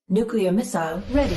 Nuclear missile ready.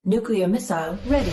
Nuclear missile ready.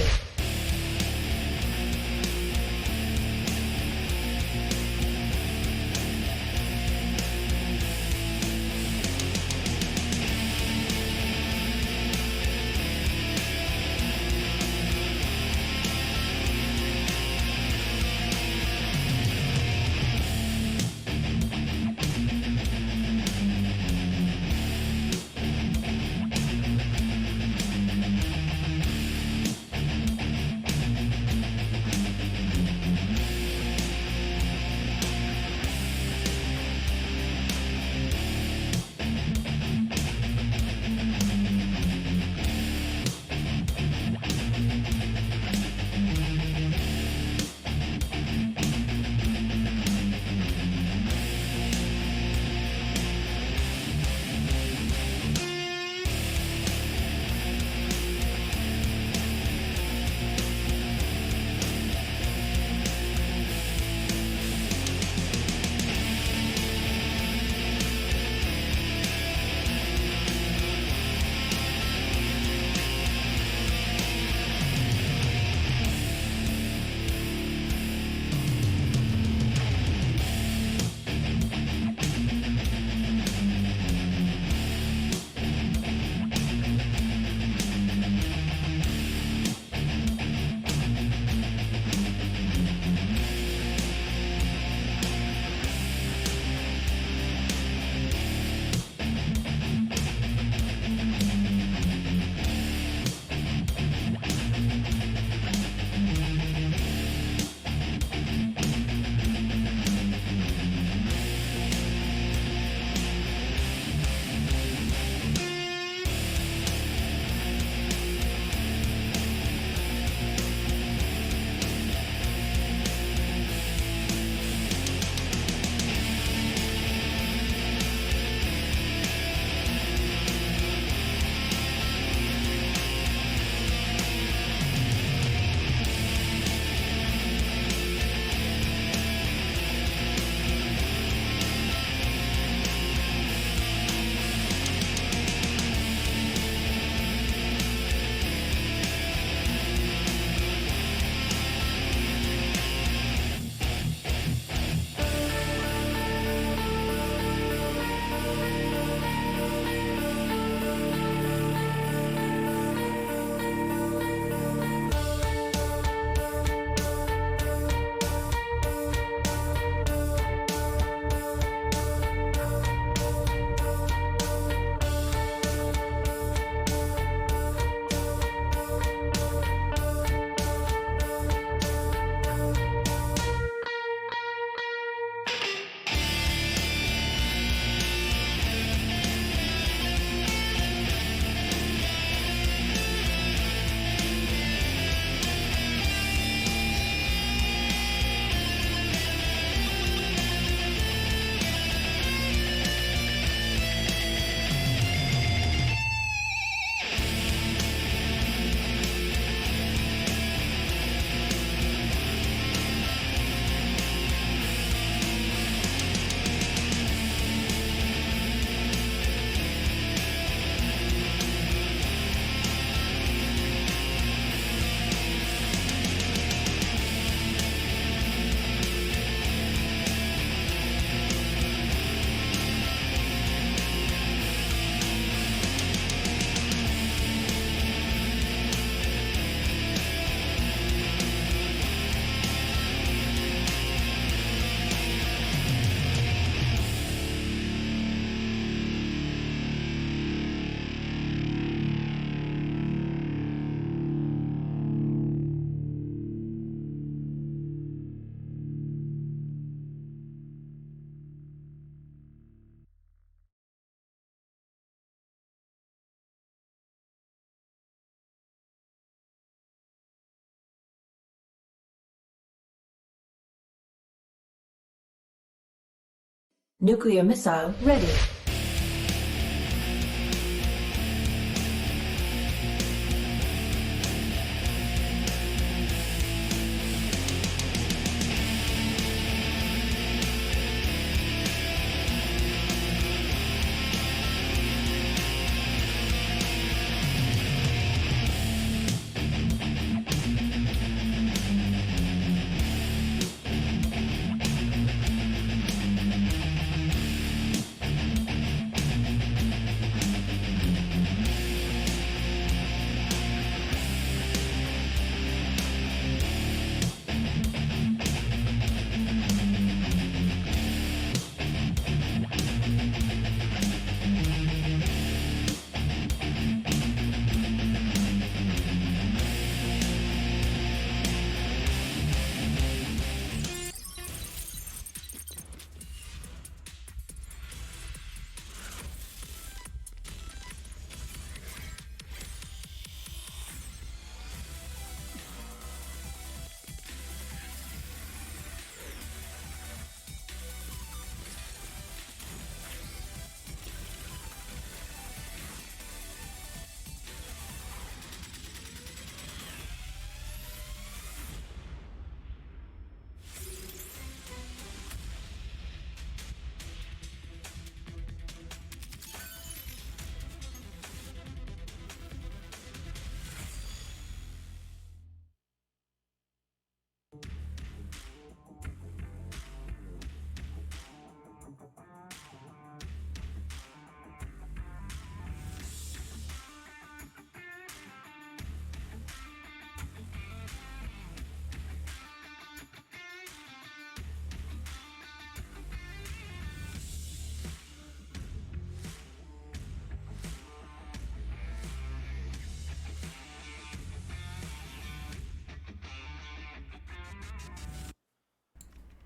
Nuclear missile ready.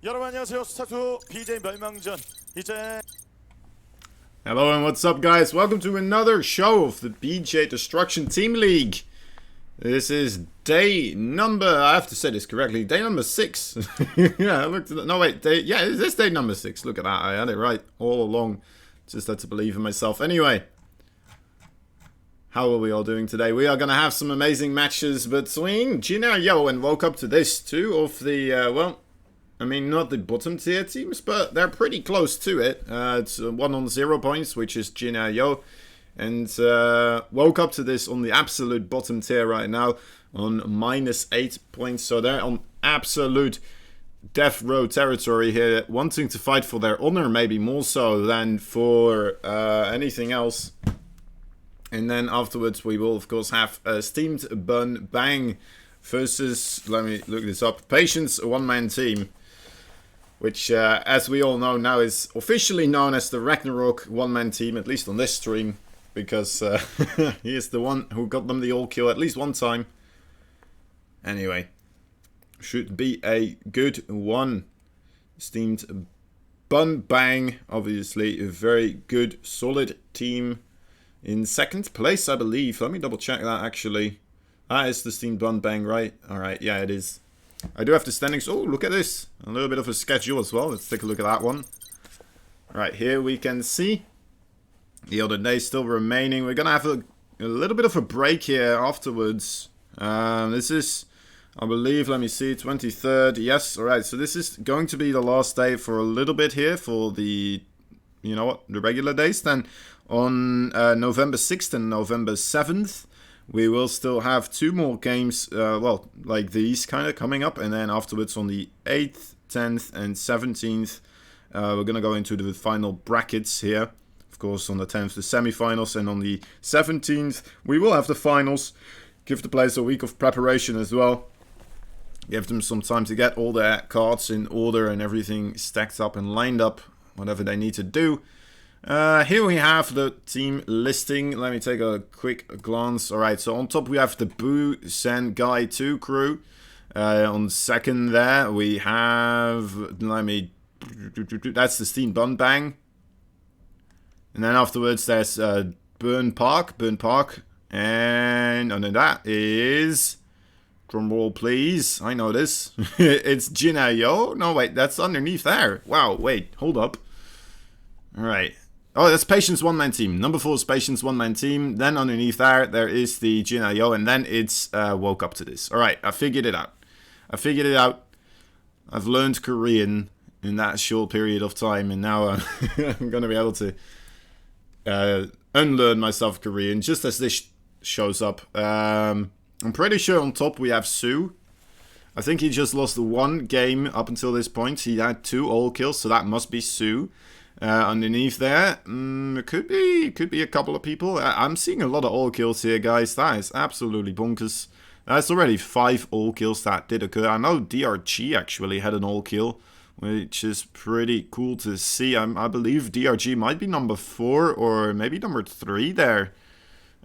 여러분 안녕하세요. 스타투 BJ 멸망전 이제 Hello and what's up, guys? Welcome to another show of the BJ Destruction Team League. This is day number, I have to say this correctly, day number 6. Yeah, I looked at it. No, wait, yeah, it is day number 6. Look at that, I had it right all along. Just had to believe in myself. Anyway, how are we all doing today? We are going to have some amazing matches between Jin Yo and woke up to this. Two of the, well, I mean, not the bottom tier teams, but they're pretty close to it. It's 1 on 0 points, which is Jin Yo. And woke up to this on the absolute bottom tier right now on -8 points. So they're on absolute death row territory here, wanting to fight for their honor, maybe more so than for anything else. And then afterwards, we will, of course, have Steamed Bun Bang versus, let me look this up, Patience, a one-man team. Which, as we all know now, is officially known as the Ragnarok one-man team, at least on this stream. Because he is the one who got them the all-kill at least one time. Anyway, should be a good one. Steamed Bun Bang, obviously a very good, solid team. In second place, I believe. Let me double check that, actually. That is the Steamed Bun Bang, right? Alright, yeah, it is. I do have the standings. Oh, look at this. A little bit of a schedule as well. Let's take a look at that one. Right, here we can see the other day still remaining. We're going to have a little bit of a break here afterwards. This is, I believe, let me see, 23rd. Yes, alright. So this is going to be the last day for a little bit here for the, you know what, the regular days. Then on November 6th and November 7th. We will still have 2 more games, well, like these kind of coming up. And then afterwards on the 8th, 10th and 17th, we're going to go into the final brackets here. Of course, on the 10th, the semi-finals. And on the 17th, we will have the finals. Give the players a week of preparation as well. Give them some time to get all their cards in order and everything stacked up and lined up. Whatever they need to do. Here we have the team listing. Let me take a quick glance. Alright, so on top we have the Boo Sengai 2 crew. On second there we have, that's the Steam Bun Bang. And then afterwards there's Burn Park. And under that is, drumroll please, I know this. It's Jin Yo. No wait, that's underneath there. Wow, wait, hold up. Alright. Oh, that's Patience one-man team. Number 4 is Patience one-man team. Then underneath there is the Jin-Yo, and then it's Woke Up to this. Alright, I figured it out. I've learned Korean in that short period of time, and now I'm going to be able to unlearn myself Korean just as this shows up. I'm pretty sure on top we have Sue. I think he just lost 1 game up until this point. He had 2 all kills, so that must be Sue. Underneath there, it could be a couple of people. I'm seeing a lot of all kills here, guys. That is absolutely bonkers. That's already 5 all kills that did occur. I know DRG actually had an all kill, which is pretty cool to see. I believe DRG might be number 4 or maybe number 3 there,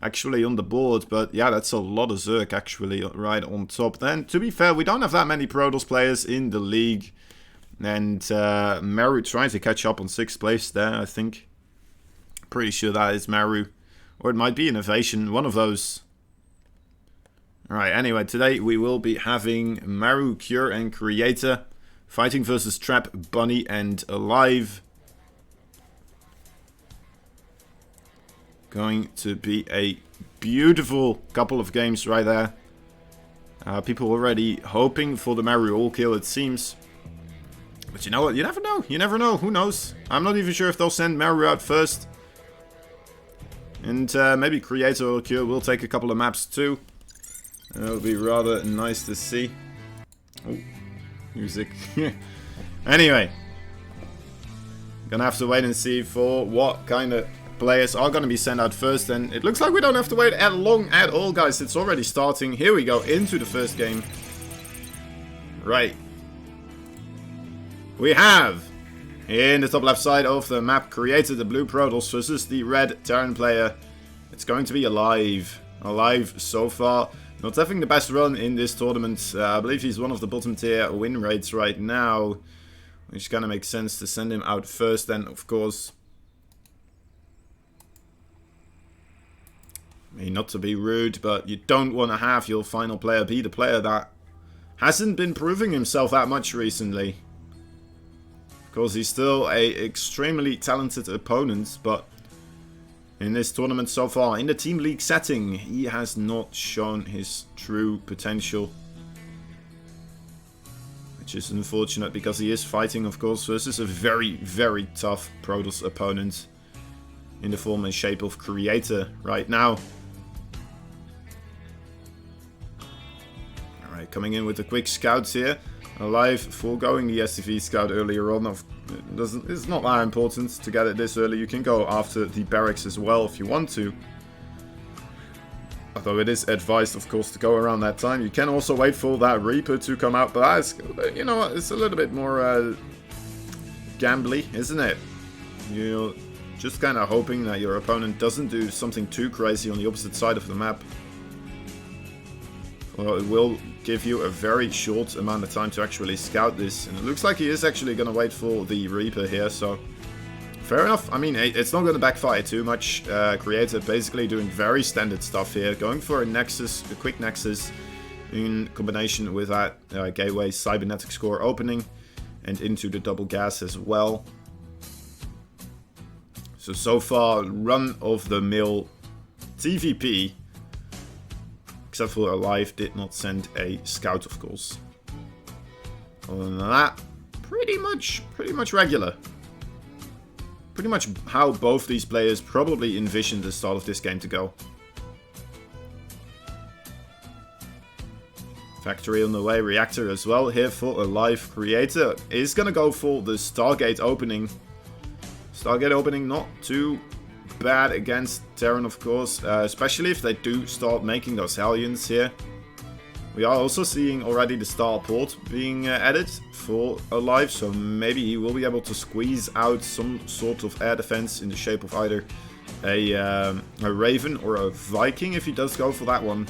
actually on the board. But yeah, that's a lot of Zerg actually right on top. Then, to be fair, we don't have that many Protoss players in the league. And Maru trying to catch up on 6th place there, I think. Pretty sure that is Maru. Or it might be Innovation, one of those. Alright, anyway, today we will be having Maru, Cure, and Creator fighting versus Trap, Bunny, and Alive. Going to be a beautiful couple of games right there. People already hoping for the Maru all kill, it seems. But you know what? You never know. You never know. Who knows? I'm not even sure if they'll send Maru out first. And maybe Creator or Cure will take a couple of maps too. That would be rather nice to see. Oh, music. Anyway. Gonna have to wait and see for what kind of players are gonna be sent out first. And it looks like we don't have to wait as long at all, guys. It's already starting. Here we go into the first game. Right. We have, in the top left side of the map, Creator, the blue Protoss versus the red Terran player. It's going to be Alive. Alive so far. Not having the best run in this tournament. I believe he's one of the bottom tier win rates right now. Which kind of makes sense to send him out first then, of course. I mean, not to be rude, but you don't want to have your final player be the player that hasn't been proving himself that much recently. Of course, he's still a extremely talented opponent, but in this tournament so far, in the Team League setting, he has not shown his true potential. Which is unfortunate, because he is fighting, of course, versus a very, very tough Protoss opponent in the form and shape of Creator right now. Alright, coming in with the quick scouts here. Alive foregoing the SCV scout earlier on. It's not that important to get it this early. You can go after the barracks as well if you want to. Although it is advised, of course, to go around that time. You can also wait for that Reaper to come out, but that's, you know what, it's a little bit more gambly, isn't it? You're just kind of hoping that your opponent doesn't do something too crazy on the opposite side of the map. Well, it will give you a very short amount of time to actually scout this. And it looks like he is actually going to wait for the Reaper here, so fair enough. I mean, it's not going to backfire too much. Creator basically doing very standard stuff here. Going for a Nexus, a quick Nexus, in combination with that Gateway Cybernetic Score opening. And into the double gas as well. So far, run-of-the-mill TVP. Except for Alive did not send a scout, of course. Other than that, pretty much regular. Pretty much how both these players probably envisioned the start of this game to go. Factory on the way, Reactor as well here for Alive. Creator is gonna go for the Stargate opening. Stargate opening not too bad against Terran, of course, especially if they do start making those Hellions here. We are also seeing already the Starport being added for Alive, so maybe he will be able to squeeze out some sort of air defense in the shape of either a Raven or a Viking if he does go for that one.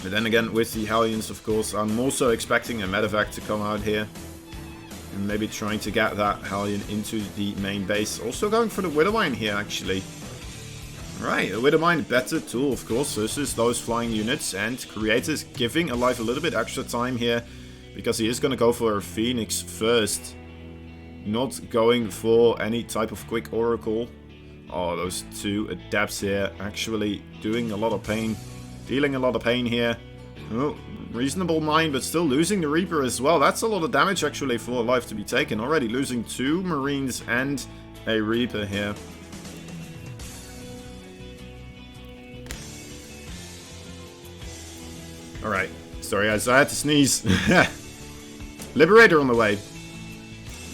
But then again, with the Hellions, of course, I'm also expecting a Medevac to come out here. And maybe trying to get that Hellion into the main base. Also going for the Widowmine here, actually. Right, the Widowmine, better tool, of course, versus those flying units. And Creator's giving Alive a little bit extra time here. Because he is going to go for a Phoenix first. not going for any type of quick oracle. Oh, those two adepts here actually doing a lot of pain. Dealing a lot of pain here. Oh, reasonable mind, but still losing the Reaper as well. That's a lot of damage actually for a life to be taken. Already losing 2 Marines and a Reaper here. Alright. Sorry guys, I had to sneeze. Liberator on the way.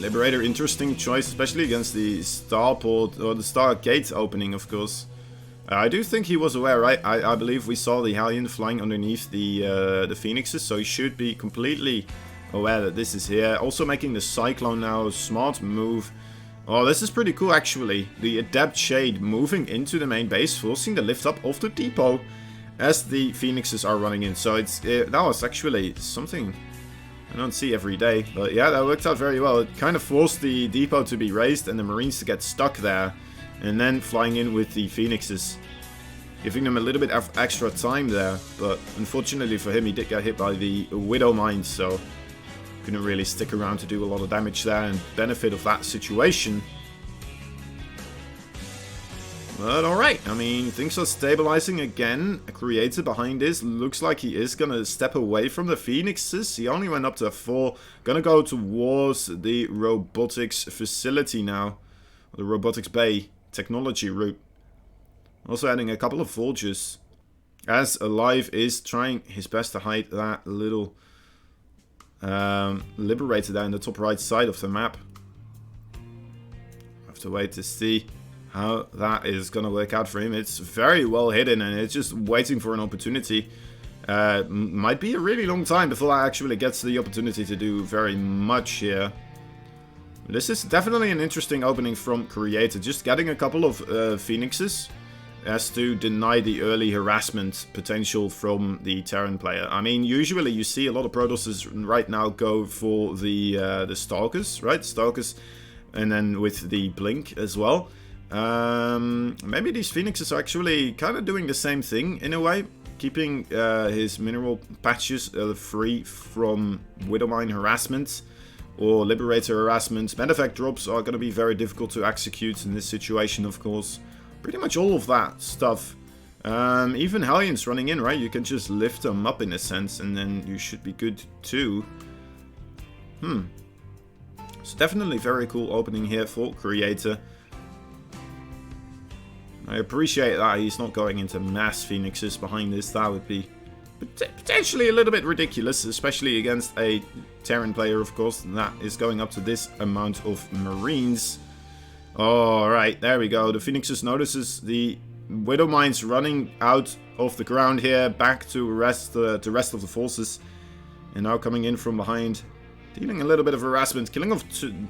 Liberator, interesting choice, especially against the Starport, or the Stargate opening, of course. I do think he was aware, right? I believe we saw the Hellion flying underneath the Phoenixes, so he should be completely aware that this is here. Also making the Cyclone now, smart move. Oh, this is pretty cool, actually. The Adept Shade moving into the main base, forcing the lift up of the depot as the Phoenixes are running in. So that was actually something I don't see every day. But yeah, that worked out very well. It kind of forced the depot to be raised and the Marines to get stuck there. And then flying in with the Phoenixes, giving them a little bit of extra time there. But unfortunately for him, he did get hit by the Widow Mine, so couldn't really stick around to do a lot of damage there and benefit of that situation. But alright, I mean, things are stabilizing again. A Creator behind this. Looks like he is going to step away from the Phoenixes. He only went up to 4. Gonna go towards the robotics facility now. The robotics bay technology route. Also adding a couple of Forges. As Alive is trying his best to hide that little Liberator there in the top right side of the map. Have to wait to see how that is going to work out for him. It's very well hidden and it's just waiting for an opportunity. Might be a really long time before that actually gets the opportunity to do very much here. This is definitely an interesting opening from Creator. Just getting a couple of Phoenixes as to deny the early harassment potential from the Terran player. I mean, usually you see a lot of Protosses right now go for the Stalkers, right? Stalkers, and then with the Blink as well. Maybe these Phoenixes are actually kind of doing the same thing in a way, keeping his mineral patches free from Widowmine harassment or Liberator harassment. Medevac drops are going to be very difficult to execute in this situation, of course. Pretty much all of that stuff. Even Hellions running in, right? You can just lift them up in a sense and then you should be good too. It's definitely very cool opening here for Creator. I appreciate that he's not going into mass Phoenixes behind this. That would be potentially a little bit ridiculous, especially against a Terran player, of course. That is going up to this amount of Marines. Alright, there we go. The Phoenixes notices the Widow Mines running out of the ground here, back to the rest of the forces. And now coming in from behind, dealing a little bit of harassment, killing off,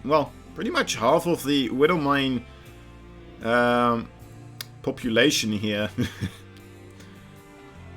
well, pretty much half of the Widow Mine population here.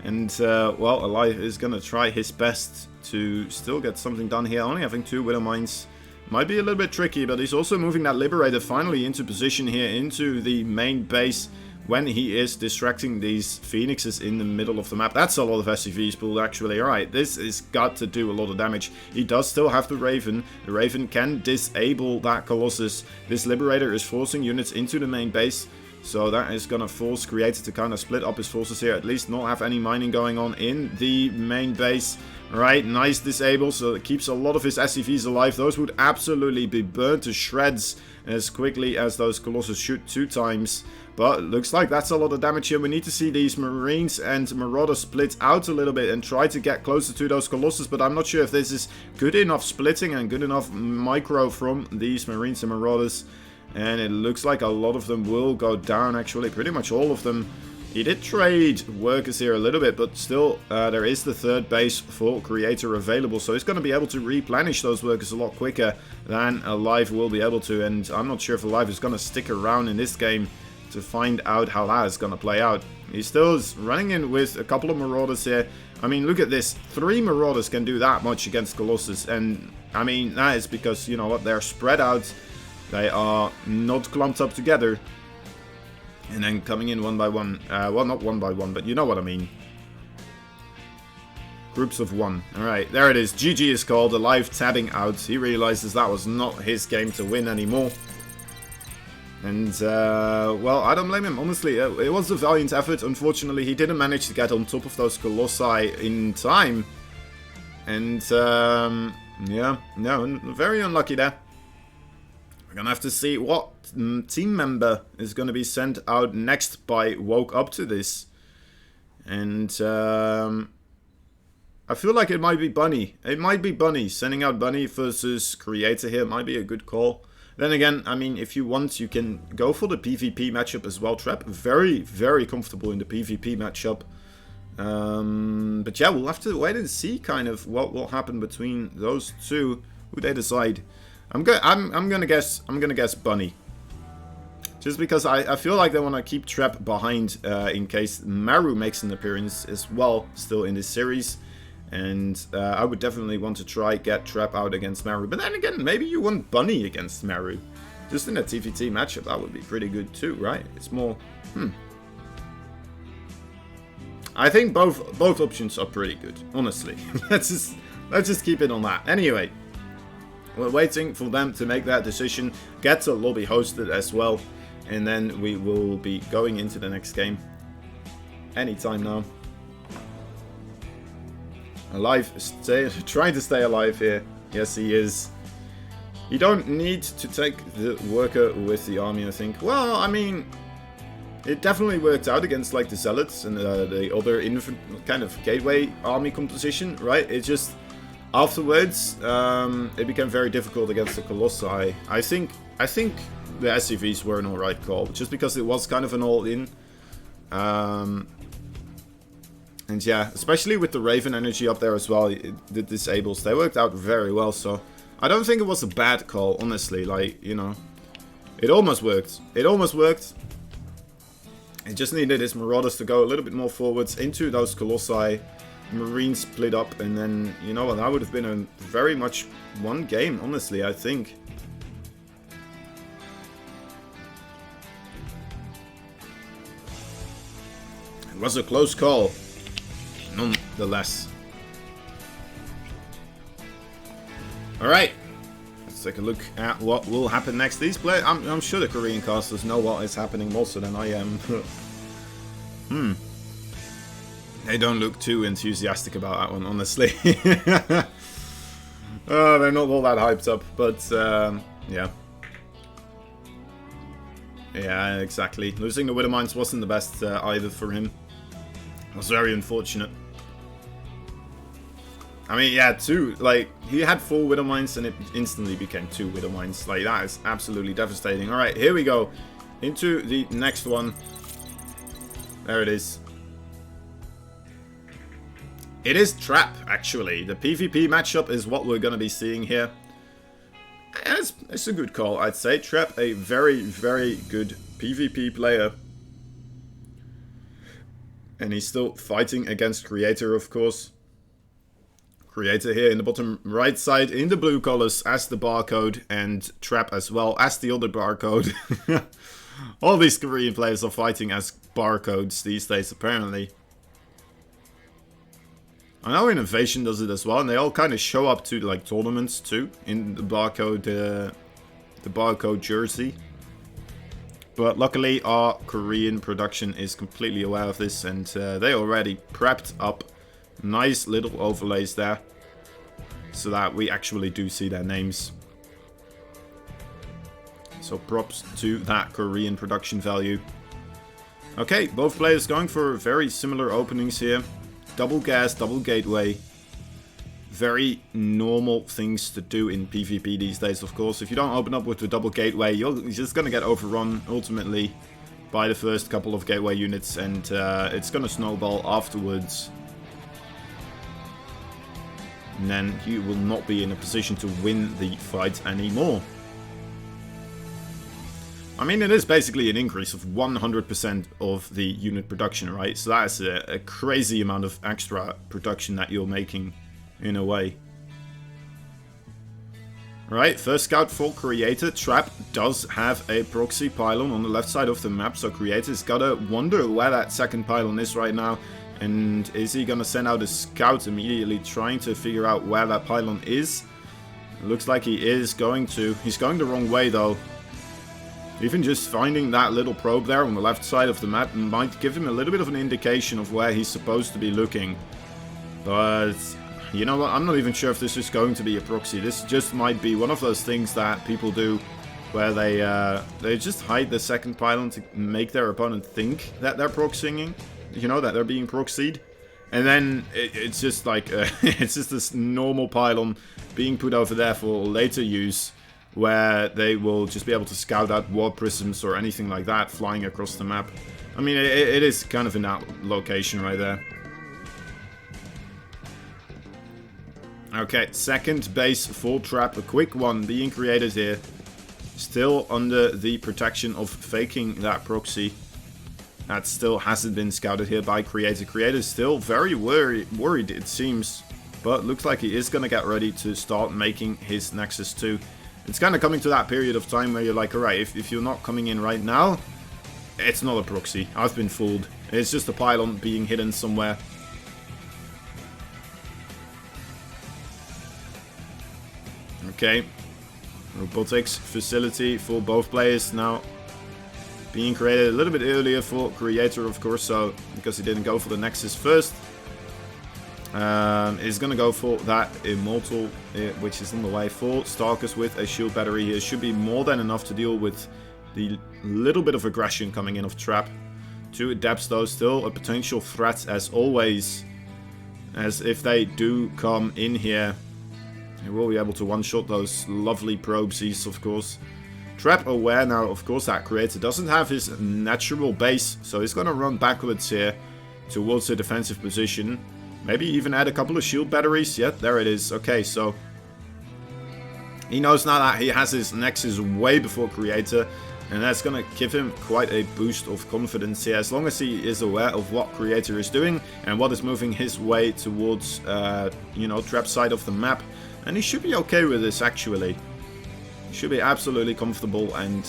And, well, Alive is going to try his best to still get something done here. Only having 2 Widow Mines might be a little bit tricky, but he's also moving that Liberator finally into position here, into the main base, when he is distracting these Phoenixes in the middle of the map. That's a lot of SCVs pulled, actually. Alright, this has got to do a lot of damage. He does still have the Raven. The Raven can disable that Colossus. This Liberator is forcing units into the main base. So that is going to force Creator to kind of split up his forces here. At least not have any mining going on in the main base. Right, nice disable. So it keeps a lot of his SCVs alive. Those would absolutely be burned to shreds as quickly as those Colossus shoot 2 times. But it looks like that's a lot of damage here. We need to see these Marines and Marauders split out a little bit and try to get closer to those Colossus. But I'm not sure if this is good enough splitting and good enough micro from these Marines and Marauders. And it looks like a lot of them will go down, actually. Pretty much all of them. He did trade workers here a little bit, but still, there is the 3rd base for Creator available. So he's going to be able to replenish those workers a lot quicker than Alive will be able to. And I'm not sure if Alive is going to stick around in this game to find out how that is going to play out. He still is running in with a couple of Marauders here. I mean, look at this. 3 Marauders can do that much against Colossus. And, I mean, that is because, you know what, they're spread out. They are not clumped up together. And then coming in one by one. Well, not one by one, but you know what I mean. Groups of 1. Alright, there it is. GG is called. Alive tabbing out. He realizes that was not his game to win anymore. And, well, I don't blame him, honestly. It was a valiant effort. Unfortunately, he didn't manage to get on top of those Colossi in time. And, yeah, no, very unlucky there. We're gonna have to see what team member is gonna be sent out next by Woke Up to this. And, I feel like it might be Bunny. It might be Bunny. Sending out Bunny versus Creator here might be a good call. Then again, I mean, if you want, you can go for the PvP matchup as well, Trap. Very, very comfortable in the PvP matchup. But yeah, we'll have to wait and see kind of what will happen between those two, who they decide. I'm gonna guess Bunny. Just because I feel like they want to keep Trap behind in case Maru makes an appearance as well still in this series. And I would definitely want to try get Trap out against Maru. But then again, maybe you want Bunny against Maru. Just in a TVT matchup, that would be pretty good too, right? It's more... I think both options are pretty good, honestly. let's just keep it on that. Anyway, we're waiting for them to make that decision. Get the lobby hosted as well. And then we will be going into the next game. Anytime now. Alive, trying to stay alive here. Yes, he is. You don't need to take the worker with the army, I think. Well, I mean, it definitely worked out against like the Zealots and the other kind of gateway army composition, right? It just afterwards it became very difficult against the Colossi. I think the SCVs were an alright call, just because it was kind of an all-in. And yeah, especially with the Raven energy up there as well, the disables, they worked out very well, so I don't think it was a bad call, honestly, like, you know, it almost worked. It almost worked. It just needed his Marauders to go a little bit more forwards into those Colossi, Marines split up, and then, you know what, that would have been a very much one game, honestly, I think. It was a close call. Nonetheless. Alright. Let's take a look at what will happen next. These players, I'm sure the Korean casters know what is happening more so than I am. They don't look too enthusiastic about that one, honestly. They're not all that hyped up, but yeah. Yeah, exactly. Losing the Widowmines wasn't the best either for him. It was very unfortunate. I mean, yeah, like, he had 4 Widowmines and it instantly became 2 Widowmines. Like, that is absolutely devastating. Alright, here we go. Into the next one. There it is. It is Trap, actually. The PvP matchup is what we're going to be seeing here. And it's a good call, I'd say. Trap, a very, very good PvP player. And he's still fighting against Creator, of course. Creator here in the bottom right side in the blue colors as the barcode, and Trap as well as the other barcode. All these Korean players are fighting as barcodes these days, apparently. I know Innovation does it as well, and they all kind of show up to like tournaments too in the barcode jersey. But luckily our Korean production is completely aware of this, and they already prepped up nice little overlays there so that we actually do see their names. So props to that Korean production value. Okay, both players going for very similar openings here. Double gas, double gateway. Very normal things to do in PvP these days, of course. If you don't open up with the double gateway, you're just going to get overrun ultimately by the first couple of gateway units, and it's going to snowball afterwards. And then you will not be in a position to win the fight anymore. I mean, it is basically an increase of 100% of the unit production, right? So that is a crazy amount of extra production that you're making, in a way. Right, first scout for Creator. Trap does have a proxy pylon on the left side of the map, so Creator's gotta wonder where that second pylon is right now. And is he gonna send out a scout immediately trying to figure out where that pylon is? It looks like he is going to. He's going the wrong way though. Even just finding that little probe there on the left side of the map might give him a little bit of an indication of where he's supposed to be looking. But you know what, I'm not even sure if this is going to be a proxy. This just might be one of those things that people do where they just hide the second pylon to make their opponent think that they're proxying, you know, that they're being proxied. And then it's just like, it's just this normal pylon being put over there for later use, where they will just be able to scout out warp prisms or anything like that flying across the map. I mean, it is kind of in that location right there. Okay, second base full trap, a quick one being created here. Still under the protection of faking that proxy. That still hasn't been scouted here by Creator. Creator's still very worried it seems. But looks like he is going to get ready to start making his Nexus 2. It's kind of coming to that period of time where you're like, alright, if you're not coming in right now, it's not a proxy. I've been fooled. It's just a pylon being hidden somewhere. Okay. Robotics facility for both players now being created a little bit earlier for Creator, of course, so because he didn't go for the Nexus first. Is going to go for that Immortal, which is on the way for Stalkers with a shield battery here. Should be more than enough to deal with the little bit of aggression coming in of Trap. 2 Adepts though, still a potential threat as always. As if they do come in here, he will be able to one-shot those lovely probesies, of course. Trap aware now, of course, that Creator doesn't have his natural base, so he's going to run backwards here towards the defensive position. Maybe even add a couple of shield batteries. Yeah, there it is. Okay, so he knows now that he has his Nexus way before Creator, and that's going to give him quite a boost of confidence here, as long as he is aware of what Creator is doing and what is moving his way towards, you know, Trap side of the map. And he should be okay with this, actually. He should be absolutely comfortable and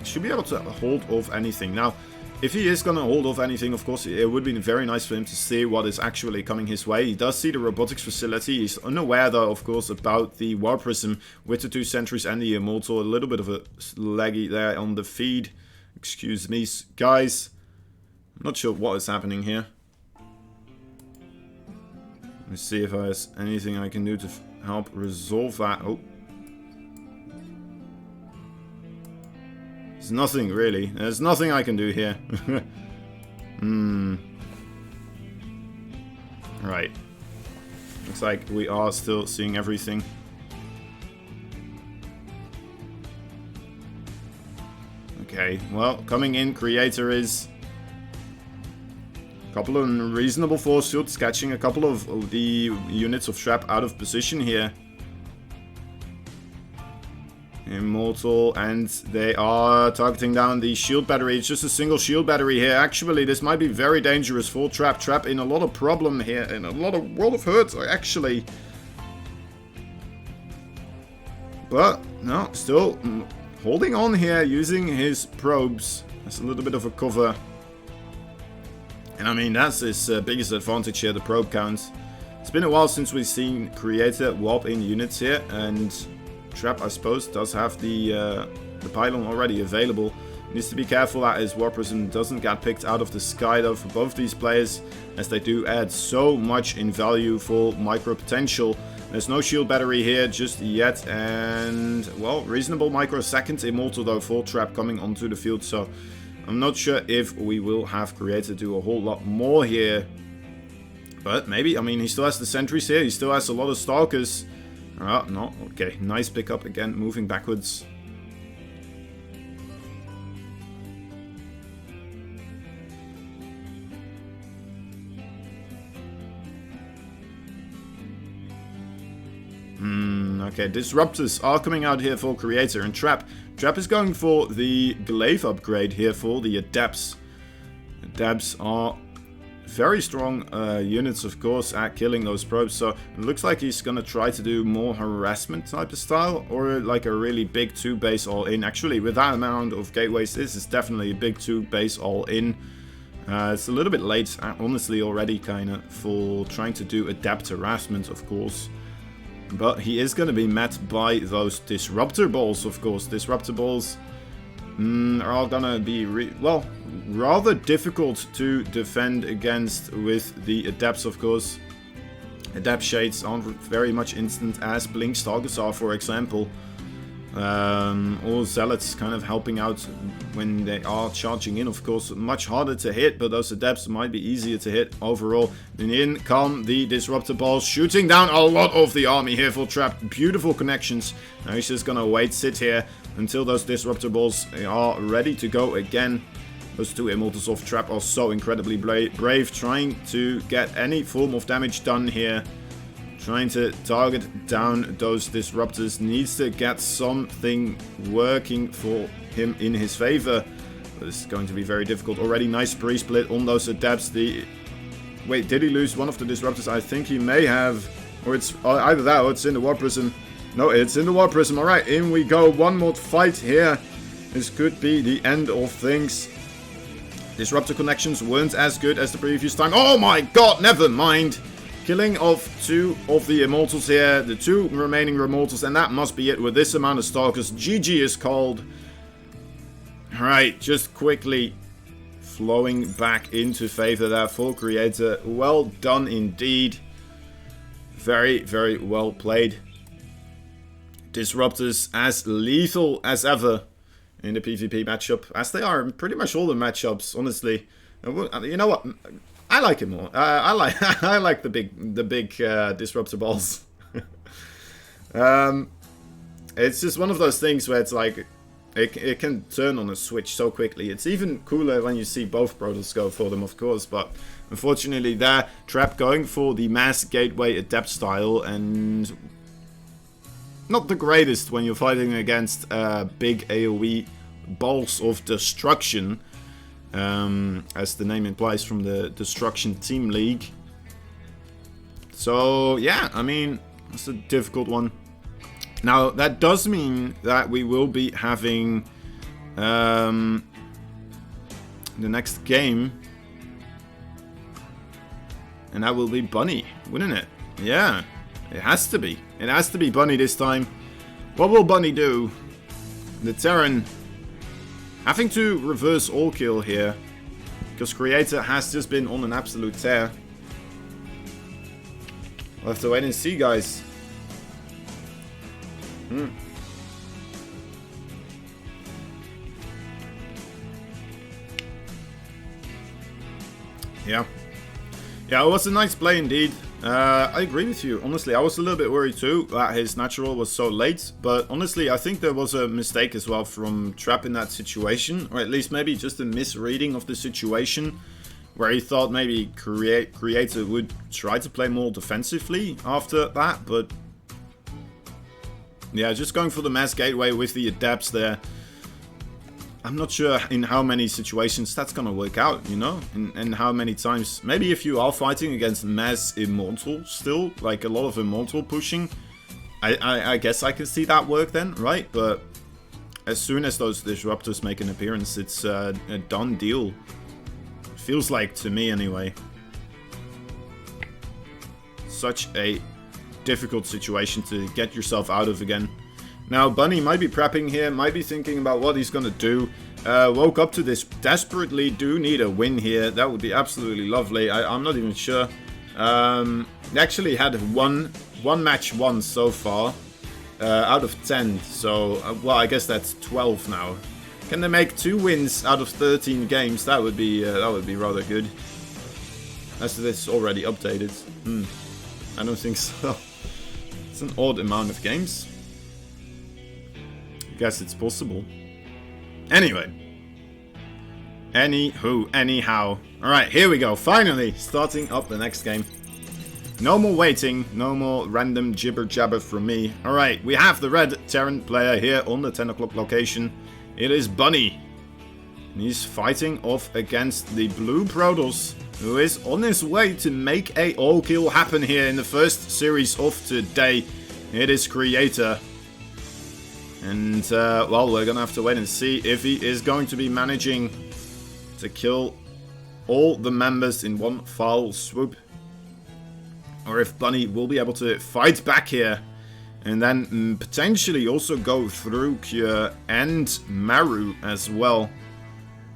should be able to hold off anything. Now, if he is going to hold off anything, of course, it would be very nice for him to see what is actually coming his way. He does see the robotics facility. He's unaware, though, of course, about the Warp Prism with the 2 sentries and the Immortal. A little bit of a laggy there on the feed. Excuse me, guys. I'm not sure what is happening here. Let's see if there's anything I can do to help resolve that. Oh. There's nothing, really. There's nothing I can do here. Right. Looks like we are still seeing everything. Okay, well, coming in, Creator is a couple of reasonable force shields, catching a couple of the units of Trap out of position here. Immortal, and they are targeting down the shield battery. It's just a single shield battery here. Actually, this might be very dangerous for Trap. Trap in a lot of problem here, and a lot of world of hurt, actually. But, no, still holding on here, using his probes as a little bit of a cover. And I mean, that's his biggest advantage here, the probe count. It's been a while since we've seen Creator warp in units here, and Trap, I suppose, does have the pylon already available. Needs to be careful that his Warp Prism doesn't get picked out of the sky, though, for both these players, as they do add so much in value for micro potential. There's no shield battery here just yet, and, well, reasonable microsecond Immortal, though, for Trap coming onto the field, so I'm not sure if we will have Creator do a whole lot more here. But maybe, I mean, he still has the sentries here, he still has a lot of Stalkers. Oh, no, okay, nice pickup again, moving backwards. Okay, Disruptors are coming out here for Creator, and Trap is going for the Glaive upgrade here for the Adepts. Adepts are very strong units, of course, at killing those probes, so it looks like he's gonna try to do more harassment type of style, or like a really big 2-base all-in. Actually, with that amount of gateways, this is definitely a big 2-base all-in. It's a little bit late, honestly, already, kind of, for trying to do Adept Harassment, of course. But he is going to be met by those Disruptor Balls, of course. Disruptor Balls are going to be, well, rather difficult to defend against with the Adepts, of course. Adept Shades aren't very much instant as Blink Stalkers are, for example. Or Zealots kind of helping out when they are charging in, of course. Much harder to hit, but those Adepts might be easier to hit overall. And in come the Disruptor Balls, shooting down a lot of the army here for Trap. Beautiful connections. Now he's just gonna sit here until those Disruptor Balls are ready to go again. Those two Immortals of Trap are so incredibly brave, trying to get any form of damage done here. Trying to target down those Disruptors. Needs to get something working for him in his favor. This is going to be very difficult already. Nice pre-split on those Adepts. Wait, did he lose one of the Disruptors? I think he may have. Or it's either that or it's in the War Prism. No, it's in the War Prism. Alright, in we go. One more fight here. This could be the end of things. Disruptor connections weren't as good as the previous time. Oh my god, never mind. Killing of two of the Immortals here, the two remaining Immortals, and that must be it with this amount of Stalkers. GG is called. Alright, just quickly flowing back into favor there for Creator. Well done indeed. Very, very well played. Disruptors as lethal as ever in the PvP matchup, as they are in pretty much all the matchups, honestly. You know what? I like it more. I like the big Disruptor Balls. It's just one of those things where it's like it can turn on a switch so quickly. It's even cooler when you see both Protoss go for them, of course. But unfortunately, they're Trap going for the Mass Gateway Adept style, and not the greatest when you're fighting against big AoE balls of destruction. As the name implies from the Destruction Team League. So, yeah, I mean, it's a difficult one. Now, that does mean that we will be having the next game. And that will be Bunny, wouldn't it? Yeah, it has to be. It has to be Bunny this time. What will Bunny do? The Terran having to reverse all kill here, because Creator has just been on an absolute tear. We'll have to wait and see, guys. Yeah. Yeah, it was a nice play indeed. I agree with you. Honestly, I was a little bit worried too that his natural was so late. But honestly, I think there was a mistake as well from Trap in that situation. Or at least maybe just a misreading of the situation. Where he thought maybe Creator would try to play more defensively after that. But yeah, just going for the Mass Gateway with the Adepts there. I'm not sure in how many situations that's gonna work out, you know? And how many times. Maybe if you are fighting against Mass Immortal still, like a lot of Immortal pushing, I guess I can see that work then, right? But as soon as those Disruptors make an appearance, it's a done deal. Feels like, to me anyway. Such a difficult situation to get yourself out of again. Now, Bunny might be prepping here, might be thinking about what he's gonna do. Woke up to this, desperately do need a win here. That would be absolutely lovely. I'm not even sure. They actually had one match won so far, out of 10. So, well, I guess that's 12 now. Can they make 2 wins out of 13 games? That would be rather good. As this already updated. I don't think so. It's an odd amount of games. Guess it's possible. Anyway. Anyhow. Alright, here we go. Finally, starting up the next game. No more waiting. No more random jibber jabber from me. Alright, we have the red Terran player here on the 10 o'clock location. It is Bunny. And he's fighting off against the blue Protoss, who is on his way to make a all kill happen here in the first series of today. It is Creator. And, well, we're gonna have to wait and see if he is going to be managing to kill all the members in one foul swoop. Or if Bunny will be able to fight back here. And then potentially also go through Kyo and Maru as well.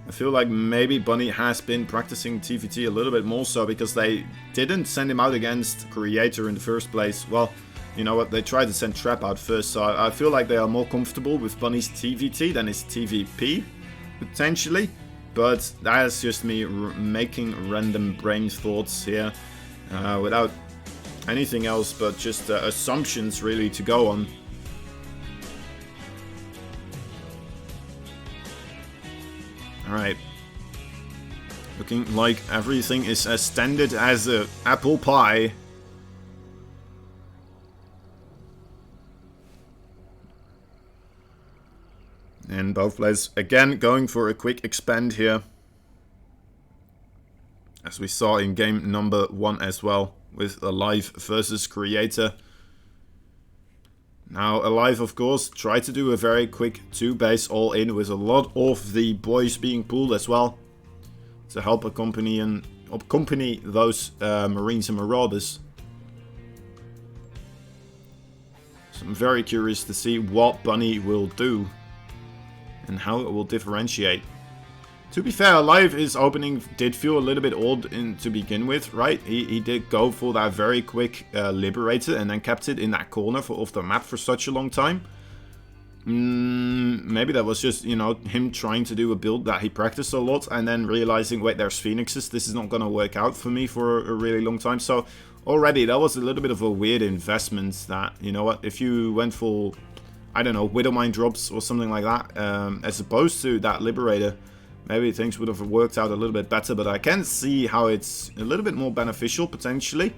I feel like maybe Bunny has been practicing TVT a little bit more so because they didn't send him out against Creator in the first place. Well, you know what, they tried to send Trap out first, so I feel like they are more comfortable with Bunny's TVT than his TVP, potentially. But that is just me making random brain thoughts here, without anything else but just assumptions really to go on. Alright. Looking like everything is as standard as a apple pie. And both players again going for a quick expand here. As we saw in game number 1 as well, with Alive versus Creator. Now, Alive, of course, tried to do a very quick 2-base all-in with a lot of the boys being pulled as well. To help accompany those Marines and Marauders. So I'm very curious to see what Bunny will do. And how it will differentiate. To be fair, Alive, his opening did feel a little bit odd to begin with, right? He did go for that very quick Liberator and then kept it in that corner of the map for such a long time. Maybe that was just, you know, him trying to do a build that he practiced a lot and then realizing, wait, there's Phoenixes, this is not going to work out for me for a really long time. So already that was a little bit of a weird investment that, you know what, if you went for, I don't know, Widowmine drops or something like that, as opposed to that Liberator, maybe things would have worked out a little bit better, but I can see how it's a little bit more beneficial, potentially,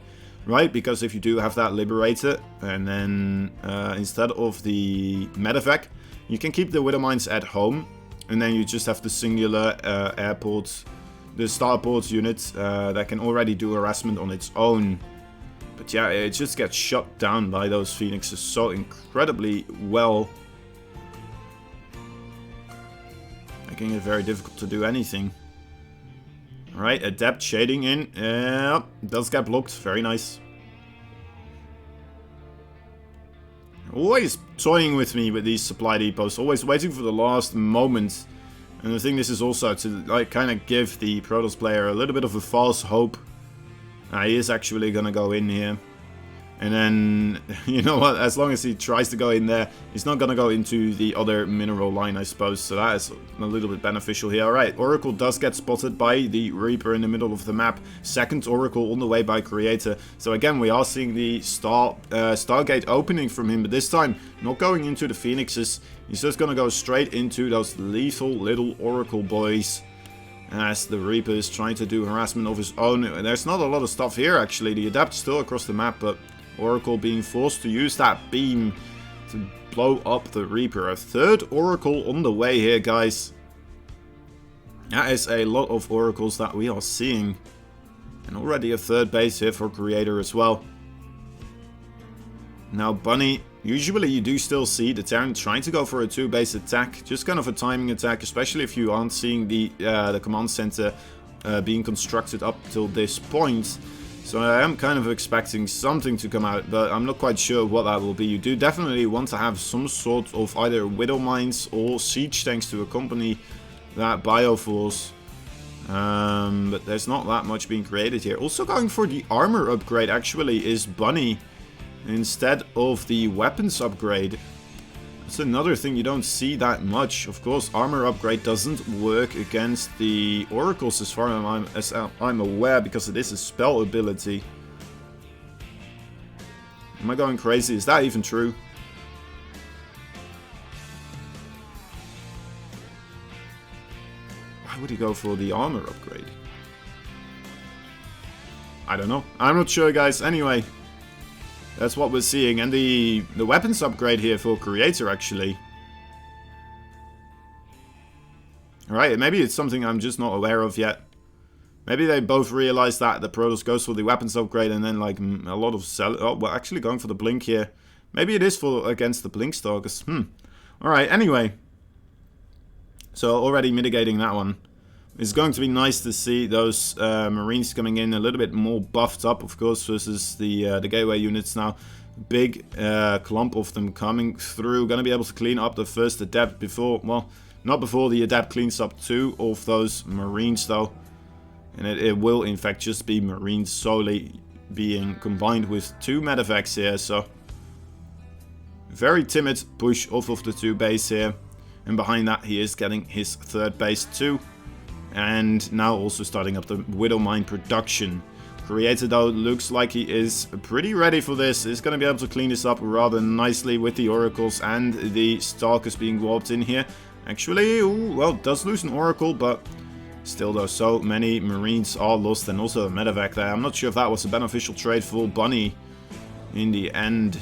right? Because if you do have that Liberator, and then instead of the Medevac, you can keep the Widowmines at home, and then you just have the singular airports, the starport unit that can already do harassment on its own. But yeah, it just gets shut down by those Phoenixes so incredibly well. Making it very difficult to do anything. Alright, Adept shading in. Does get blocked. Very nice. Always toying with me with these supply depots. Always waiting for the last moment. And I think this is also to like kind of give the Protoss player a little bit of a false hope. He is actually going to go in here. And then, you know what, as long as he tries to go in there, he's not going to go into the other mineral line, I suppose. So that is a little bit beneficial here. Alright, Oracle does get spotted by the Reaper in the middle of the map. Second Oracle on the way by Creator. So again, we are seeing the Stargate opening from him. But this time, not going into the Phoenixes. He's just going to go straight into those lethal little Oracle boys. As the Reaper is trying to do harassment of his own. There's not a lot of stuff here, actually. The Adept still across the map, but Oracle being forced to use that beam to blow up the Reaper. A third Oracle on the way here, guys. That is a lot of Oracles that we are seeing. And already a third base here for Creator as well. Now, Bunny, usually you do still see the Terran trying to go for a 2-base attack. Just kind of a timing attack, especially if you aren't seeing the command center being constructed up till this point. So I am kind of expecting something to come out, but I'm not quite sure what that will be. You do definitely want to have some sort of either Widow Mines or Siege Tanks to accompany that Bioforce. But there's not that much being created here. Also going for the armor upgrade actually is Bunny instead of the weapons upgrade. That's another thing you don't see that much. Of course, armor upgrade doesn't work against the Oracles as far as I'm aware, because it is a spell ability. Am I going crazy? Is that even true? Why would he go for the armor upgrade? I don't know. I'm not sure, guys. Anyway, that's what we're seeing. And the weapons upgrade here for Creator, actually. Alright, maybe it's something I'm just not aware of yet. Maybe they both realize that the Protoss goes for the weapons upgrade and then like a lot of well, actually going for the Blink here. Maybe it is for against the Blink Stalkers. Alright, anyway. So already mitigating that one. It's going to be nice to see those Marines coming in a little bit more buffed up, of course, versus the gateway units now. Big clump of them coming through. Going to be able to clean up the first adept before, well, not before the adept cleans up 2 of those Marines, though. And it will, in fact, just be Marines solely being combined with 2 medevacs here, so very timid push off of the 2 base here. And behind that, he is getting his 3rd base too. And now also starting up the Widowmine production. Creator, though, looks like he is pretty ready for this. He's going to be able to clean this up rather nicely with the Oracles and the Stalkers being warped in here. Actually, ooh, well, does lose an Oracle, but still, though, so many Marines are lost, and also a medevac there. I'm not sure if that was a beneficial trade for Bunny in the end.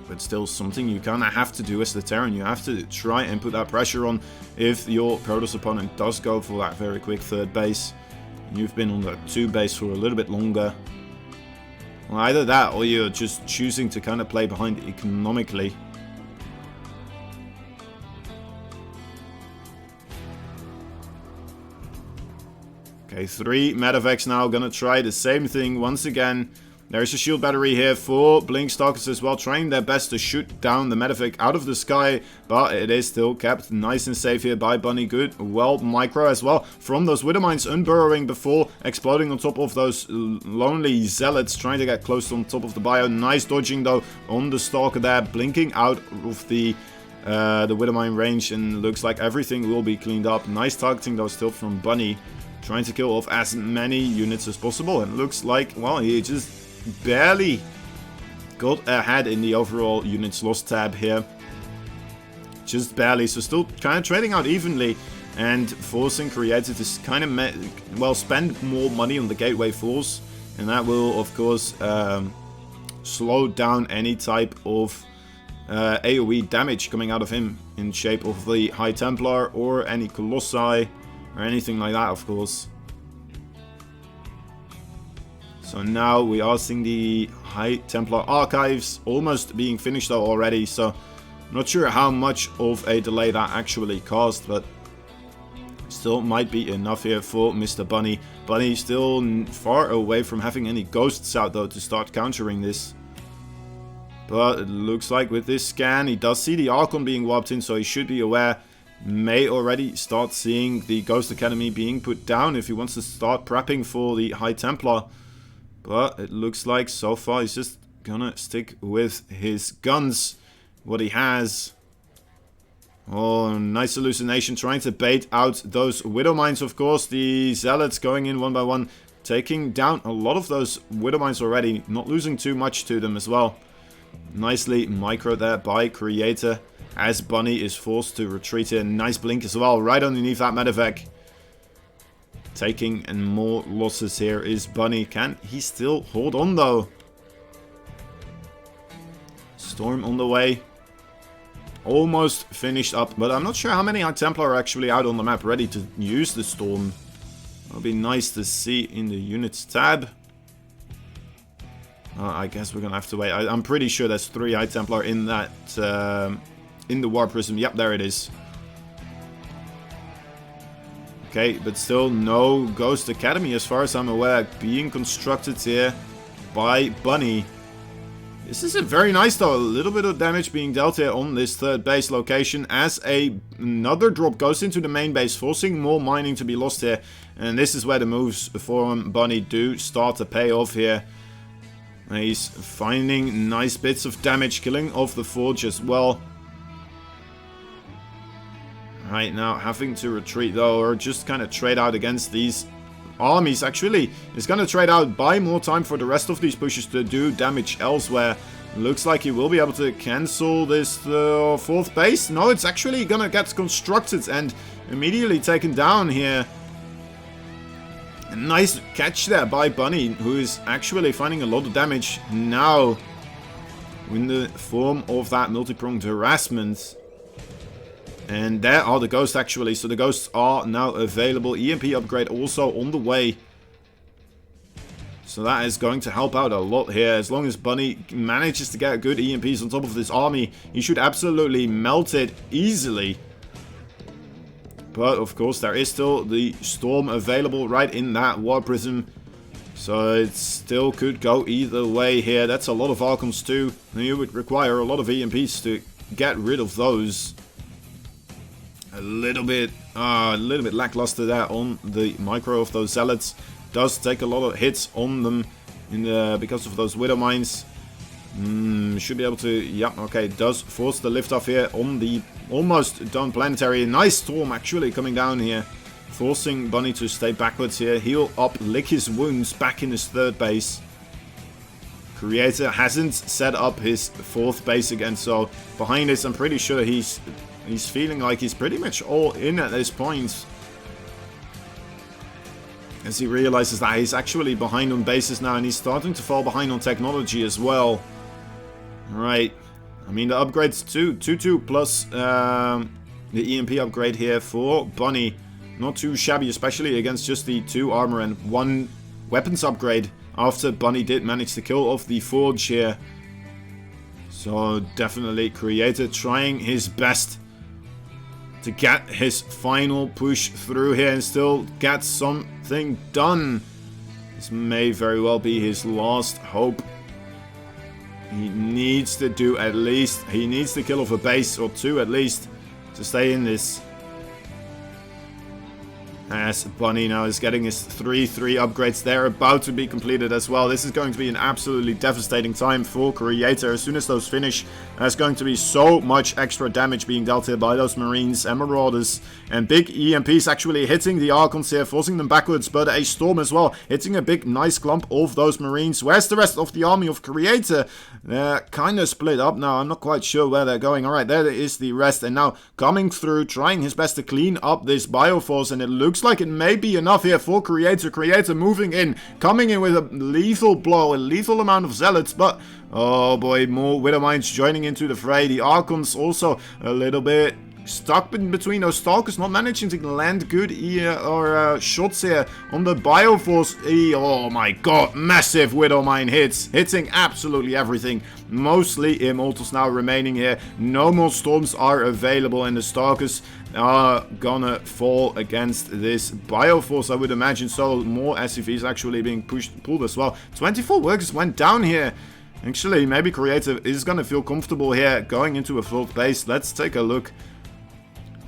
But still something you kind of have to do as the Terran. You have to try and put that pressure on if your Protoss opponent does go for that very quick 3rd base. You've been on the 2 base for a little bit longer. Well, either that or you're just choosing to kind of play behind economically. Okay, 3 medevacs now. Gonna try the same thing once again. There's a shield battery here for Blink Stalkers as well, trying their best to shoot down the medevac out of the sky, but it is still kept nice and safe here by Bunny. Good, well, micro as well from those Widowmines unburrowing before exploding on top of those lonely zealots, trying to get close on top of the bio. Nice dodging though on the Stalker there, blinking out of the Widowmine range, and looks like everything will be cleaned up. Nice targeting though still from Bunny, trying to kill off as many units as possible, and looks like, well, he just barely got ahead in the overall units lost tab here. Just barely, so still kind of trading out evenly and forcing Creator to kind of, well, spend more money on the Gateway Force, and that will, of course, slow down any type of AoE damage coming out of him in shape of the High Templar or any Colossi or anything like that, of course. So now we are seeing the High Templar Archives almost being finished though already, so not sure how much of a delay that actually caused, but still might be enough here for Mr. Bunny. Bunny still far away from having any ghosts out though to start countering this. But it looks like with this scan he does see the Archon being warped in, so he should be aware. May already start seeing the Ghost Academy being put down if he wants to start prepping for the High Templar. But it looks like so far he's just gonna stick with his guns, what he has. Oh, nice hallucination, trying to bait out those Widowmines, of course. The Zealots going in one by one, taking down a lot of those Widowmines already, not losing too much to them as well. Nicely micro there by Creator, as Bunny is forced to retreat here. Nice blink as well, right underneath that medevac. Taking and more losses here is Bunny. Can he still hold on though? Storm on the way. Almost finished up, but I'm not sure how many High Templar are actually out on the map ready to use the Storm. It'll be nice to see in the units tab. I guess we're gonna have to wait. I'm pretty sure there's 3 High Templar in that in the War Prism. Yep, there it is. Okay, but still no Ghost Academy as far as I'm aware being constructed here by Bunny. This is very nice though, a little bit of damage being dealt here on this 3rd base location as another drop goes into the main base, forcing more mining to be lost here. And this is where the moves from Bunny do start to pay off here. He's finding nice bits of damage, killing off the Forge as well. Right now, having to retreat though, or just kind of trade out against these armies. Actually, it's going to trade out, buy more time for the rest of these pushes to do damage elsewhere. Looks like he will be able to cancel this 4th base. No, it's actually going to get constructed and immediately taken down here. A nice catch there by Bunny, who is actually finding a lot of damage now in the form of that multi-pronged harassment. And there are the ghosts actually, so the ghosts are now available. EMP upgrade also on the way. So that is going to help out a lot here. As long as Bunny manages to get good EMPs on top of this army, he should absolutely melt it easily. But, of course, there is still the Storm available right in that War Prism. So it still could go either way here. That's a lot of Archons too. You would require a lot of EMPs to get rid of those. A little bit lackluster there on the micro of those Zealots. Does take a lot of hits on them because of those Widow Mines. Should be able to, yeah, okay, does force the lift off here on the almost done planetary. Nice Storm actually coming down here, forcing Bunny to stay backwards here, heal up, lick his wounds back in his third base. Creator hasn't set up his fourth base again, so behind this I'm pretty sure he's feeling like he's pretty much all in at this point. As he realizes that he's actually behind on bases now, and he's starting to fall behind on technology as well. Right, I mean the upgrades too, 2-2 plus the EMP upgrade here for Bunny. Not too shabby, especially against just the 2 armor and 1 weapons upgrade after Bunny did manage to kill off the Forge here. So definitely Creator trying his best to get his final push through here and still get something done. This may very well be his last hope. He needs to do at least, he needs to kill off a base or 2 at least to stay in this. As Bunny now is getting his 3-3 upgrades. They're about to be completed as well. This is going to be an absolutely devastating time for Creator. As soon as those finish, there's going to be so much extra damage being dealt here by those Marines and Marauders. And big EMPs actually hitting the Archons here, forcing them backwards. But a Storm as well, hitting a big nice clump of those Marines. Where's the rest of the army of Creator? They're kind of split up now. I'm not quite sure where they're going. Alright, there is the rest. And now coming through, trying his best to clean up this Bioforce. And it looks like it may be enough here for Creator. Creator moving in, coming in with a lethal blow, a lethal amount of Zealots, but oh boy, more Widow Mines joining into the fray. The Archons also a little bit stuck in between those Stalkers, not managing to land good shots here on the Bioforce. Oh my god, massive Widow Mine hits, hitting absolutely everything. Mostly Immortals now remaining here. No more Storms are available, and the Stalkers are gonna fall against this Bioforce, I would imagine. So more SCVs actually being pulled as well. 24 workers went down here. Actually, maybe Creator is gonna feel comfortable here going into a fourth base. Let's take a look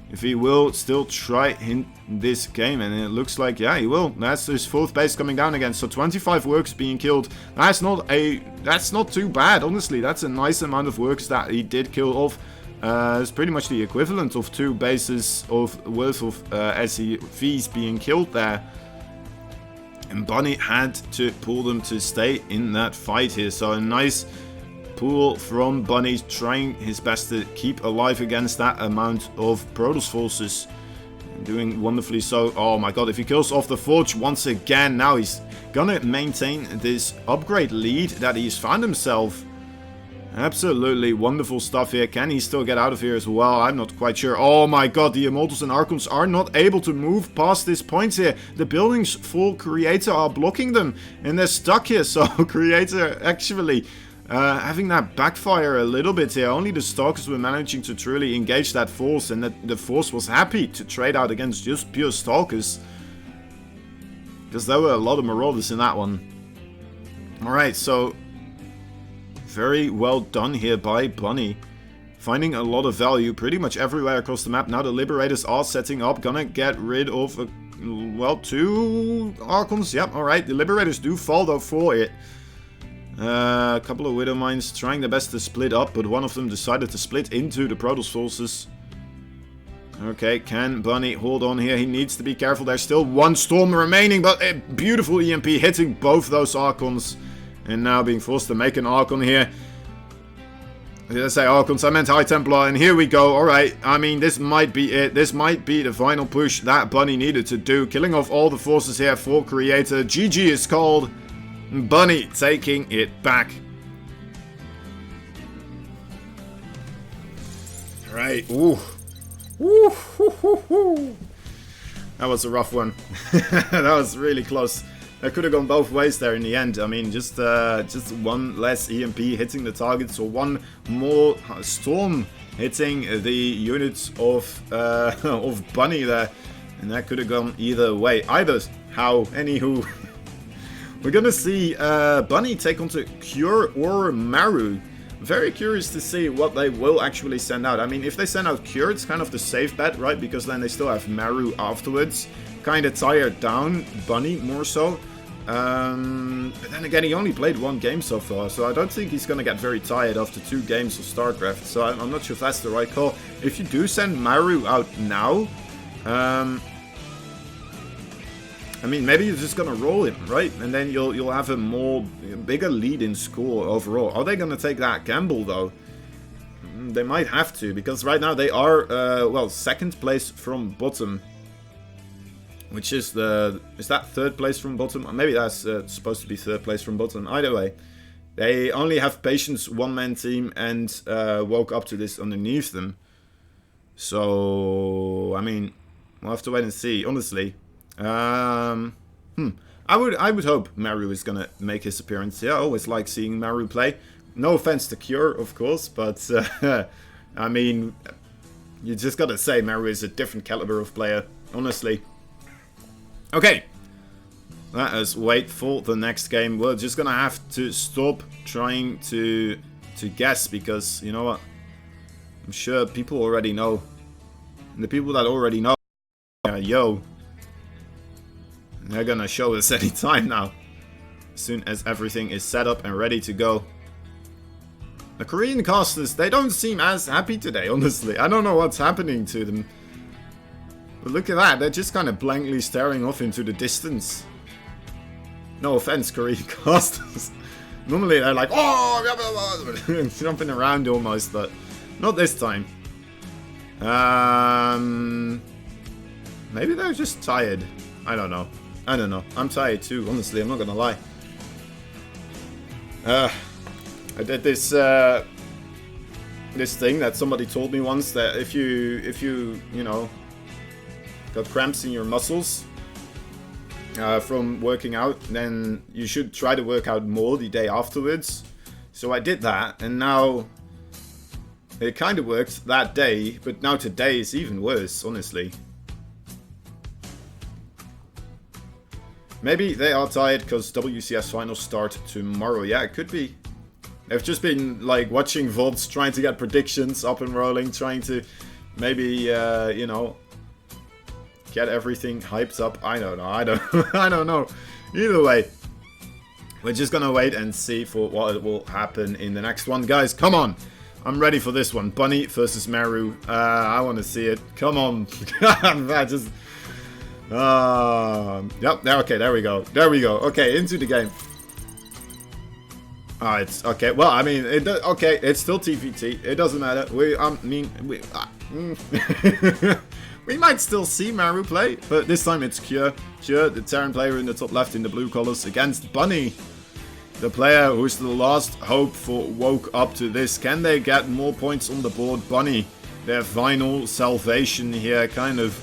if he will still try in this game, and it looks like, yeah, he will. That's his fourth base coming down again. So 25 workers being killed. That's not too bad, honestly. That's a nice amount of workers that he did kill off. It's pretty much the equivalent of 2 bases of worth of SCVs being killed there. And Bunny had to pull them to stay in that fight here. So a nice pull from Bunny, trying his best to keep alive against that amount of Protoss forces. Doing wonderfully so. Oh my god, if he kills off the Forge once again, now he's gonna maintain this upgrade lead that he's found himself. Absolutely wonderful stuff here. Can he still get out of here as well? I'm not quite sure. Oh my god, the Immortals and Archons are not able to move past this point here. The buildings for Creator are blocking them, and they're stuck here. So Creator actually having that backfire a little bit here. Only the Stalkers were managing to truly engage that force, and that the force was happy to trade out against just pure Stalkers, because there were a lot of Marauders in that one. Alright, so very well done here by Bunny. Finding a lot of value pretty much everywhere across the map. Now the Liberators are setting up. Gonna get rid of, 2 Archons. Yep, alright. The Liberators do fall though for it. A couple of Widow Mines trying their best to split up, but one of them decided to split into the Protoss forces. Okay, can Bunny hold on here? He needs to be careful. There's still 1 Storm remaining, but a beautiful EMP hitting both those Archons. And now being forced to make an Archon here. Did I say Archons? I meant High Templar, and here we go. Alright, I mean, this might be it. This might be the final push that Bunny needed to do. Killing off all the forces here for Creator. GG is called. Bunny taking it back. Alright, ooh. Ooh, hoo, hoo, hoo. That was a rough one. That was really close. That could have gone both ways there in the end. I mean, just 1 less EMP hitting the targets, or 1 more Storm hitting the units of of Bunny there, and that could have gone either way. Either how, anywho, we're gonna see Bunny take onto Cure or Maru. Very curious to see what they will actually send out. I mean, if they send out Cure, it's kind of the safe bet, right? Because then they still have Maru afterwards. Kind of tired down Bunny more so. But then again, he only played one game so far, so I don't think he's going to get very tired after 2 games of StarCraft, so I'm not sure if that's the right call. If you do send Maru out now, I mean, maybe you're just going to roll him, right? And then you'll have a bigger lead in score overall. Are they going to take that gamble, though? They might have to, because right now they are, well, 2nd place from bottom. Which is is that 3rd place from bottom? Or maybe that's supposed to be 3rd place from bottom. Either way, they only have Patience 1-man team and woke up to this underneath them. So, I mean, we'll have to wait and see, honestly. I would hope Maru is gonna make his appearance here. I always like seeing Maru play. No offense to Cure, of course, but I mean, you just gotta say Maru is a different caliber of player, honestly. Okay, let us wait for the next game. We're just gonna have to stop trying to guess, because you know what? I'm sure people already know. And the people that already know, yo, they're gonna show us any time now. As soon as everything is set up and ready to go. The Korean casters, they don't seem as happy today, honestly. I don't know what's happening to them. But look at that, they're just kind of blankly staring off into the distance. No offense, Korean casters. Normally they're like, oh, jumping around almost, but not this time. Maybe they're just tired. I don't know. I'm tired too, honestly, I'm not gonna lie. I did this thing that somebody told me once, that if you know, got cramps in your muscles from working out, then you should try to work out more the day afterwards. So I did that, and now it kind of worked that day, but now today is even worse, honestly. Maybe they are tired because WCS finals start tomorrow. Yeah, it could be. They've just been like watching VODs, trying to get predictions up and rolling, trying to maybe, you know, get everything hyped up. I don't know. I don't know. Either way, we're just gonna wait and see for what will happen in the next one. Guys, come on. I'm ready for this one. Bunny versus Maru. I want to see it. Come on. I just... yep. Okay, there we go. Okay, into the game. It's okay. Well, I mean, okay, it's still TVT. It doesn't matter. We might still see Maru play, but this time it's Cure, the Terran player in the top left in the blue colors, against Bunny, the player who's the last hope for woke up to this. Can they get more points on the board? Bunny, their final salvation here, kind of.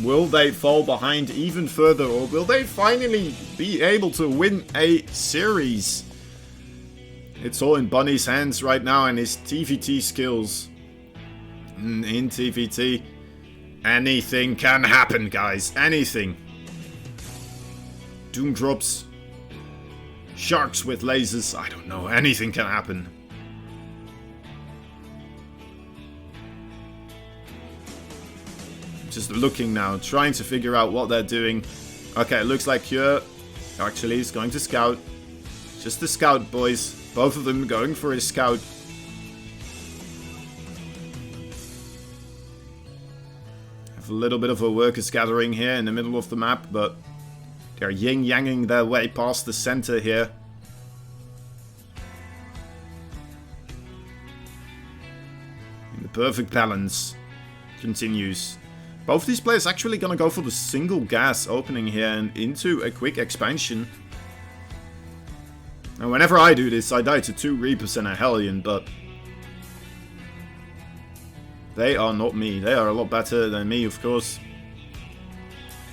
Will they fall behind even further, or will they finally be able to win a series? It's all in Bunny's hands right now, and his TVT skills. In TVT, anything can happen, guys. Anything. Doom drops. Sharks with lasers. I don't know. Anything can happen. Just looking now, trying to figure out what they're doing. Okay, it looks like Cure actually is going to scout. Just the scout, boys. Both of them going for his scout. Have a little bit of a workers gathering here in the middle of the map, but they're yin-yanging their way past the center here. And the perfect balance continues. Both these players actually gonna go for the single gas opening here and into a quick expansion. And whenever I do this, I die to 2 Reapers and a Hellion, but they are not me. They are a lot better than me, of course.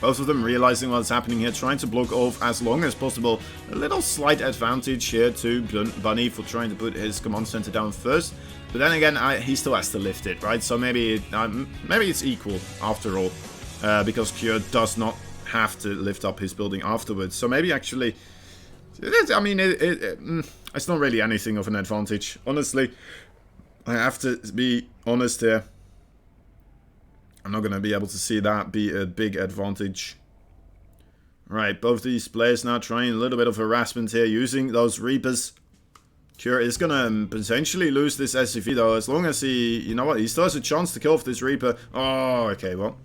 Both of them realizing what's happening here, trying to block off as long as possible. A little slight advantage here to Bunny for trying to put his command center down first. But then again, he still has to lift it, right? So maybe it's equal after all, because Kjør does not have to lift up his building afterwards. So maybe actually, I mean, it's not really anything of an advantage. Honestly, I have to be honest here. I'm not going to be able to see that be a big advantage. Right, both these players now trying a little bit of harassment here, using those Reapers. Kjør is going to potentially lose this SCV though, as long as he, you know what, he still has a chance to kill off this Reaper. Oh, okay, well.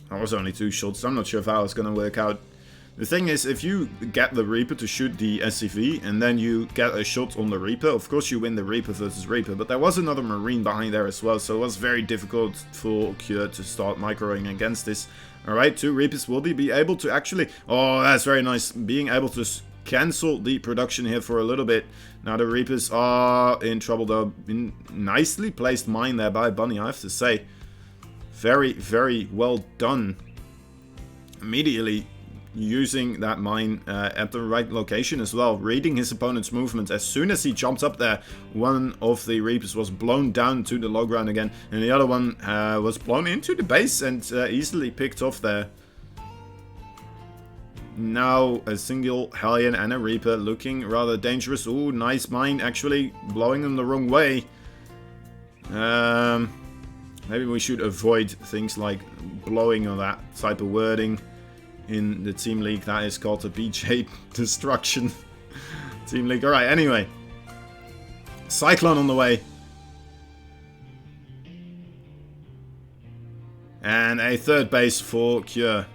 That was only 2 shots, I'm not sure if that was going to work out. The thing is, if you get the Reaper to shoot the SCV, and then you get a shot on the Reaper, of course you win the Reaper versus Reaper, but there was another Marine behind there as well, so it was very difficult for Kjør to start microing against this. Alright, 2 Reapers will be able to actually... Oh, that's very nice, being able to cancel the production here for a little bit. Now the Reapers are in trouble though. Nicely placed mine there by Bunny, I have to say. Very, very well done. Immediately using that mine at the right location as well, reading his opponent's movement. As soon as he jumped up there, one of the Reapers was blown down to the low ground again, and the other one was blown into the base and easily picked off there. Now a single Hellion and a Reaper looking rather dangerous. Ooh, nice mine, actually blowing them the wrong way. Maybe we should avoid things like blowing or that type of wording in the Team League. That is called the BJ Destruction Team League. Alright, anyway. Cyclone on the way. And a 3rd base for Kjør.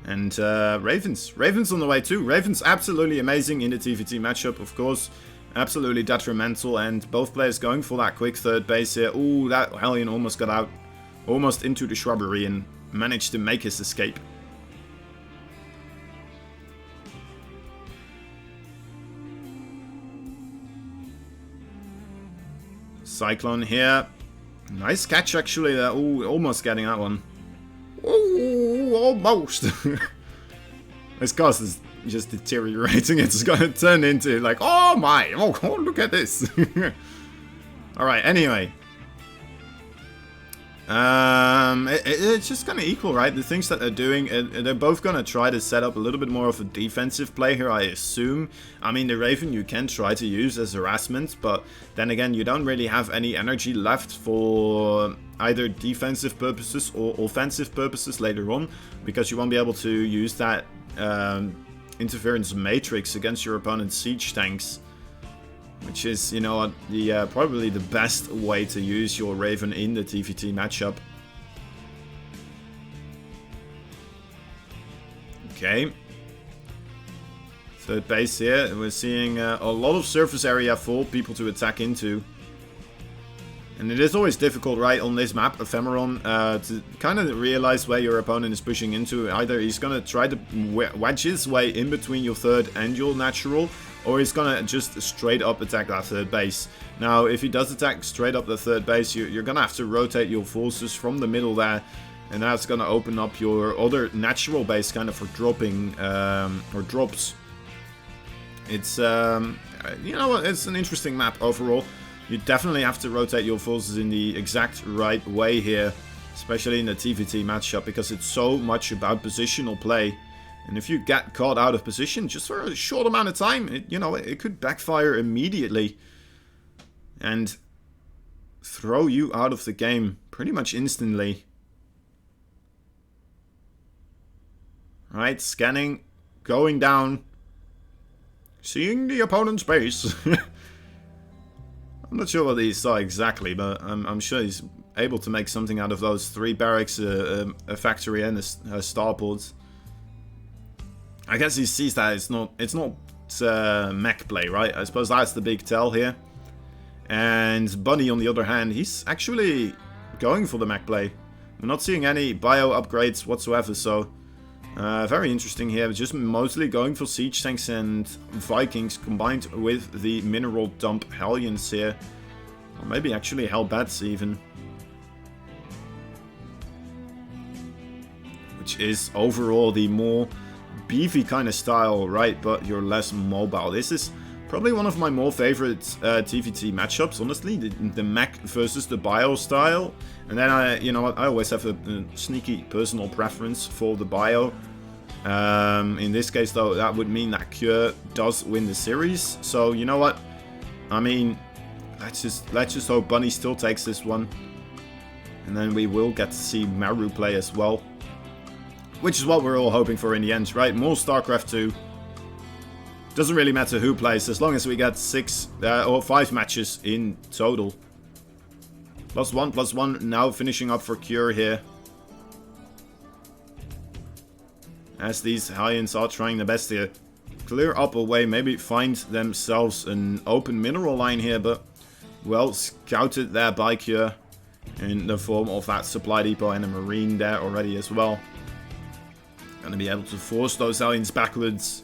And Ravens. Ravens on the way too. Ravens absolutely amazing in the TVT matchup, of course. Absolutely detrimental, and both players going for that quick 3rd base here. Ooh, that Hellion almost got out. Almost into the shrubbery and managed to make his escape. Cyclone here. Nice catch actually there. Ooh, almost getting that one. Ooh, almost. This cast is just deteriorating. It's gonna turn into like, oh my, oh look at this. Alright, anyway. It's just kind of equal, right? The things that they're doing, they're both going to try to set up a little bit more of a defensive play here, I assume. I mean, the Raven you can try to use as harassment, but then again, you don't really have any energy left for either defensive purposes or offensive purposes later on, because you won't be able to use that interference matrix against your opponent's siege tanks. Which is, you know, the probably the best way to use your Raven in the TVT matchup. Okay. 3rd base here. We're seeing a lot of surface area for people to attack into. And it is always difficult, right, on this map, Ephemeron, to kind of realize where your opponent is pushing into. Either he's going to try to wedge his way in between your 3rd and your natural, or he's gonna just straight up attack that 3rd base. Now, if he does attack straight up the 3rd base, you're gonna have to rotate your forces from the middle there, and that's gonna open up your other natural base kind of for dropping, or drops. It's, you know what, it's an interesting map overall. You definitely have to rotate your forces in the exact right way here, especially in the TVT matchup, because it's so much about positional play. And if you get caught out of position just for a short amount of time, it could backfire immediately and throw you out of the game pretty much instantly. Alright, scanning, going down, seeing the opponent's base. I'm not sure what he saw exactly, but I'm sure he's able to make something out of those 3 barracks, a factory and a starport. I guess he sees that it's not mech play, right? I suppose that's the big tell here. And Bunny, on the other hand, he's actually going for the mech play. We're not seeing any bio upgrades whatsoever, so very interesting here. Just mostly going for siege tanks and Vikings combined with the mineral dump Hellions here. Or maybe actually Hellbats even. Which is overall the more beefy kind of style, right? But you're less mobile. This is probably one of my more favorite TVT matchups, honestly. The mech versus the bio style. And then you know what, I always have a sneaky personal preference for the bio. In this case, though, that would mean that Cure does win the series. So you know what? I mean, let's just hope Bunny still takes this one, and then we will get to see Maru play as well, which is what we're all hoping for in the end, right? More StarCraft 2. Doesn't really matter who plays, as long as we get 6 or 5 matches in total. +1/+1 now finishing up for Cure here, as these Hellions are trying their best here. Clear up a way, maybe find themselves an open mineral line here, but well scouted there by Cure in the form of that supply depot and a marine there already as well. Gonna be able to force those Hellions backwards.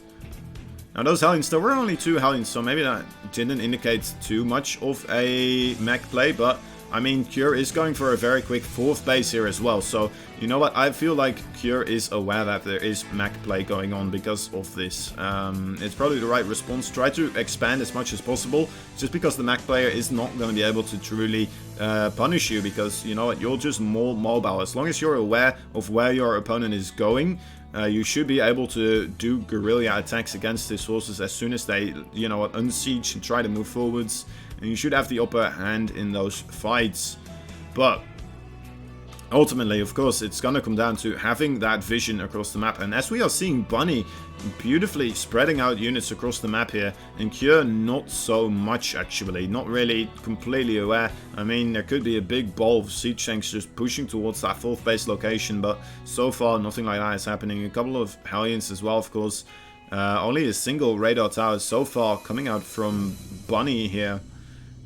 Now those Hellions, there were only 2 Hellions, so maybe that didn't indicate too much of a mech play, but I mean, Cure is going for a very quick 4th base here as well. So, you know what? I feel like Cure is aware that there is mech play going on because of this. It's probably the right response. Try to expand as much as possible, just because the mech player is not going to be able to truly punish you, because, you know what? You're just more mobile. As long as you're aware of where your opponent is going, you should be able to do guerrilla attacks against his forces as soon as they, you know, unsiege and try to move forwards. And you should have the upper hand in those fights. But ultimately, of course, it's gonna come down to having that vision across the map. And as we are seeing Bunny beautifully spreading out units across the map here, and Cure not so much actually, not really completely aware. I mean, there could be a big ball of siege tanks just pushing towards that 4th base location, but so far nothing like that is happening. A couple of Hellions as well, of course. Only a single radar tower so far coming out from Bunny here.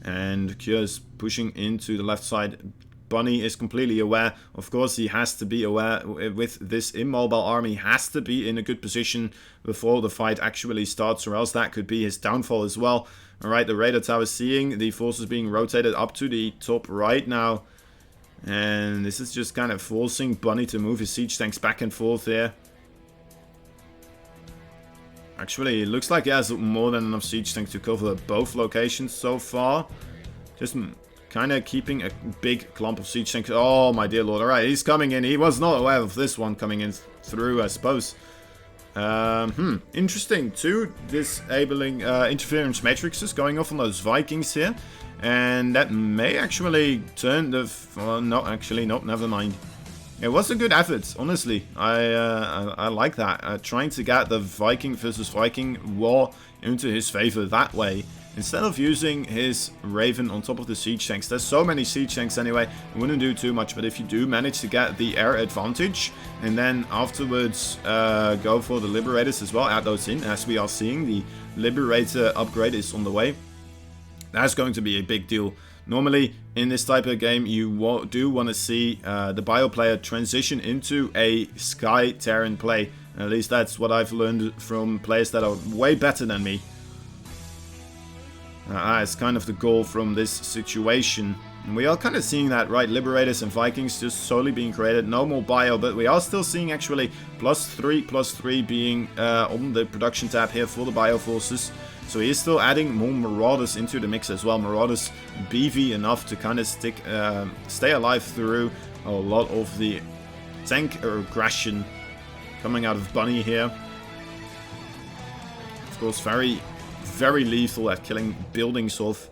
And Cure's pushing into the left side. Bunny is completely aware. Of course, he has to be aware with this immobile army. He has to be in a good position before the fight actually starts, or else that could be his downfall as well. Alright, the radar tower seeing the forces being rotated up to the top right now. And this is just kind of forcing Bunny to move his siege tanks back and forth here. Actually, it looks like he has more than enough siege tanks to cover both locations so far. Just kind of keeping a big clump of siege tanks. Oh, my dear lord. Alright, he's coming in. He was not aware of this one coming in through, I suppose. Interesting. 2 disabling interference matrices going off on those Vikings here. And that may actually turn the... no, actually, no, never mind. It was a good effort, honestly. I like that. Trying to get the Viking versus Viking war into his favor that way. Instead of using his Raven on top of the siege tanks. There's so many siege tanks anyway, it wouldn't do too much. But if you do manage to get the air advantage, and then afterwards go for the Liberators as well, add those in, as we are seeing. The Liberator upgrade is on the way. That's going to be a big deal. Normally, in this type of game, you do want to see the bio player transition into a Sky Terran play. At least that's what I've learned from players that are way better than me. It's kind of the goal from this situation. And we are kind of seeing that, right? Liberators and Vikings just slowly being created. No more bio, but we are still seeing actually +3/+3 being on the production tab here for the bio forces. So he is still adding more Marauders into the mix as well. Marauders beefy enough to kind of stay alive through a lot of the tank aggression coming out of Bunny here. Of course, very, very lethal at killing buildings off,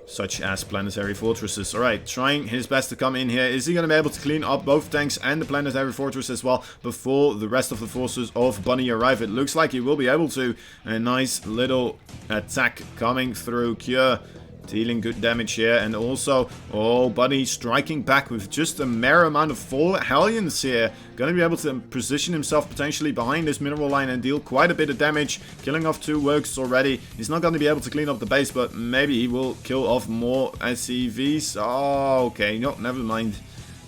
such as planetary fortresses. Alright, trying his best to come in here. Is he going to be able to clean up both tanks and the planetary fortress as well before the rest of the forces of Bunny arrive? It looks like he will be able to. A nice little attack coming through. Cure dealing good damage here, and also, oh, Bunny striking back with just a mere amount of 4 Hellions here. Going to be able to position himself potentially behind this mineral line and deal quite a bit of damage. Killing off 2 works already. He's not going to be able to clean up the base, but maybe he will kill off more SCVs. Oh, okay, no, never mind.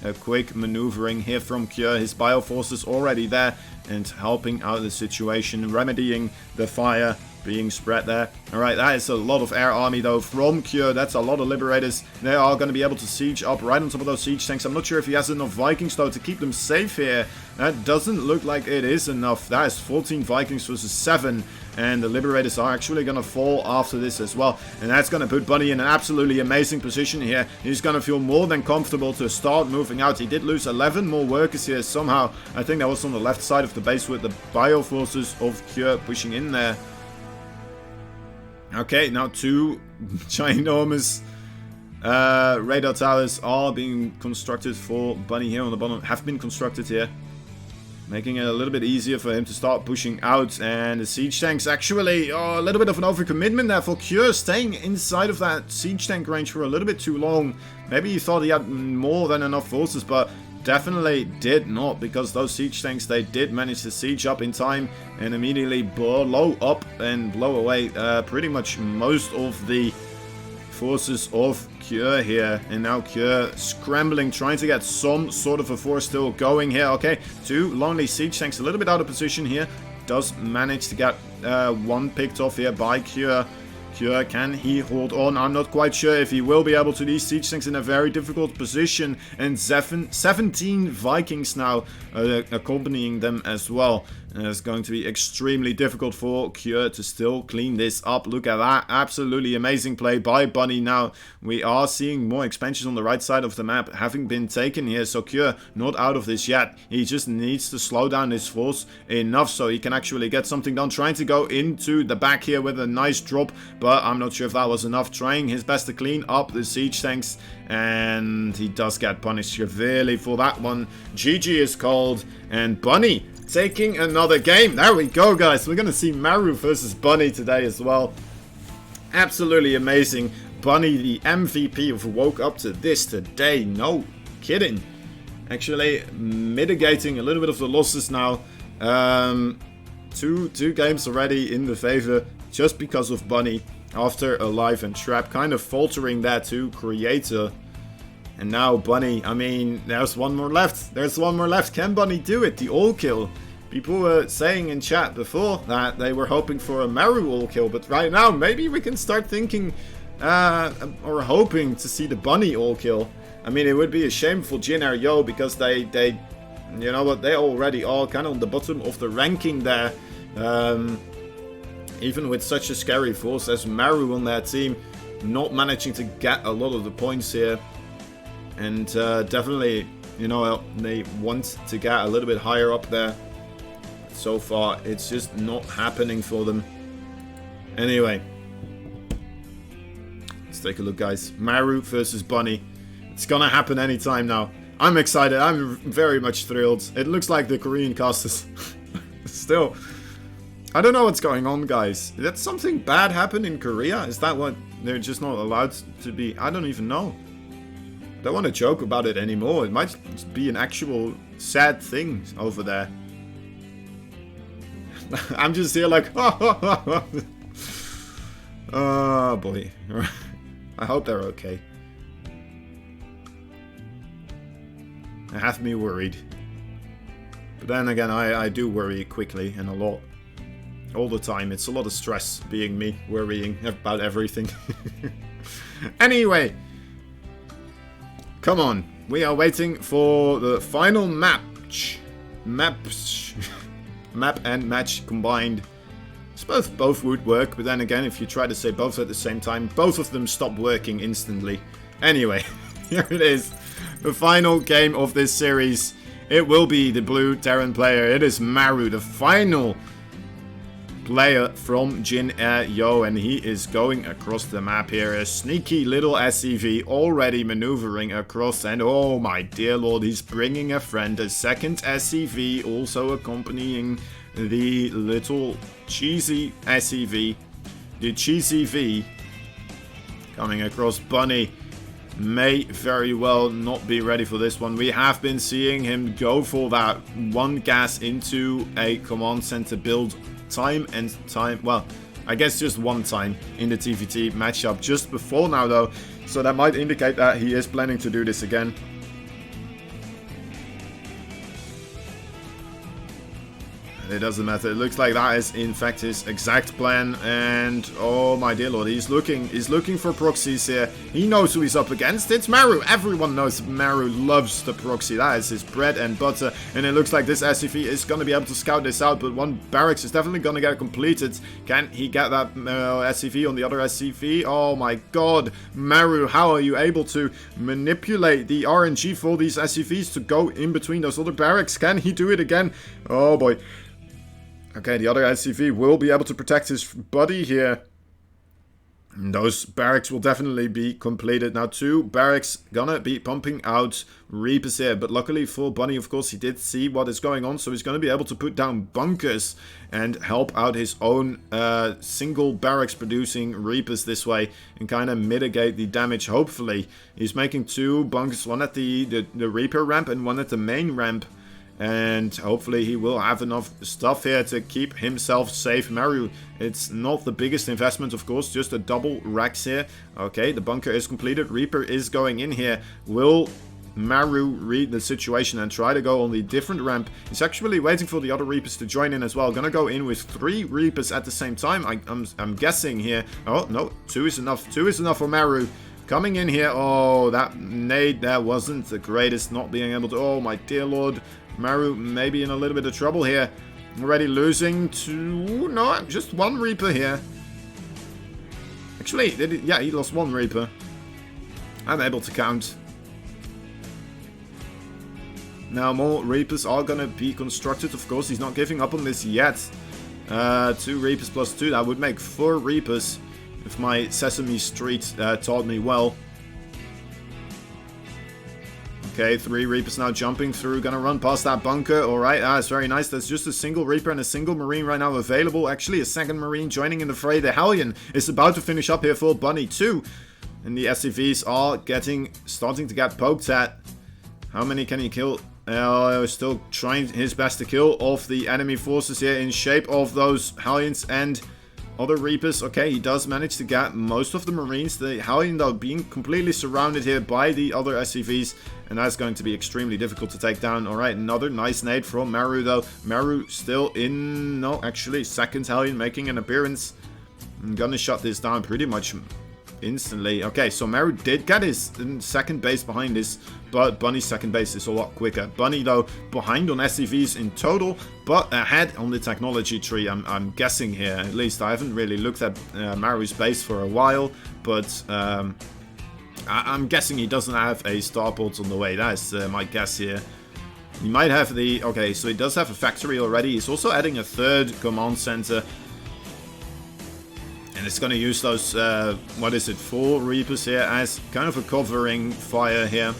A quick maneuvering here from Cure. His bio forces already there and helping out the situation, remedying the fire being spread there. Alright, that is a lot of air army though from Kjør. That's a lot of Liberators. They are going to be able to siege up right on top of those siege tanks. I'm not sure if he has enough Vikings though to keep them safe here. That doesn't look like it is enough. That is 14 Vikings versus 7. And the Liberators are actually going to fall after this as well. And that's going to put Bunny in an absolutely amazing position here. He's going to feel more than comfortable to start moving out. He did lose 11 more workers here somehow. I think that was on the left side of the base with the bio forces of Kjør pushing in there. Okay, now 2 ginormous radar towers are being constructed for Bunny here on the bottom. Have been constructed here. Making it a little bit easier for him to start pushing out. And the siege tanks actually, a little bit of an overcommitment there for Kjør, staying inside of that siege tank range for a little bit too long. Maybe he thought he had more than enough forces, but definitely did not, because those siege tanks, they did manage to siege up in time and immediately blow up and blow away pretty much most of the forces of Kjør here. And now Kjør scrambling, trying to get some sort of a force still going here. Okay, 2 lonely siege tanks, a little bit out of position here. Does manage to get 1 picked off here by Kjør. Kjør, can he hold on? I'm not quite sure if he will be able to. These siege tanks in a very difficult position. And 17 Vikings now accompanying them as well. And it's going to be extremely difficult for Kjør to still clean this up. Look at that. Absolutely amazing play by Bunny. Now, we are seeing more expansions on the right side of the map having been taken here. So Kjør not out of this yet. He just needs to slow down his force enough so he can actually get something done. Trying to go into the back here with a nice drop. But I'm not sure if that was enough. Trying his best to clean up the siege tanks. And he does get punished severely for that one. GG is called. And Bunny taking another game. There we go, guys. We're going to see Maru versus Bunny today as well. Absolutely amazing. Bunny, the MVP, of woke up to this today. No kidding. Actually, mitigating a little bit of the losses now. Two games already in the favor just because of Bunny. After Alive and Trap kind of faltering there to Creator. And now Bunny, I mean, there's one more left. There's one more left. Can Bunny do it? The all-kill. People were saying in chat before that they were hoping for a Maru all-kill. But right now, maybe we can start thinking or hoping to see the Bunny all-kill. I mean, it would be a shame for Jin or Yo because they you know what, they already are kind of on the bottom of the ranking there. Even with such a scary force as Maru on their team, not managing to get a lot of the points here. And definitely, you know, they want to get a little bit higher up there. So far, it's just not happening for them. Anyway, let's take a look, guys. Maru versus Bunny. It's gonna happen anytime now. I'm excited. I'm very much thrilled. It looks like the Korean casters. Still, I don't know what's going on, guys. Did something bad happen in Korea? Is that what they're just not allowed to be? I don't even know. I don't want to joke about it anymore. It might be an actual sad thing over there. I'm just here like, oh boy. I hope they're okay. It has me worried. But then again, I do worry quickly and a lot. All the time. It's a lot of stress being me, worrying about everything. Anyway. Come on. We are waiting for the final match. Map and match combined. I suppose both would work, but then again, if you try to say both at the same time, both of them stop working instantly. Anyway, here it is. The final game of this series. It will be the blue Terran player. It is Maru, the final player from Jin Yo, and he is going across the map here. A sneaky little SCV already maneuvering across, and oh my dear lord, he's bringing a friend. A second SCV also accompanying the little cheesy SCV. The cheesy V coming across. Bunny may very well not be ready for this one. We have been seeing him go for that one gas into a command center build time and time, well, I guess just one time in the TVT matchup just before now though, so that might indicate that he is planning to do this again. It doesn't matter. It looks like that is in fact his exact plan. And oh my dear lord, he's looking for proxies here. He knows who he's up against. It's Maru. Everyone knows Maru loves the proxy. That is his bread and butter. And it looks like this SCV is going to be able to scout this out. But one barracks is definitely going to get completed. Can he get that SCV on the other SCV? Oh my god. Maru, how are you able to manipulate the RNG for these SCVs to go in between those other barracks? Can he do it again? Oh boy. Okay, the other SCV will be able to protect his buddy here. And those barracks will definitely be completed. Now, 2 barracks gonna be pumping out Reapers here. But luckily for Bunny, of course, he did see what is going on. So he's gonna be able to put down bunkers and help out his own single barracks producing Reapers this way. And kind of mitigate the damage, hopefully. He's making 2 bunkers. One at the Reaper ramp and one at the main ramp. And hopefully he will have enough stuff here to keep himself safe. Maru, it's not the biggest investment, of course, just a double racks here. Okay, the bunker is completed. Reaper is going in here. Will Maru read the situation and try to go on the different ramp? He's actually waiting for the other Reapers to join in as well. Gonna go in with 3 Reapers at the same time. I'm guessing here. Oh, no, 2 is enough. 2 is enough for Maru. Coming in here. Oh, that nade there wasn't the greatest. Not being able to... Oh, my dear lord. Maru maybe in a little bit of trouble here. Already losing to... No, just 1 Reaper here. Actually, yeah, he lost 1 Reaper. I'm able to count. Now, more Reapers are going to be constructed. Of course, he's not giving up on this yet. 2 Reapers plus 2. That would make 4 Reapers. If my Sesame Street taught me well. Okay, 3 Reapers now jumping through. Gonna run past that bunker. Alright, that's very nice. There's just a single Reaper and a single Marine right now available. Actually, a second Marine joining in the fray. The Hellion is about to finish up here for Bunny too. And the SCVs are starting to get poked at. How many can he kill? Still trying his best to kill off the enemy forces here in shape of those Hellions and other Reapers. Okay, he does manage to get most of the Marines. The Hellion, though, being completely surrounded here by the other SCVs. And that's going to be extremely difficult to take down. Alright, another nice nade from Maru, though. Maru still in... No, actually, second Hellion making an appearance. I'm gonna shut this down pretty much instantly. Okay, so Maru did get his second base behind this, but Bunny's second base is a lot quicker. Bunny, though, behind on SCVs in total, but ahead on the technology tree, I'm guessing here. At least I haven't really looked at Maru's base for a while, but I'm guessing he doesn't have a starport on the way. That's my guess here. He might have the... Okay, so he does have a factory already. He's also adding a 3rd command center. And it's going to use those, 4 Reapers here as kind of a covering fire here.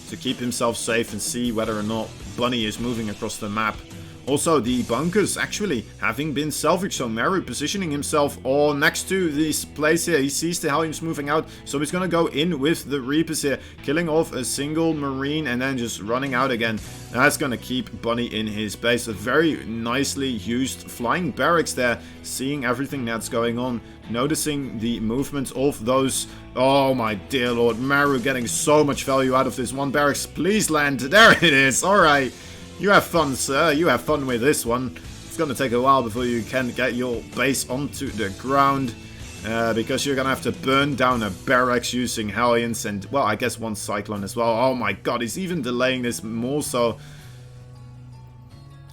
To keep himself safe and see whether or not Bunny is moving across the map. Also, the bunkers actually having been salvaged. So Maru positioning himself next to this place here. He sees the Hellions moving out. So he's going to go in with the Reapers here. Killing off a single Marine and then just running out again. That's going to keep Bunny in his base. A very nicely used flying barracks there. Seeing everything that's going on. Noticing the movement of those... Oh my dear lord. Maru getting so much value out of this one barracks. Please land. There it is. Alright. You have fun, sir. You have fun with this one. It's going to take a while before you can get your base onto the ground. Because you're going to have to burn down a barracks using Hellions and, well, I guess 1 Cyclone as well. Oh my god, he's even delaying this more so.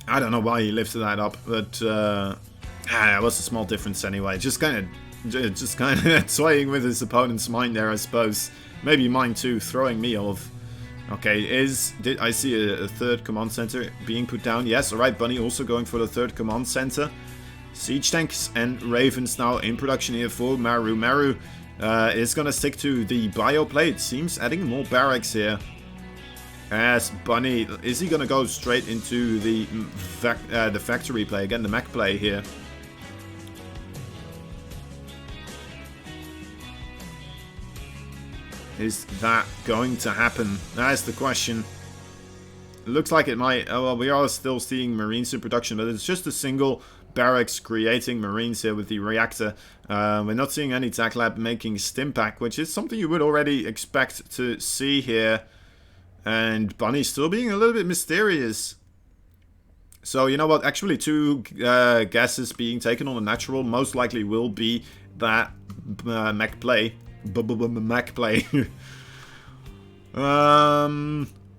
I don't know why he lifted that up, but it was a small difference anyway. Just kind of toying with his opponent's mind there, I suppose. Maybe mine too, throwing me off. Okay, did I see a 3rd command center being put down? Yes, alright, Bunny also going for the 3rd command center. Siege tanks and Ravens now in production here for Maru. Maru is going to stick to the bioplate. Seems adding more barracks here. As Bunny, is he going to go straight into the factory play again, the mech play here? Is that going to happen? That's the question. It looks like it might. Oh, well, we are still seeing Marines in production, but it's just a single barracks creating Marines here with the reactor. We're not seeing any Tech Lab making Stimpack, which is something you would already expect to see here. And Bunny still being a little bit mysterious. So, you know what? Actually, two gases being taken on the natural most likely will be that mech play. Mech play.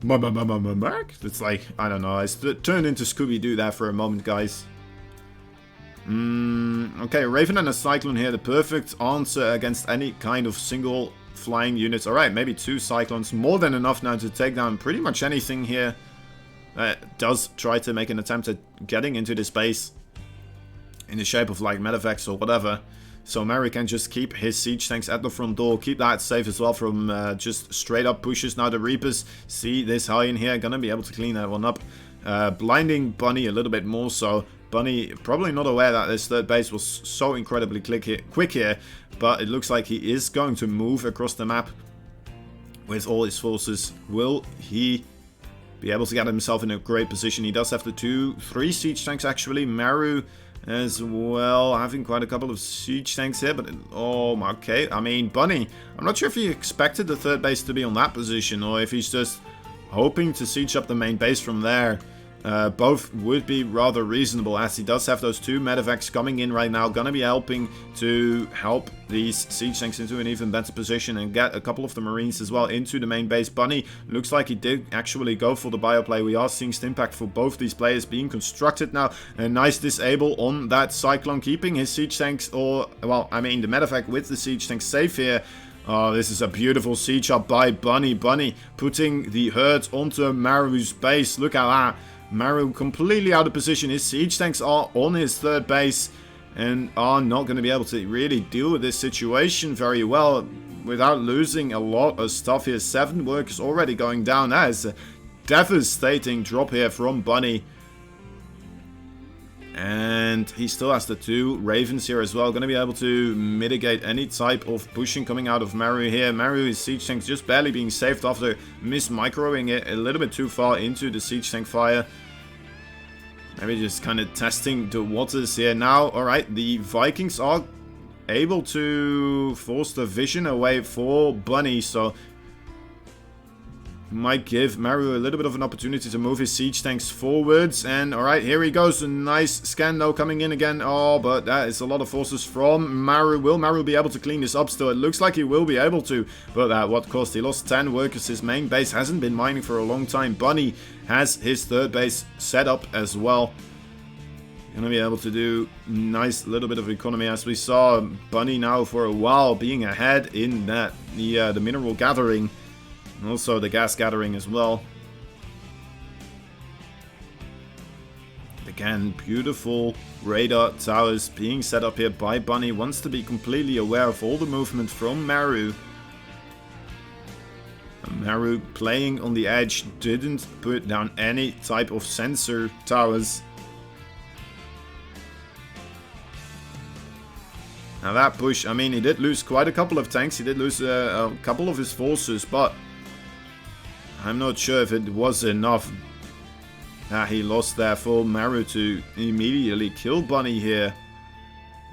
It's like, I don't know. I turned into Scooby-Doo there for a moment, guys. Okay, Raven and a Cyclone here. The perfect answer against any kind of single flying units. Alright, maybe 2 Cyclones. More than enough now to take down pretty much anything here. Does try to make an attempt at getting into this base in the shape of like medevacs or whatever. So Mary can just keep his siege tanks at the front door, keep that safe as well from just straight up pushes. Now the Reapers see this high in here, gonna be able to clean that one up. Blinding Bunny a little bit more so. Bunny probably not aware that this third base was so incredibly quick here, but it looks like he is going to move across the map with all his forces. Will he be able to get himself in a great position? He does have the 3 siege tanks actually. Maru as well, having quite a couple of siege tanks here, but oh, okay. I mean, Bunny, I'm not sure if he expected the third base to be on that position or if he's just hoping to siege up the main base from there. Both would be rather reasonable, as he does have those 2 medevacs coming in right now, gonna be helping to help these siege tanks into an even better position and get a couple of the Marines as well into the main base. Bunny looks like he did actually go for the bioplay. We are seeing Stimpack for both these players being constructed now. A nice disable on that Cyclone, keeping his siege tanks, or, well, I mean the medevac with the siege tanks safe here. Oh, this is a beautiful siege up by Bunny. Bunny putting the hurt onto Maru's base. Look at that. Maru completely out of position. His siege tanks are on his third base and are not going to be able to really deal with this situation very well without losing a lot of stuff here. 7 workers already going down. That is a devastating drop here from Bunny. And he still has the 2 Ravens here as well. Going to be able to mitigate any type of pushing coming out of Maru here. Maru's siege tanks just barely being saved after mis-microing it a little bit too far into the siege tank fire. Maybe just kind of testing the waters here now. Alright, the Vikings are able to force the vision away for Bunny. So might give Maru a little bit of an opportunity to move his siege tanks forwards. And alright, here he goes. A nice scan though coming in again. Oh, but that is a lot of forces from Maru. Will Maru be able to clean this up still? It looks like he will be able to. But at what cost? He lost 10 workers. His main base hasn't been mining for a long time. Bunny has his third base set up as well. Gonna be able to do nice little bit of economy, as we saw Bunny now for a while being ahead in that the mineral gathering. And also the gas gathering as well. Again, beautiful radar towers being set up here by Bunny. Wants to be completely aware of all the movement from Maru. And Maru playing on the edge, didn't put down any type of sensor towers. Now that push, I mean, he did lose quite a couple of tanks. He did lose a couple of his forces, but I'm not sure if it was enough that he lost there for Maru to immediately kill Bunny here.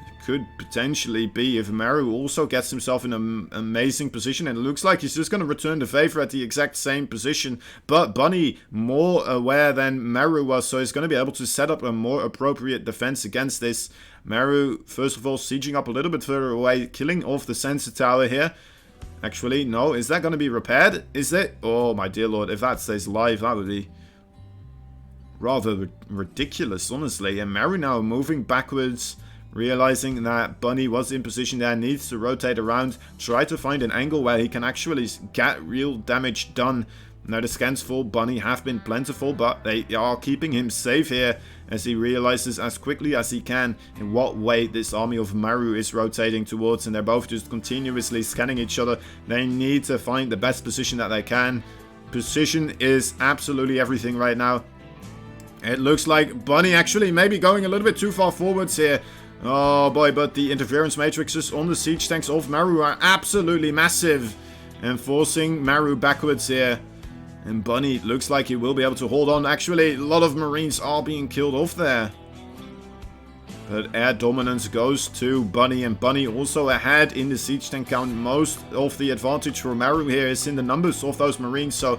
It could potentially be if Maru also gets himself in an amazing position, and it looks like he's just going to return the favor at the exact same position. But Bunny more aware than Maru was, so he's going to be able to set up a more appropriate defense against this. Maru, first of all, sieging up a little bit further away, killing off the sensor tower here. Actually, no. Is that going to be repaired? Is it? Oh, my dear lord. If that stays alive, that would be rather ridiculous, honestly. And Maru now moving backwards, realizing that Bunny was in position there, needs to rotate around, try to find an angle where he can actually get real damage done. Now, the scans for Bunny have been plentiful, but they are keeping him safe here as he realizes as quickly as he can in what way this army of Maru is rotating towards, and they're both just continuously scanning each other. They need to find the best position that they can. Position is absolutely everything right now. It looks like Bunny actually maybe going a little bit too far forwards here. Oh boy, but the interference matrices on the siege tanks of Maru are absolutely massive and forcing Maru backwards here. And Bunny looks like he will be able to hold on. Actually, a lot of Marines are being killed off there. But air dominance goes to Bunny, and Bunny also ahead in the siege tank count. Most of the advantage for Maru here is in the numbers of those Marines. So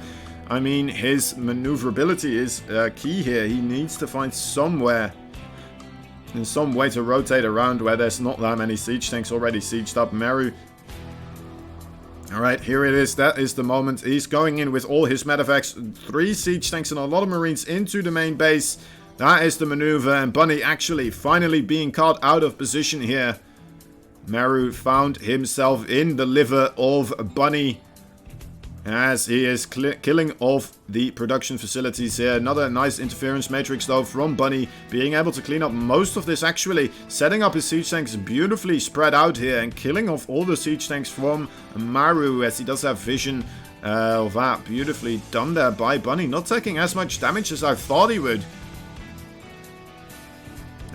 I mean, his maneuverability is key here. He needs to find somewhere and some way to rotate around where there's not that many siege tanks already sieged up. Meru. Alright, here it is. That is the moment. He's going in with all his medevacs. 3 siege tanks and a lot of marines into the main base. That is the maneuver. And Bunny actually finally being caught out of position here. Meru found himself in the liver of Bunny as he is killing off the production facilities here. Another nice interference matrix though from Bunny, being able to clean up most of this, actually setting up his siege tanks beautifully spread out here and killing off all the siege tanks from Maru, as he does have vision of that. Beautifully done there by Bunny, not taking as much damage as I thought he would.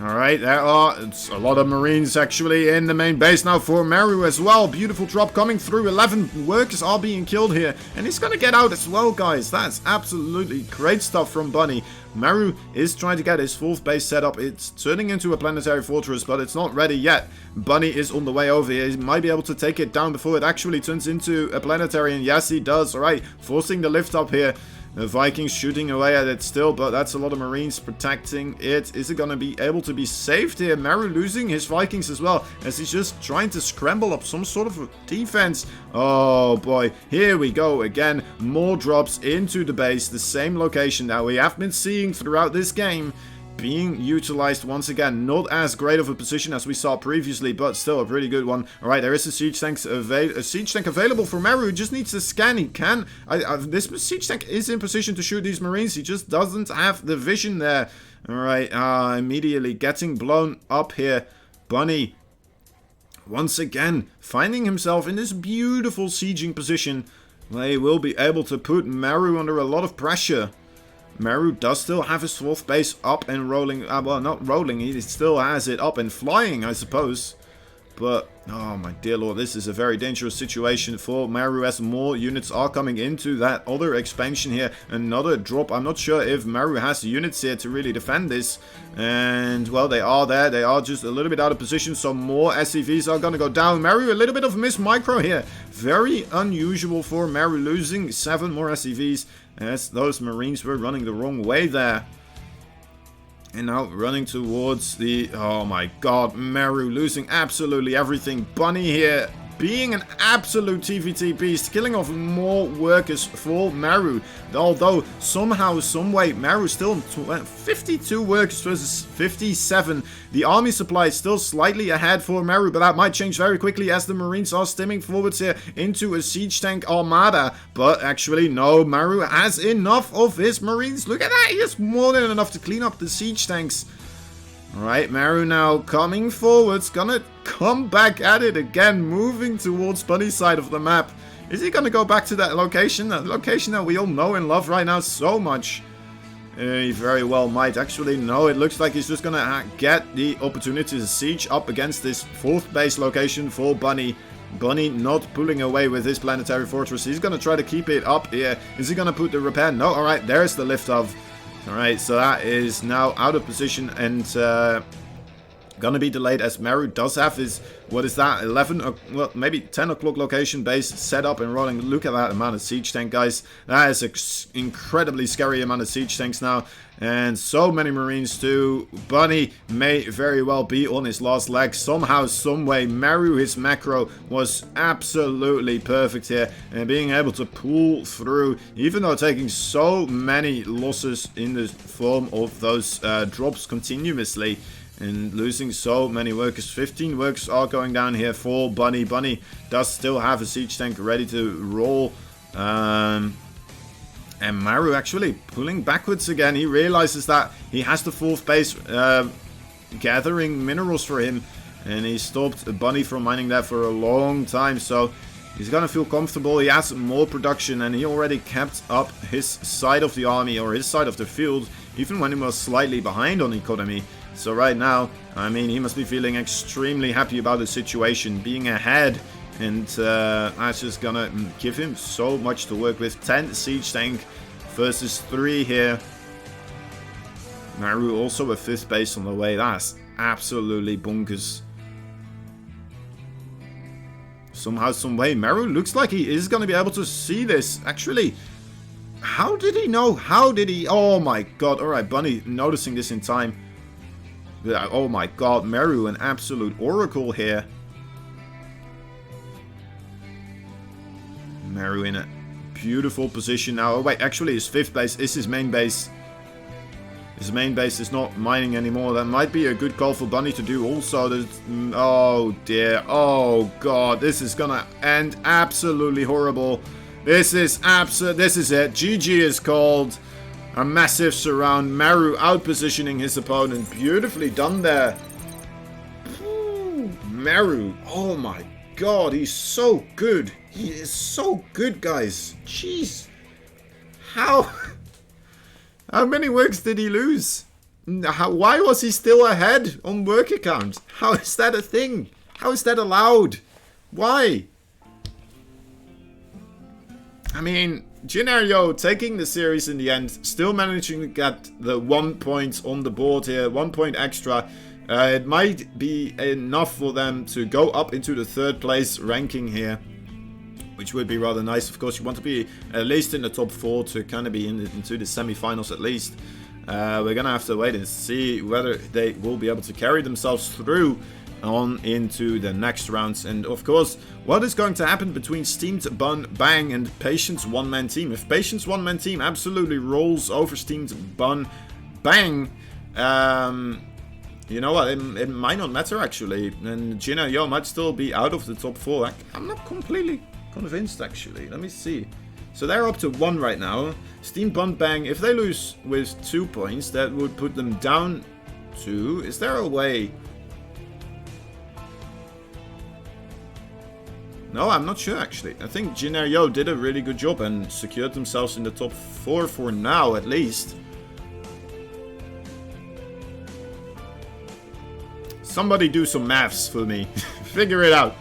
Alright, there are a lot of marines actually in the main base now for Meru as well. Beautiful drop coming through. 11 workers are being killed here. And he's going to get out as well, guys. That's absolutely great stuff from Bunny. Meru is trying to get his 4th base set up. It's turning into a planetary fortress, but it's not ready yet. Bunny is on the way over here. He might be able to take it down before it actually turns into a planetary. And yes, he does. Alright, forcing the lift up here. The Vikings shooting away at it still, but that's a lot of marines protecting it. Is it going to be able to be saved here? Meru losing his Vikings as well, as he's just trying to scramble up some sort of defense. Oh boy, here we go again. More drops into the base, the same location that we have been seeing throughout this game. Being utilized once again. Not as great of a position as we saw previously, but still a pretty good one. Alright, there is a siege tank available for Meru. He just needs to scan. He can. This siege tank is in position to shoot these marines. He just doesn't have the vision there. Alright, immediately getting blown up here. Bunny, once again, finding himself in this beautiful sieging position. They will be able to put Meru under a lot of pressure. Meru does still have his 4th base up and rolling. Well, not rolling. He still has it up and flying, I suppose. But, oh my dear lord, this is a very dangerous situation for Meru as more units are coming into that other expansion here. Another drop. I'm not sure if Meru has units here to really defend this. And, well, they are there. They are just a little bit out of position, so more SCVs are going to go down. Meru, a little bit of miss micro here. Very unusual for Meru, losing 7 more SCVs. As those marines were running the wrong way there. And now running towards the... Oh my god, Meru losing absolutely everything. Bunny here being an absolute TVT beast, killing off more workers for Meru. Although somehow, someway, Meru still 52 workers versus 57. The army supply is still slightly ahead for Meru, but that might change very quickly as the marines are stimming forwards here into a siege tank armada. But actually, no, Meru has enough of his marines. Look at that, he has more than enough to clean up the siege tanks. Alright, Meru now coming forwards, gonna come back at it again, moving towards Bunny's side of the map. Is he gonna go back to that location that we all know and love right now so much? He very well might. Actually, no, it looks like he's just gonna get the opportunity to siege up against this 4th base location for Bunny. Bunny not pulling away with his planetary fortress. He's gonna try to keep it up here. Is he gonna put the repair? No, alright, there's the lift of. Alright, so that is now out of position and gonna be delayed as Meru does have his, what is that, 11, well, maybe 10 o'clock location base set up and rolling. Look at that amount of siege tank, guys. That is an incredibly scary amount of siege tanks now. And so many marines too. Bunny may very well be on his last leg. Somehow, someway, Meru, his macro, was absolutely perfect here. And being able to pull through, even though taking so many losses in the form of those drops continuously. And losing so many workers. 15 workers are going down here for Bunny. Bunny does still have a siege tank ready to roll. And Meru actually pulling backwards again. He realizes that he has the 4th base gathering minerals for him. And he stopped Bunny from mining that for a long time. So he's going to feel comfortable. He has more production and he already kept up his side of the army or his side of the field. Even when he was slightly behind on economy. So right now, I mean, he must be feeling extremely happy about the situation, being ahead, and that's just gonna give him so much to work with. 10 siege tank versus 3 here. Meru also a 5th base on the way. That's absolutely bonkers. Somehow, some way, Meru looks like he is gonna be able to see this. Actually, How did he know? How did he? Oh my god. Alright, Bunny noticing this in time. Oh my god, Meru, an absolute oracle here. Meru in a beautiful position now. Oh wait, actually his 5th base is his main base. His main base is not mining anymore. That might be a good call for Bunny to do also. Oh dear. Oh god, this is gonna end absolutely horrible. This is it. GG is called. A massive surround. Meru out-positioning his opponent. Beautifully done there. Meru. Oh my god, he's so good. He is so good, guys. Jeez. How many works did he lose? Why was he still ahead on work account? How is that a thing? How is that allowed? Why? I mean, Jin-Eryo taking the series in the end, still managing to get the 1 point on the board here, 1 point extra. It might be enough for them to go up into the 3rd place ranking here, which would be rather nice. Of course, you want to be at least in the top 4 to kind of be into the semi-finals at least. We're going to have to wait and see whether they will be able to carry themselves through on into the next rounds. And of course, what is going to happen between Steamed Bun Bang and Patience one-man team? If Patience one-man team absolutely rolls over Steamed Bun Bang, you know what, it might not matter actually, and Jin-Eryo might still be out of the top 4. I'm not completely convinced actually. Let me see. So they're up to 1 right now. Steamed Bun Bang, if they lose with 2 points, that would put them down to... Is there a way... No, I'm not sure actually. I think Jin-Eryo did a really good job and secured themselves in the top 4 for now at least. Somebody do some maths for me. Figure it out.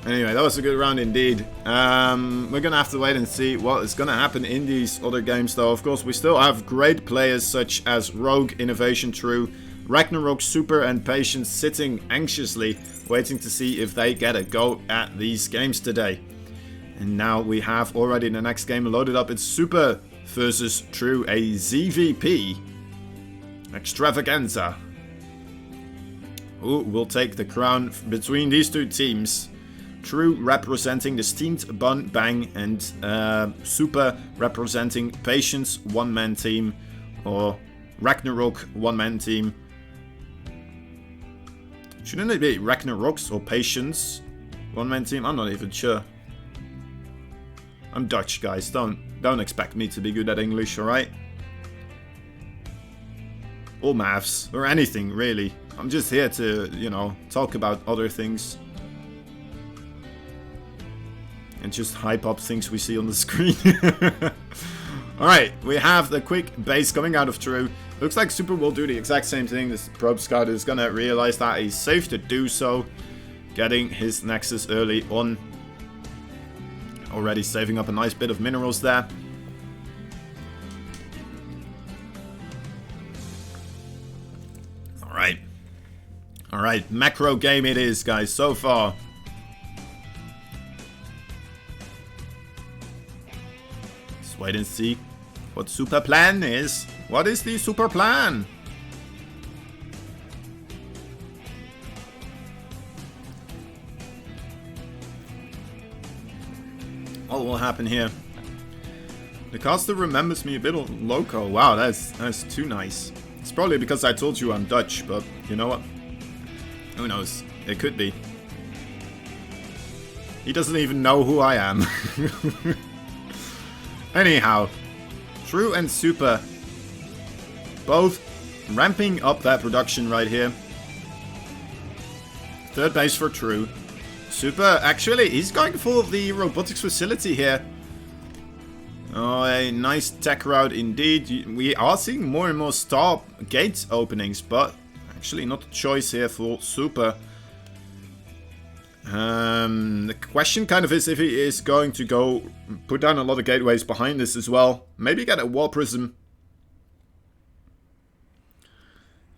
Anyway, that was a good round indeed. We're gonna have to wait and see what is gonna happen in these other games though. Of course, we still have great players such as Rogue, Innovation True, Ragnarok, Super and Patience sitting anxiously waiting to see if they get a go at these games today. And now we have already the next game loaded up. It's Super versus True, a ZVP extravaganza. Who will take the crown between these two teams? True representing the Steamed Bun Bang and Super representing Patience one-man team, or Ragnarok one-man team. Shouldn't it be Ragnarok's or Patience one-man team? I'm not even sure. I'm Dutch, guys. Don't expect me to be good at English, alright? Or maths, or anything, really. I'm just here to, you know, talk about other things. And just hype up things we see on the screen. Alright, we have the quick base coming out of True. Looks like Super will do the exact same thing. This Probe Scout is gonna realize that he's safe to do so. Getting his Nexus early on. Already saving up a nice bit of minerals there. Alright. Alright, macro game it is, guys, so far. Let's wait and see what Super plan is. What is the Super plan? What will happen here? The caster remembers me a bit loco. Wow, that's too nice. It's probably because I told you I'm Dutch, but you know what? Who knows? It could be. He doesn't even know who I am. Anyhow, True and Super both ramping up that production right here. 3rd base for True. Super, actually, he's going for the robotics facility here. Oh, a nice tech route indeed. We are seeing more and more star gate openings, but actually not a choice here for Super. The question kind of is if he is going to go put down a lot of gateways behind this as well. Maybe get a wall prism.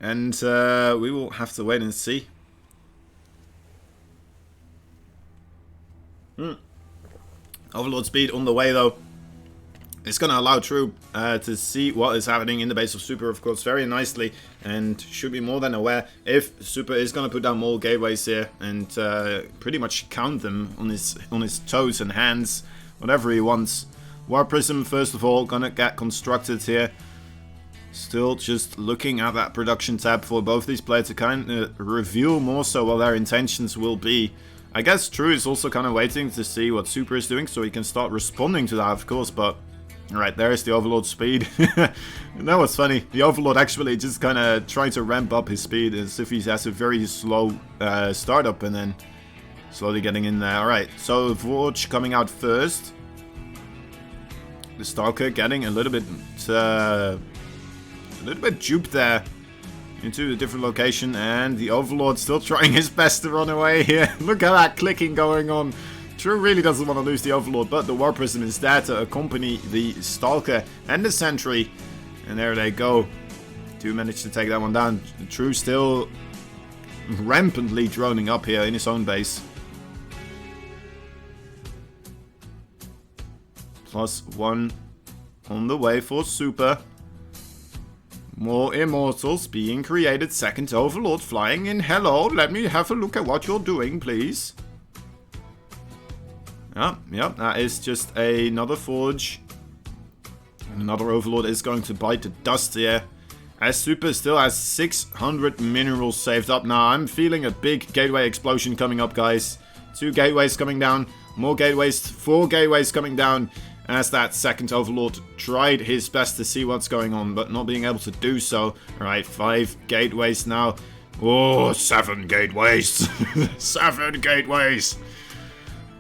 And we will have to wait and see. Overlord speed on the way though. It's going to allow True to see what is happening in the base of Super, of course, very nicely, and should be more than aware if Super is going to put down more gateways here and pretty much count them on his toes and hands, whatever he wants. War Prism, first of all, going to get constructed here. Still just looking at that production tab for both these players to kind of reveal more so what their intentions will be. I guess True is also kind of waiting to see what Super is doing so he can start responding to that, of course, but... Alright, there's the Overlord speed. And that was funny. The Overlord actually just kind of trying to ramp up his speed as if he has a very slow startup and then slowly getting in there. Alright, so Forge coming out first. The Stalker getting a little bit duped there into a different location, and the Overlord still trying his best to run away here. Look at that clicking going on. True really doesn't want to lose the Overlord, but the War Prism is there to accompany the Stalker and the Sentry. And there they go. Do manage to take that one down. True still rampantly droning up here in his own base. +1 on the way for Super. More Immortals being created. Second Overlord flying in. Hello, let me have a look at what you're doing, please. Yep, that is just another Forge. And another Overlord is going to bite the dust here. As Super still has 600 minerals saved up. Now, I'm feeling a big gateway explosion coming up, guys. 2 gateways coming down. More gateways. 4 gateways coming down. As that second Overlord tried his best to see what's going on, but not being able to do so. Alright, 5 gateways now. Oh, 7 gateways. 7 gateways.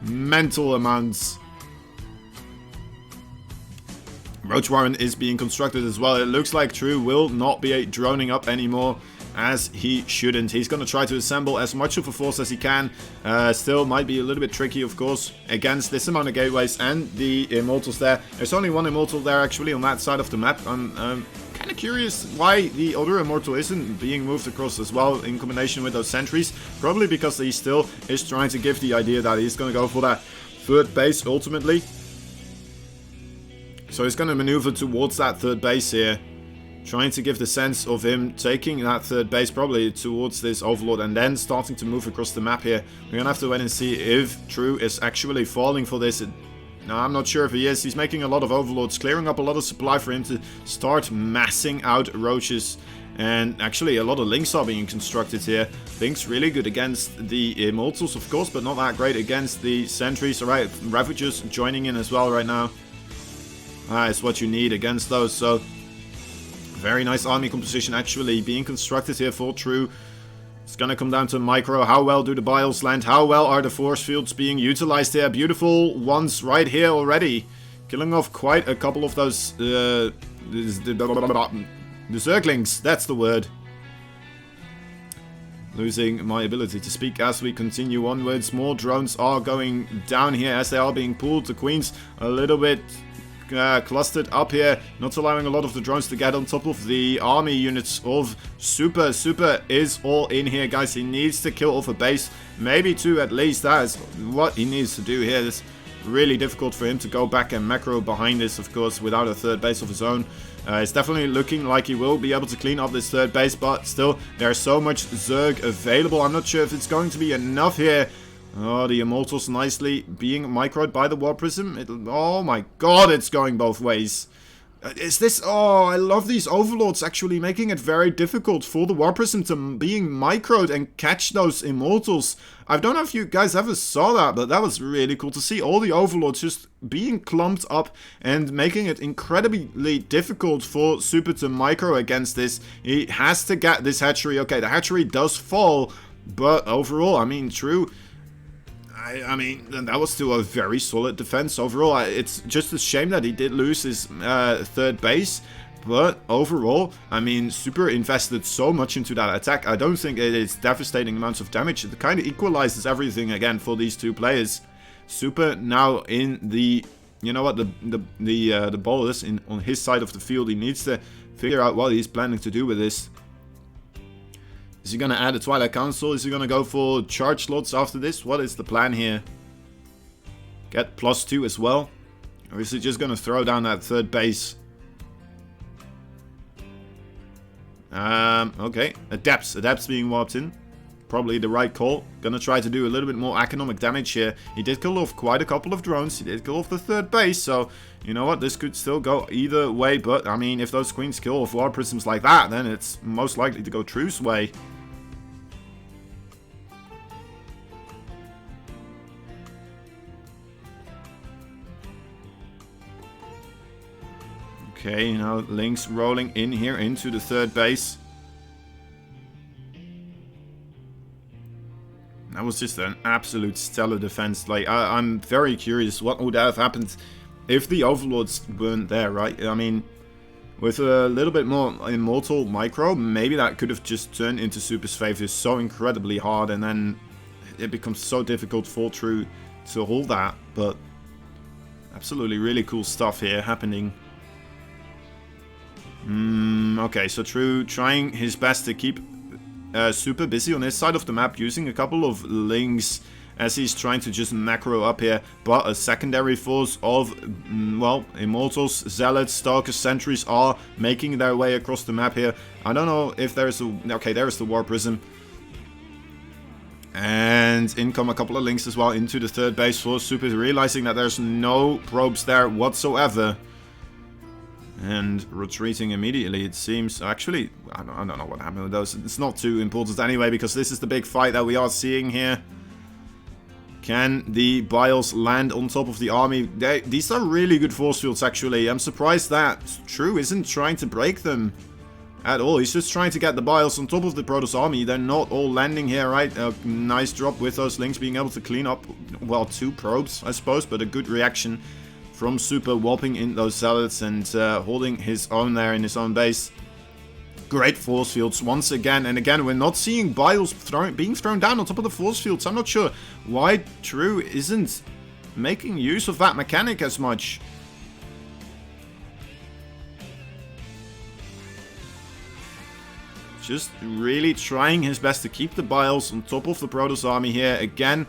Mental amounts. Roach Warren is being constructed as well. It looks like True will not be droning up anymore, as he shouldn't. He's going to try to assemble as much of a force as he can. Still might be a little bit tricky, of course, against this amount of gateways and the Immortals there. There's only one Immortal there, actually, on that side of the map. I'm kind of curious why the other Immortal isn't being moved across as well in combination with those sentries. Probably because he still is trying to give the idea that he's going to go for that third base ultimately. So he's going to maneuver towards that third base here. Trying to give the sense of him taking that third base probably towards this Overlord and then starting to move across the map here. We're going to have to wait and see if True is actually falling for this. No, I'm not sure if he is. He's making a lot of Overlords, clearing up a lot of supply for him to start massing out Roaches. And actually a lot of Links are being constructed here. Links really good against the Immortals, of course, but not that great against the Sentries. Alright, Ravagers joining in as well right now. It's what you need against those, so... Very nice army composition actually being constructed here for True. It's gonna come down to Micro. How well do the Biles land? How well are the force fields being utilized here? Beautiful ones right here already. Killing off quite a couple of those... the Zerglings, that's the word. Losing my ability to speak as we continue onwards. More drones are going down here as they are being pulled. The Queen's a little bit... clustered up here, not allowing a lot of the drones to get on top of the army units of Super. Super is all in here, guys. He needs to kill off a base, maybe 2 at least. That is what he needs to do here. It's really difficult for him to go back and macro behind this, of course, without a third base of his own. It's definitely looking like he will be able to clean up this third base, but still, there's so much Zerg available. I'm not sure if it's going to be enough here. Oh, the Immortals nicely being microed by the War Prism. Oh my god, it's going both ways. Is this... Oh, I love these Overlords actually making it very difficult for the War Prism to being microed and catch those Immortals. I don't know if you guys ever saw that, but that was really cool to see all the Overlords just being clumped up and making it incredibly difficult for Super to micro against this. He has to get this hatchery. Okay, the hatchery does fall, but overall, I mean, True... I mean, that was still a very solid defense overall. It's just a shame that he did lose his third base. But overall, I mean, Super invested so much into that attack. I don't think it is devastating amounts of damage. It kind of equalizes everything again for these two players. Super now in the... You know what? The ball is on his side of the field. He needs to figure out what he's planning to do with this. Is he going to add a Twilight Council? Is he going to go for charge slots after this? What is the plan here? get +2 as well? Or is it just going to throw down that third base? Okay, Adepts being warped in. Probably the right call. Gonna try to do a little bit more economic damage here. He did kill off quite a couple of drones. He did kill off the third base, so you know what? This could still go either way, but I mean, if those queens kill off war prisms like that, then it's most likely to go True's way. Okay, you know, Lynx rolling in here into the third base. That was just an absolute stellar defense. Like, I'm very curious what would have happened if the Overlords weren't there, right? I mean, with a little bit more Immortal Micro, maybe that could have just turned into Super's favor so incredibly hard, and then it becomes so difficult for True to hold that. But absolutely really cool stuff here happening. Okay, so True trying his best to keep Super busy on his side of the map, using a couple of links as he's trying to just macro up here, but a secondary force of, well, Immortals, Zealots, Stalkers, Sentries are making their way across the map here. I don't know if there's a... Okay, there's the War Prism. And in come a couple of links as well into the third base for Super, realizing that there's no probes there whatsoever. And retreating immediately, it seems. Actually, I don't know what happened with those. It's not too important anyway, because this is the big fight that we are seeing here. Can the Biles land on top of the army? These are really good force fields, actually. I'm surprised that True isn't trying to break them at all. He's just trying to get the Biles on top of the Protoss army. They're not all landing here, right? A nice drop with those links being able to clean up, well, 2 probes, I suppose, but a good reaction from Super, whopping in those Zealots and holding his own there in his own base. Great force fields once again, and again we're not seeing Biles being thrown down on top of the force fields. I'm not sure why True isn't making use of that mechanic as much. Just really trying his best to keep the Biles on top of the Protoss army here. Again,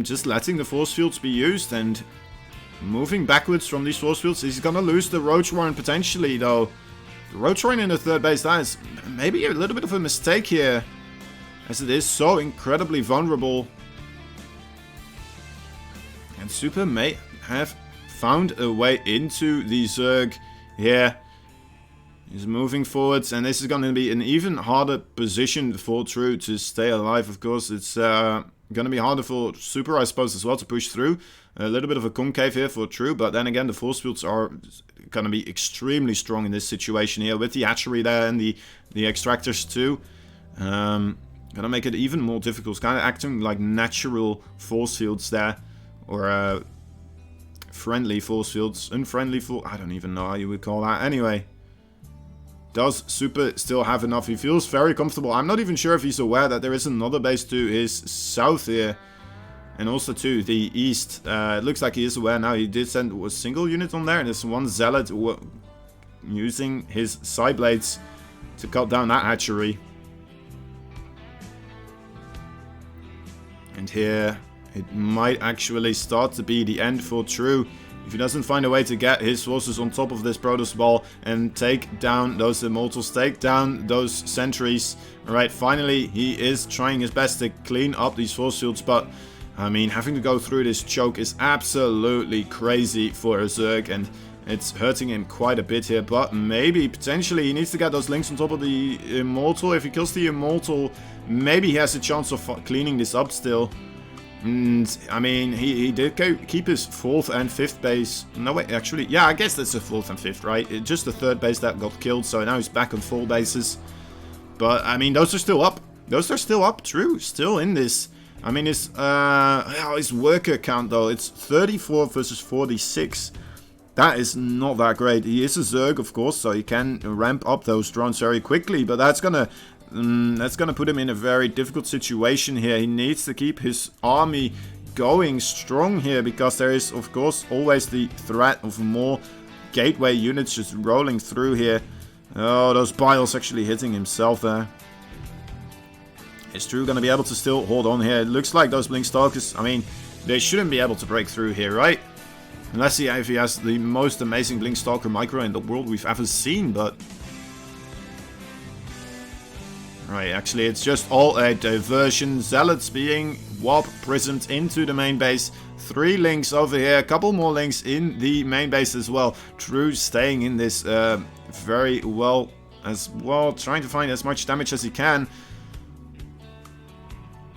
just letting the force fields be used and moving backwards from these force fields. He's gonna lose the Roach Warren potentially, though. The Roach Warren in the third base, that is maybe a little bit of a mistake here, as it is so incredibly vulnerable. And Super may have found a way into the Zerg here. He's moving forwards, and this is going to be an even harder position for True to stay alive. Of course, it's going to be harder for Super, I suppose, as well, to push through. A little bit of a concave here for True, but then again, the force fields are going to be extremely strong in this situation here, with the hatchery there and the extractors too. Going to make it even more difficult. It's kind of acting like natural force fields there, or friendly force fields, unfriendly force... I don't even know how you would call that. Anyway, does Super still have enough? He feels very comfortable. I'm not even sure if he's aware that there is another base to his south here. And also to the east. It looks like he is aware now. He did send a single unit on there. And there's one Zealot using his side blades to cut down that hatchery. And here, it might actually start to be the end for True. If he doesn't find a way to get his forces on top of this Protoss ball and take down those Immortals, take down those Sentries. Alright, finally, he is trying his best to clean up these force fields, but... I mean, having to go through this choke is absolutely crazy for a Zerg, and it's hurting him quite a bit here. But maybe, potentially, he needs to get those links on top of the Immortal. If he kills the Immortal, maybe he has a chance of cleaning this up still. And, I mean, he did keep his 4th and 5th base. No, wait, actually, yeah, I guess that's the 4th and 5th, right? It's just the 3rd base that got killed, so now he's back on 4 bases. But, I mean, those are still up. Those are still up. True, still in this. I mean, his worker count, though, it's 34 versus 46. That is not that great. He is a Zerg, of course, so he can ramp up those drones very quickly, but that's gonna put him in a very difficult situation here. He needs to keep his army going strong here, because there is, of course, always the threat of more gateway units just rolling through here. Oh, those Biles actually hitting himself there. Is True going to be able to still hold on here? It looks like those Blink Stalkers, I mean, they shouldn't be able to break through here, right? Unless if he has the most amazing Blink Stalker micro in the world we've ever seen, but... Right, actually it's just all a diversion. Zealots being warp prismed into the main base. 3 links over here, a couple more links in the main base as well. True staying in this very well as well, trying to find as much damage as he can.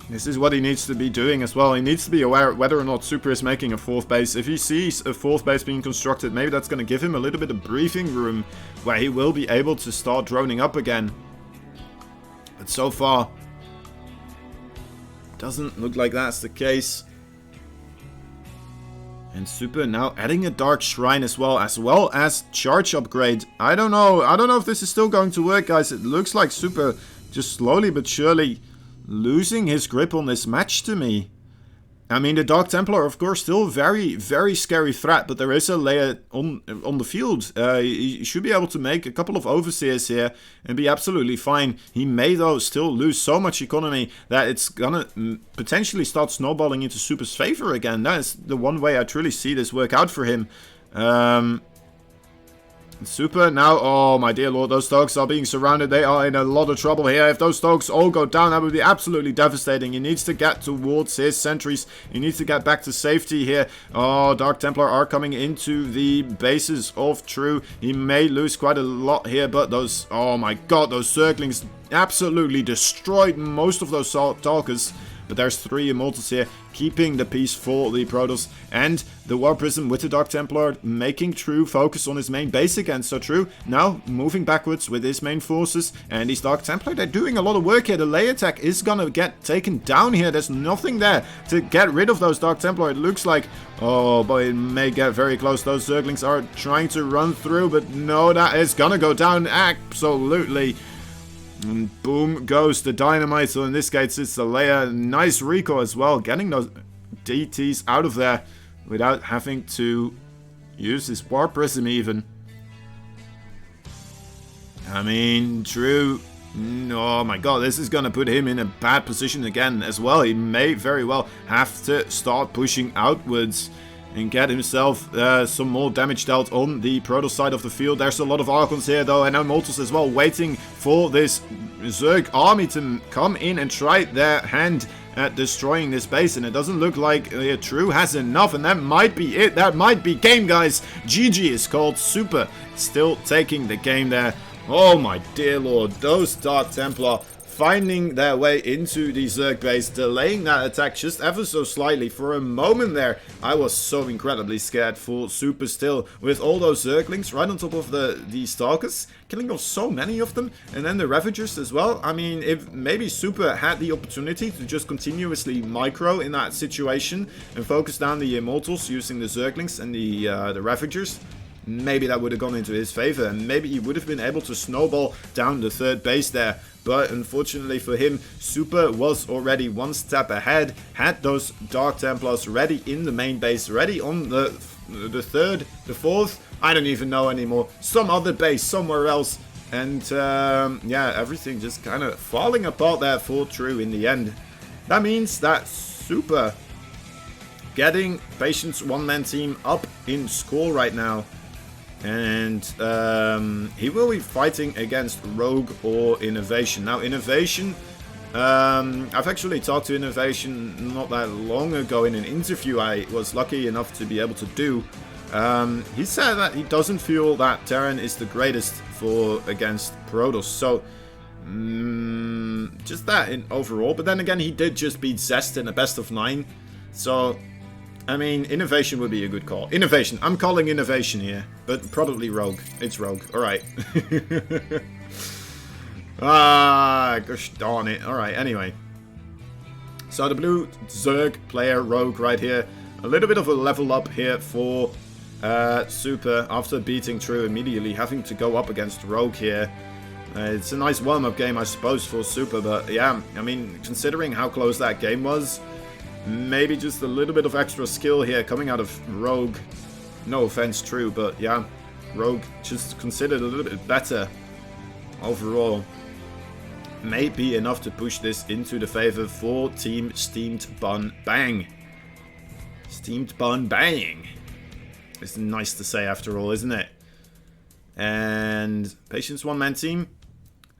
This is what he needs to be doing as well. He needs to be aware whether or not Super is making a 4th base. If he sees a 4th base being constructed, maybe that's going to give him a little bit of breathing room where he will be able to start droning up again. But so far, doesn't look like that's the case. And Super now adding a Dark Shrine as well as charge upgrade. I don't know if this is still going to work, guys. It looks like Super just slowly but surely losing his grip on this match to me. I mean, the Dark Templar, of course, still very, very scary threat, but there is a layer on the field. He should be able to make a couple of Overseers here and be absolutely fine. He may, though, still lose so much economy that it's gonna potentially start snowballing into Super's favor again. That is the one way I truly see this work out for him. Super now, oh my dear lord, those dogs are being surrounded. They are in a lot of trouble here. If those dogs all go down, that would be absolutely devastating. He needs to get towards his sentries. He needs to get back to safety here. Oh, Dark Templar are coming into the bases of True. He may lose quite a lot here, but those, oh my god, those Zerglings absolutely destroyed most of those Stalkers. But there's 3 Immortals here, keeping the peace for the Protoss. And the War Prism with the Dark Templar making True focus on his main base again. So True now moving backwards with his main forces. And these Dark Templar, they're doing a lot of work here. The layer attack is gonna get taken down here. There's nothing there to get rid of those Dark Templar. It looks like, oh boy, it may get very close. Those Zerglings are trying to run through, but no, that is gonna go down absolutely. And boom goes the dynamite. So in this case it's the layer. Nice recoil as well, getting those DTs out of there without having to use his War Prism even. I mean, True, oh my god, this is gonna put him in a bad position again as well. He may very well have to start pushing outwards and get himself some more damage dealt on the Protoss side of the field. There's a lot of Archons here though, and Immortals as well, waiting for this Zerg army to come in and try their hand at destroying this base, and it doesn't look like True has enough, and that might be it. That might be game, guys. GG is called. Super still taking the game there. Oh my dear lord, those Dark Templar finding their way into the Zerg base, delaying that attack just ever so slightly. For a moment there, I was so incredibly scared for Super still, with all those Zerglings right on top of the Stalkers, killing off so many of them, and then the Ravagers as well. I mean, if maybe Super had the opportunity to just continuously micro in that situation and focus down the Immortals using the Zerglings and the Ravagers, maybe that would have gone into his favor, and maybe he would have been able to snowball down the 3rd base there. But unfortunately for him, Super was already one step ahead, had those Dark Templars ready in the main base, ready on the 3rd, the 4th, I don't even know anymore, some other base somewhere else. And yeah, everything just kind of falling apart there for True in the end. That means that Super getting Patience one-man team up in score right now. And he will be fighting against Rogue or Innovation. Now, Innovation, I've actually talked to Innovation not that long ago in an interview I was lucky enough to be able to do. He said that he doesn't feel that Terran is the greatest for against Protoss. So, just that in overall. But then again, he did just beat Zest in a best of 9. So, I mean, Innovation would be a good call. Innovation. I'm calling Innovation here. But probably Rogue. It's Rogue. Alright. Ah, gosh darn it. Alright, anyway. So the blue Zerg player, Rogue, right here. A little bit of a level up here for Super. After beating True immediately, having to go up against Rogue here. It's a nice warm-up game, I suppose, for Super. But yeah, I mean, considering how close that game was, maybe just a little bit of extra skill here coming out of Rogue. No offense, True, but yeah, Rogue just considered a little bit better overall. May be enough to push this into the favor for Team Steamed Bun Bang. Teamed Bun Bang. It's nice to say after all, isn't it? And Patience one-man team.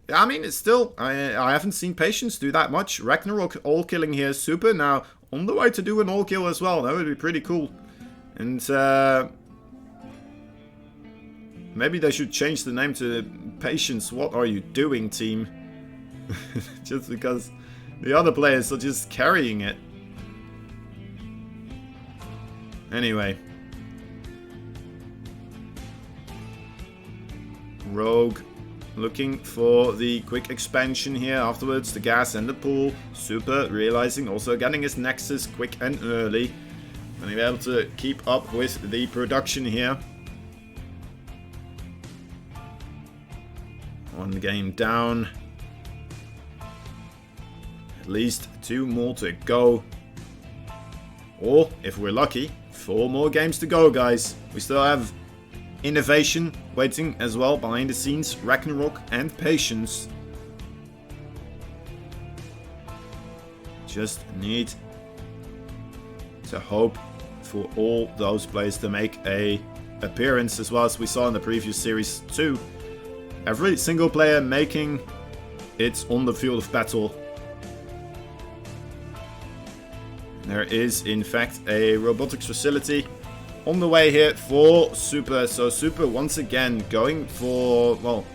Yeah, I mean, it's still... I haven't seen Patience do that much. Ragnarok all-killing here. Super now on the way to do an all-kill as well. That would be pretty cool. And maybe they should change the name to Patience. What are you doing, team? Just because the other players are just carrying it. Anyway. Rogue looking for the quick expansion here afterwards. The gas and the pool. Super realizing also getting his Nexus quick and early. And be able to keep up with the production here. One game down. At least 2 more to go. Or, if we're lucky, 4 more games to go, guys. We still have Innovation waiting as well behind the scenes. Ragnarok and Patience. Just need to hope for all those players to make a appearance, as well as we saw in the previous series too. Every single player making it on the field of battle. There is in fact a robotics facility on the way here for Super. So Super once again going for, well,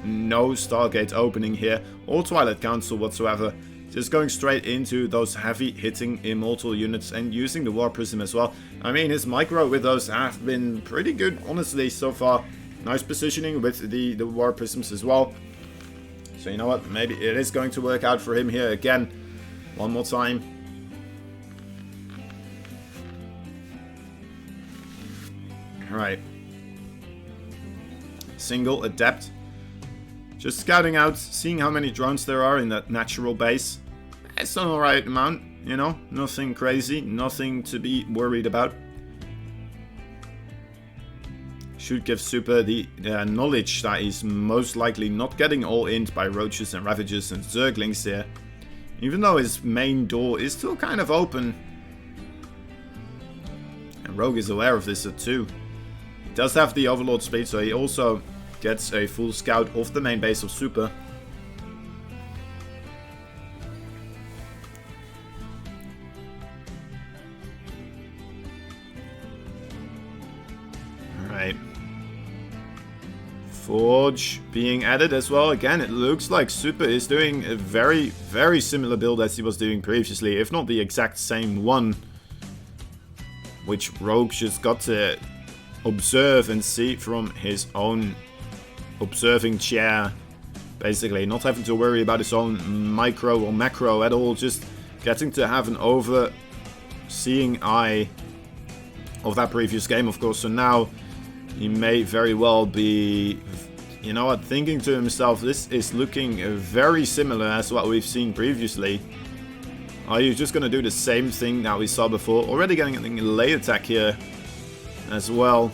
no Stargate opening here or Twilight Council whatsoever. Just going straight into those heavy hitting Immortal units and using the War Prism as well. I mean, his micro with those have been pretty good, honestly, so far. Nice positioning with the War Prisms as well. So you know what, maybe it is going to work out for him here again. One more time. Alright. Single Adept. Just scouting out, seeing how many drones there are in that natural base. It's an alright amount, you know, nothing crazy, nothing to be worried about. Should give Super the knowledge that he's most likely not getting all-in by Roaches and Ravagers and Zerglings here. Even though his main door is still kind of open. And Rogue is aware of this too. He does have the Overlord speed, so he also gets a full scout of the main base of Super. Alright. Forge being added as well. Again, it looks like Super is doing a very, very similar build as he was doing previously, if not the exact same one. Which Rogue just got to observe and see from his own observing chair. Basically, not having to worry about his own micro or macro at all. Just getting to have an overseeing eye of that previous game, of course. So now he may very well be, you know what, thinking to himself, this is looking very similar as what we've seen previously. Are you just going to do the same thing that we saw before? Already getting a late attack here as well.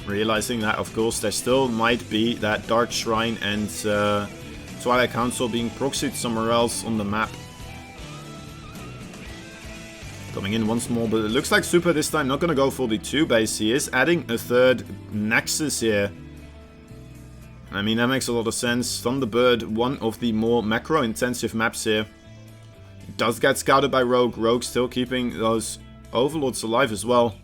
Realizing that, of course, there still might be that Dark Shrine and Twilight Council being proxied somewhere else on the map. Coming in once more, but it looks like Super this time not going to go for the 2 base. He is adding a 3rd Nexus here. I mean, that makes a lot of sense. Thunderbird, one of the more macro-intensive maps here. It does get scouted by Rogue. Rogue still keeping those Overlords alive as well.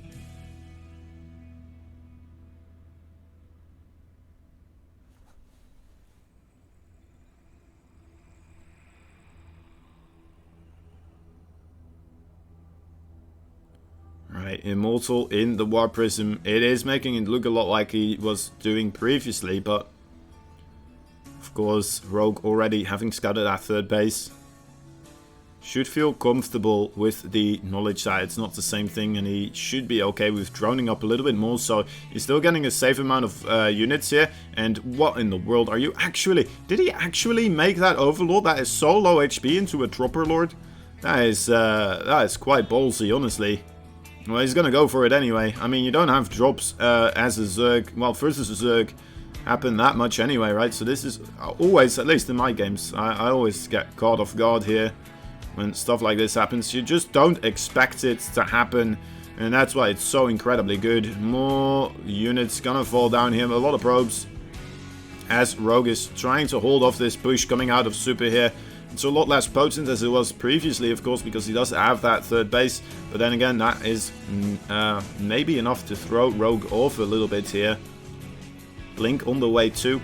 Right, Immortal in the War Prism. It is making it look a lot like he was doing previously, but of course, Rogue already having scouted that 3rd base. Should feel comfortable with the knowledge that it's not the same thing, and he should be okay with droning up a little bit more. So he's still getting a safe amount of units here. And what in the world are you actually... Did he actually make that Overlord that is so low HP into a Dropper Lord? That is quite ballsy, honestly. Well, he's gonna go for it anyway. I mean, you don't have drops as a Zerg, well, versus a Zerg, happen that much anyway, right? So this is always, at least in my games, I always get caught off guard here. when stuff like this happens. You just don't expect it to happen, and that's why it's so incredibly good. More units gonna fall down here, a lot of probes, as Rogue is trying to hold off this push coming out of Super here. It's a lot less potent as it was previously, of course, because he does have that third base. But then again, that is maybe enough to throw Rogue off a little bit here. Blink on the way too.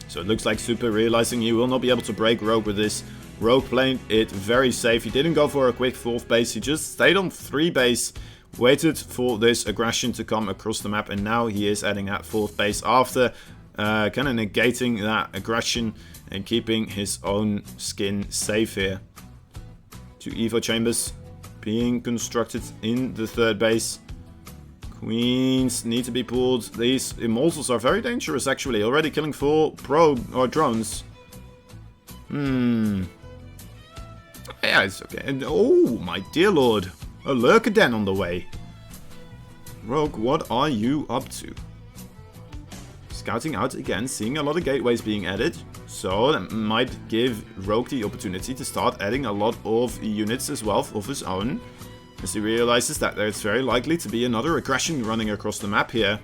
So it looks like Super realizing he will not be able to break Rogue with this. Rogue playing it very safe. He didn't go for a quick fourth base. He just stayed on 3 base. Waited for this aggression to come across the map. And now he is adding that fourth base after kind of negating that aggression and keeping his own skin safe here. 2 Evo chambers being constructed in the third base. Queens need to be pulled. These immortals are very dangerous actually. Already killing 4 probe or drones. Yeah, it's okay. And oh my dear lord. A lurker den on the way. Rogue, what are you up to? Scouting out again, seeing a lot of gateways being added. So that might give Rogue the opportunity to start adding a lot of units as well of his own. As he realizes that there's very likely to be another aggression running across the map here.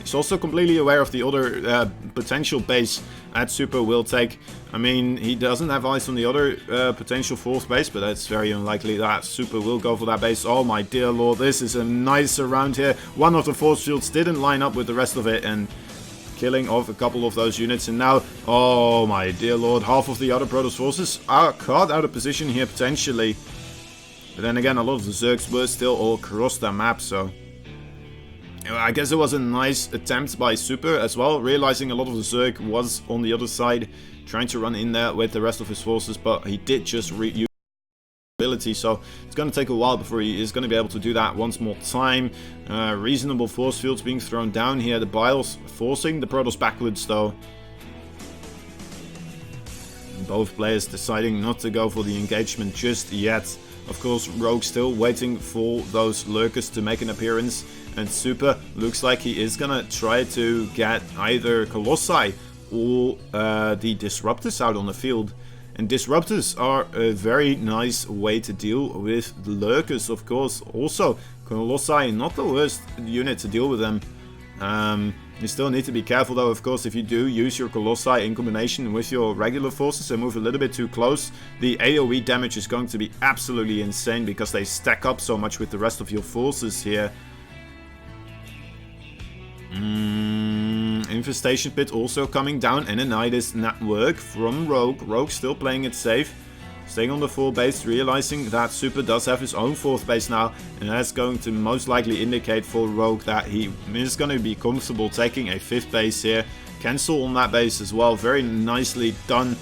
He's also completely aware of the other potential base that Super will take. I mean, he doesn't have eyes on the other potential fourth base, but that's very unlikely that Super will go for that base. Oh my dear lord, this is a nice round here. One of the force fields didn't line up with the rest of it, and killing off a couple of those units. And now, oh my dear lord, half of the other Protoss forces are caught out of position here potentially. But then again, a lot of the Zergs were still all across the map, so I guess it was a nice attempt by Super as well, realizing a lot of the Zerg was on the other side, trying to run in there with the rest of his forces, but he did just use ability, so it's going to take a while before he is going to be able to do that once more time. Reasonable force fields being thrown down here, the Biles forcing the Protoss backwards though. Both players deciding not to go for the engagement just yet. Of course, Rogue still waiting for those lurkers to make an appearance. And Super looks like he is gonna try to get either Colossi or the Disruptors out on the field. And Disruptors are a very nice way to deal with the lurkers, of course. Also, Colossi, not the worst unit to deal with them. You still need to be careful though, of course, if you do use your Colossi in combination with your regular forces and move a little bit too close. The AoE damage is going to be absolutely insane because they stack up so much with the rest of your forces here. Infestation Pit also coming down, and a Nidus network from Rogue. Rogue still playing it safe. Staying on the 4 base, realizing that Super does have his own 4th base now, and that's going to most likely indicate for Rogue that he is going to be comfortable taking a 5th base here. Cancel on that base as well, very nicely done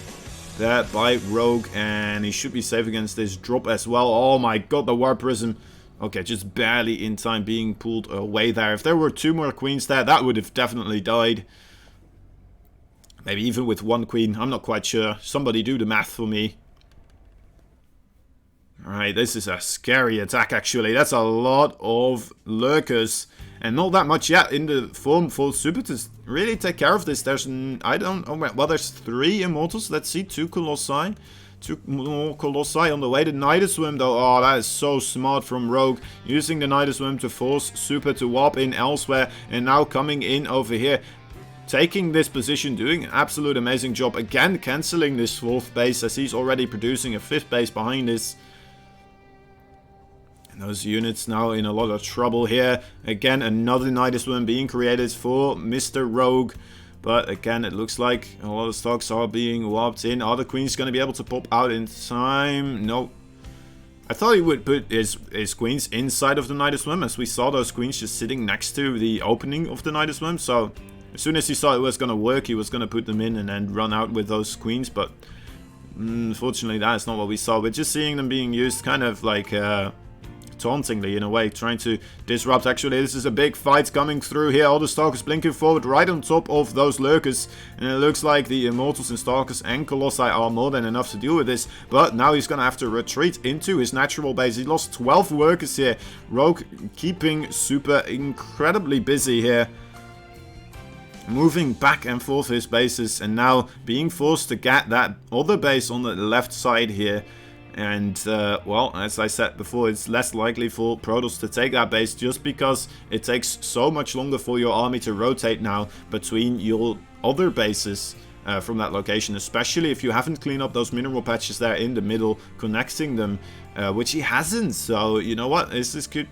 there by Rogue, and he should be safe against this drop as well. Oh my god, the Warp Prism. Okay, just barely in time being pulled away there. If there were 2 more queens there, that would have definitely died. Maybe even with 1 queen, I'm not quite sure. Somebody do the math for me. Alright, this is a scary attack actually. That's a lot of lurkers. And not that much yet in the form for Super to really take care of this. There's, I don't know, well, there's 3 Immortals. Let's see, 2 Colossi. 2 more Colossi on the way. The Nidus Worm though, oh, that is so smart from Rogue. Using the Nidus Worm to force Super to warp in elsewhere. And now coming in over here. Taking this position, doing an absolute amazing job. Again, cancelling this 4th base as he's already producing a 5th base behind this. And those units now in a lot of trouble here. Again, another Nidus Worm being created for Mr. Rogue. But again, it looks like a lot of stocks are being warped in. Are the queens going to be able to pop out in time? No. I thought he would put his queens inside of the Nidus Worm, as we saw those queens just sitting next to the opening of the Nidus Worm. So as soon as he saw it was going to work, he was going to put them in and then run out with those queens. But unfortunately, that's not what we saw. We're just seeing them being used kind of like tauntingly in a way, trying to disrupt. Actually, this is a big fight coming through here. All the Stalkers blinking forward right on top of those Lurkers, and it looks like the Immortals and Stalkers and Colossi are more than enough to deal with this, but now he's gonna have to retreat into his natural base. He lost 12 workers here. Rogue keeping Super incredibly busy here. moving back and forth his bases, and now being forced to get that other base on the left side here. And, well, as I said before, it's less likely for Protoss to take that base just because it takes so much longer for your army to rotate now between your other bases from that location, especially if you haven't cleaned up those mineral patches there in the middle, connecting them, which he hasn't. So, you know what, this could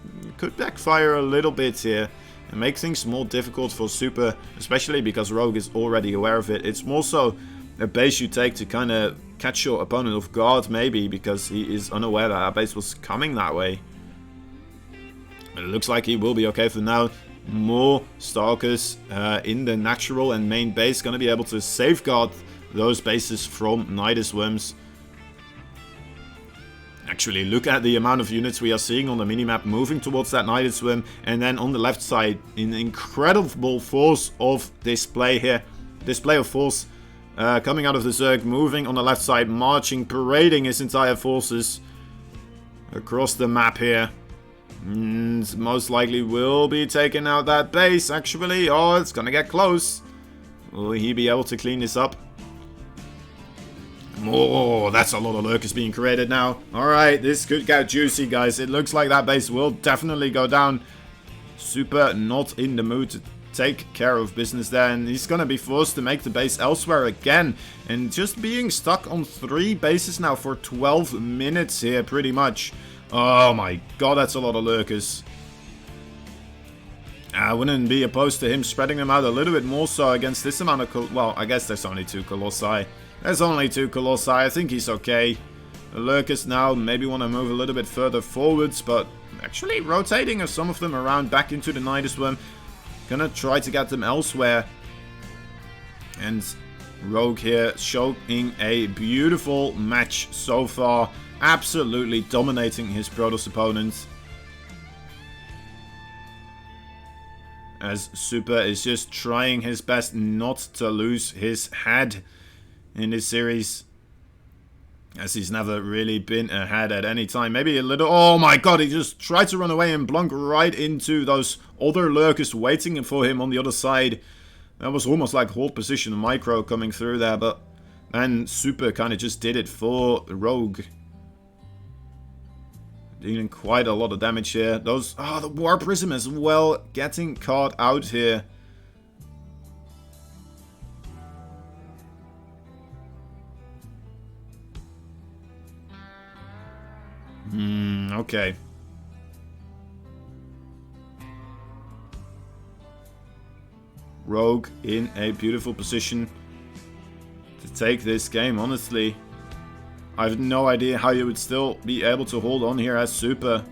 backfire a little bit here and make things more difficult for Super, especially because Rogue is already aware of it. It's more so a base you take to kind of catch your opponent off guard, maybe, because he is unaware that base was coming that way. But it looks like he will be okay for now. More Stalkers in the natural and main base, going to be able to safeguard those bases from Nidus Worms. Actually, look at the amount of units we are seeing on the minimap moving towards that Nidus Worm, and then on the left side, an incredible force of display here. Display of force coming out of the Zerg, moving on the left side, marching, parading his entire forces across the map here. And most likely will be taking out that base, actually. Oh, it's gonna get close. Will he be able to clean this up? Oh, that's a lot of lurkers being created now. Alright, this could get juicy, guys. It looks like that base will definitely go down. Super not in the mood to take care of business there, and he's gonna be forced to make the base elsewhere again. And just being stuck on 3 bases now for 12 minutes here, pretty much. Oh my god, that's a lot of lurkers. I wouldn't be opposed to him spreading them out a little bit more so against this amount of... Well, I guess there's only 2 Colossi. There's only 2 Colossi. I think he's okay. The lurkers now maybe want to move a little bit further forwards, but actually rotating some of them around back into the Nidus Worm. Gonna try to get them elsewhere. And Rogue here showing a beautiful match so far. Absolutely dominating his Protoss opponent. As Super is just trying his best not to lose his head in this series. As he's never really been ahead at any time. Maybe a little... Oh my god, he just tried to run away and blunk right into those other lurkers waiting for him on the other side. That was almost like hold position micro coming through there, but then Super kind of just did it for Rogue. Dealing quite a lot of damage here. Those... Oh, the War Prism as well. Getting caught out here. Okay. Rogue in a beautiful position to take this game, honestly. I have no idea how you would still be able to hold on here as Super.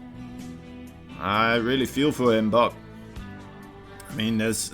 I really feel for him, but... I mean, there's...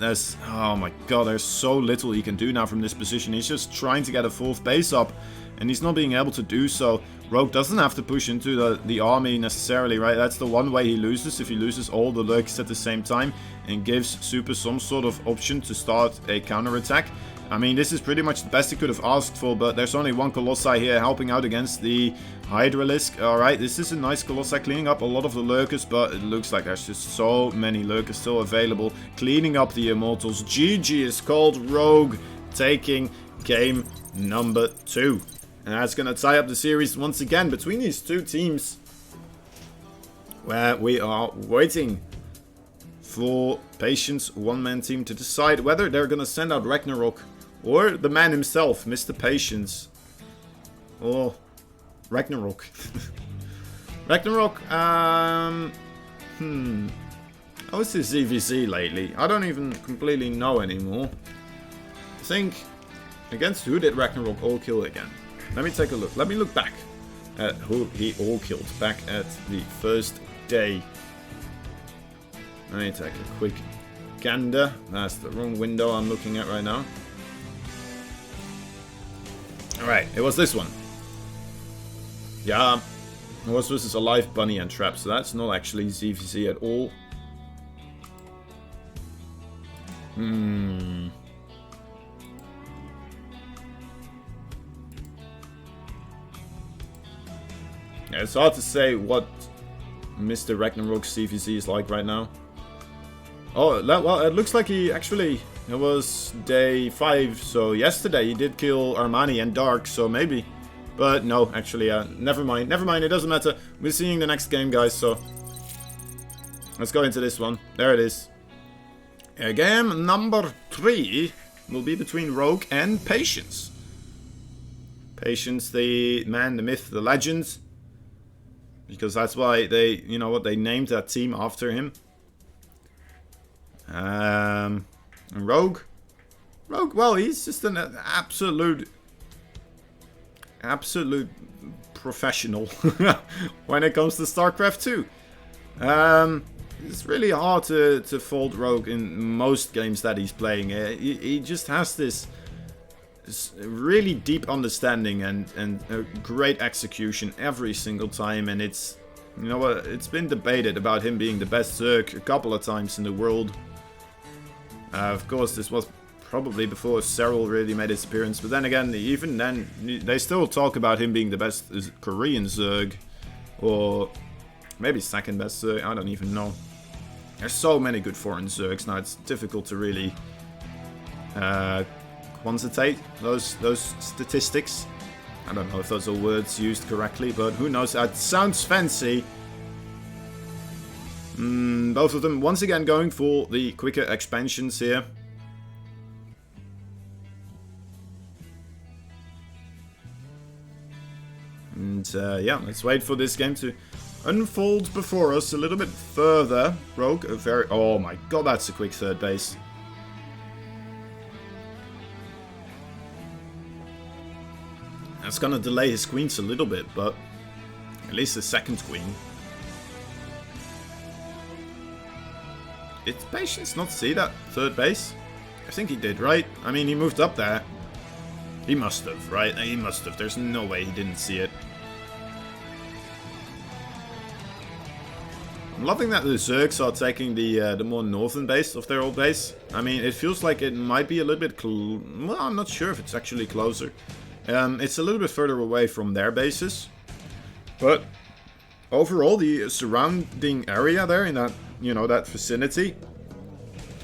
Oh my god, there's so little he can do now from this position. He's just trying to get a 4th base up, and he's not being able to do so. Rogue doesn't have to push into the army necessarily, right? That's the one way he loses, if he loses all the lurkers at the same time, and gives Super some sort of option to start a counterattack. I mean, this is pretty much the best he could have asked for, but there's only 1 Colossi here helping out against the Hydralisk. Alright, this is a nice Colossi cleaning up a lot of the lurkers, but it looks like there's just so many lurkers still available. Cleaning up the Immortals. GG is called. Rogue taking game number 2. And that's going to tie up the series once again between these 2 teams, where we are waiting for Patience one-man team to decide whether they're going to send out Ragnarok or the man himself, Mr. Patience. Or Ragnarok. Ragnarok, how is his ZVZ lately? I don't even completely know anymore. I think, against who did Ragnarok all kill again? Let me take a look. Let me look back at who he all killed back at the first day. Let me take a quick gander. That's the wrong window I'm looking at right now. Alright, it was this one. Yeah, it was versus a live bunny and trap, so that's not actually ZVZ at all. Yeah, it's hard to say what Mr. Ragnarok's CVC is like right now. Oh, well, it looks like he actually It was day 5, so yesterday he did kill Armani and Dark, so maybe. But no, actually, never mind, it doesn't matter. We're seeing the next game, guys, so let's go into this one. There it is. Game number 3 will be between Rogue and Patience. Patience, the man, the myth, the legend. Because that's why they, you know what, they named that team after him. And Rogue, well, he's just an absolute professional when it comes to StarCraft 2. It's really hard to fault Rogue in most games that he's playing. He just has this really deep understanding and a great execution every single time, and it's, you know what, it's been debated about him being the best Zerg a couple of times in the world. Of course, this was probably before Serral really made his appearance, but then again, even then, they still talk about him being the best Korean Zerg, or maybe second best Zerg, I don't even know. There's so many good foreign Zergs now, it's difficult to really quantitate those statistics. I don't know if those are words used correctly, but who knows, that sounds fancy. Both of them once again going for the quicker expansions here. And yeah, let's wait for this game to unfold before us a little bit further. Rogue, a very... oh my god, that's a quick third base. That's gonna delay his queens a little bit, but at least the second queen. Did Patience not see that third base? I think he did, right? I mean, he moved up there. He must have, right? He must have. There's no way he didn't see it. I'm loving that the Zergs are taking the more northern base of their old base. I mean, it feels like it might be a little bit well, I'm not sure if it's actually closer. It's a little bit further away from their bases. But overall, the surrounding area there in that, you know, that vicinity,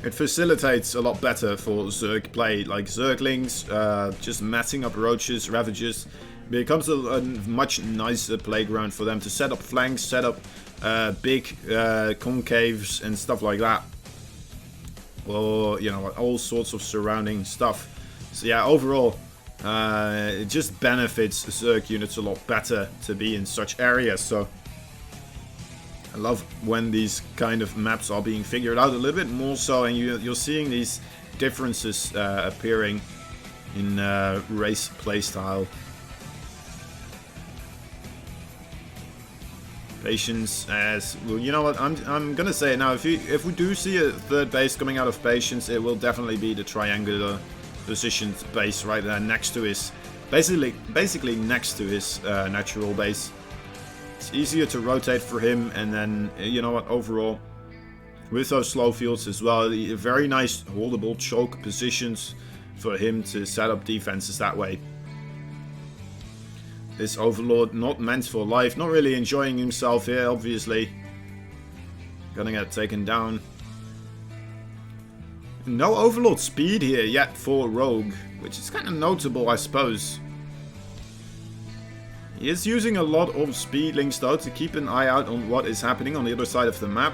it facilitates a lot better for Zerg play. Like Zerglings, just matting up Roaches, Ravagers, becomes a much nicer playground for them to set up flanks, set up big concaves and stuff like that. Or, you know, all sorts of surrounding stuff. So yeah, overall, it just benefits Zerg units a lot better to be in such areas. So I love when these kind of maps are being figured out a little bit more so, and you're seeing these differences appearing in race playstyle. Patience as well, you know what, I'm gonna say it now. If we do see a third base coming out of Patience, it will definitely be the triangular positioned base right there next to his, basically next to his natural base. It's easier to rotate for him, and then, you know what, overall, with those slow fields as well, very nice holdable choke positions for him to set up defenses that way. This Overlord not meant for life, not really enjoying himself here, obviously. Gonna get taken down. No Overlord speed here yet for Rogue, which is kind of notable, I suppose. He is using a lot of speedlings though to keep an eye out on what is happening on the other side of the map.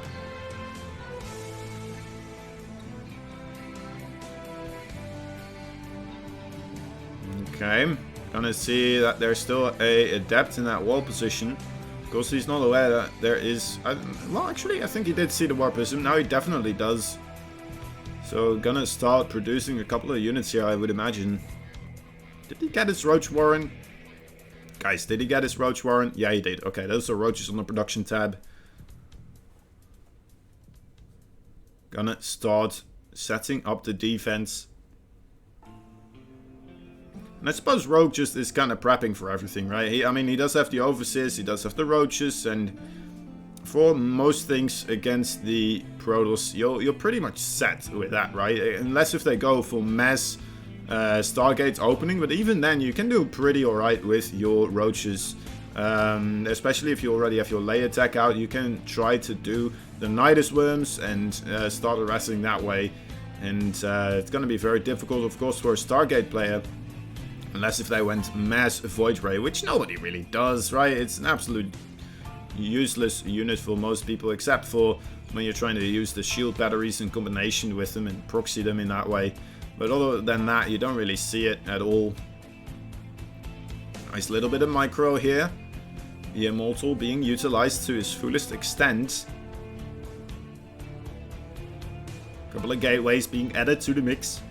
Okay, gonna see that there's still a adept in that wall position. Of course, he's not aware that there is... well, actually, I think he did see the Warpism. Now he definitely does. So, gonna start producing a couple of units here, I would imagine. Did he get his Roach Warren? Guys, did he get his Roach Warren? Yeah, he did. Okay, those are Roaches on the production tab. Gonna start setting up the defense. And I suppose Rogue just is kind of prepping for everything, right? I mean, he does have the Overseers, he does have the Roaches, and for most things against the Protoss, you're pretty much set with that, right? Unless if they go for mass Stargate opening, but even then you can do pretty alright with your Roaches. Especially if you already have your layer tech out, you can try to do the Nidus Worms and start harassing that way. And it's going to be very difficult, of course, for a Stargate player. Unless if they went Mass Void Ray, which nobody really does, right? It's an absolute useless unit for most people, except for when you're trying to use the shield batteries in combination with them and proxy them in that way. But other than that, you don't really see it at all. Nice little bit of micro here. The Immortal being utilized to his fullest extent. Couple of gateways being added to the mix.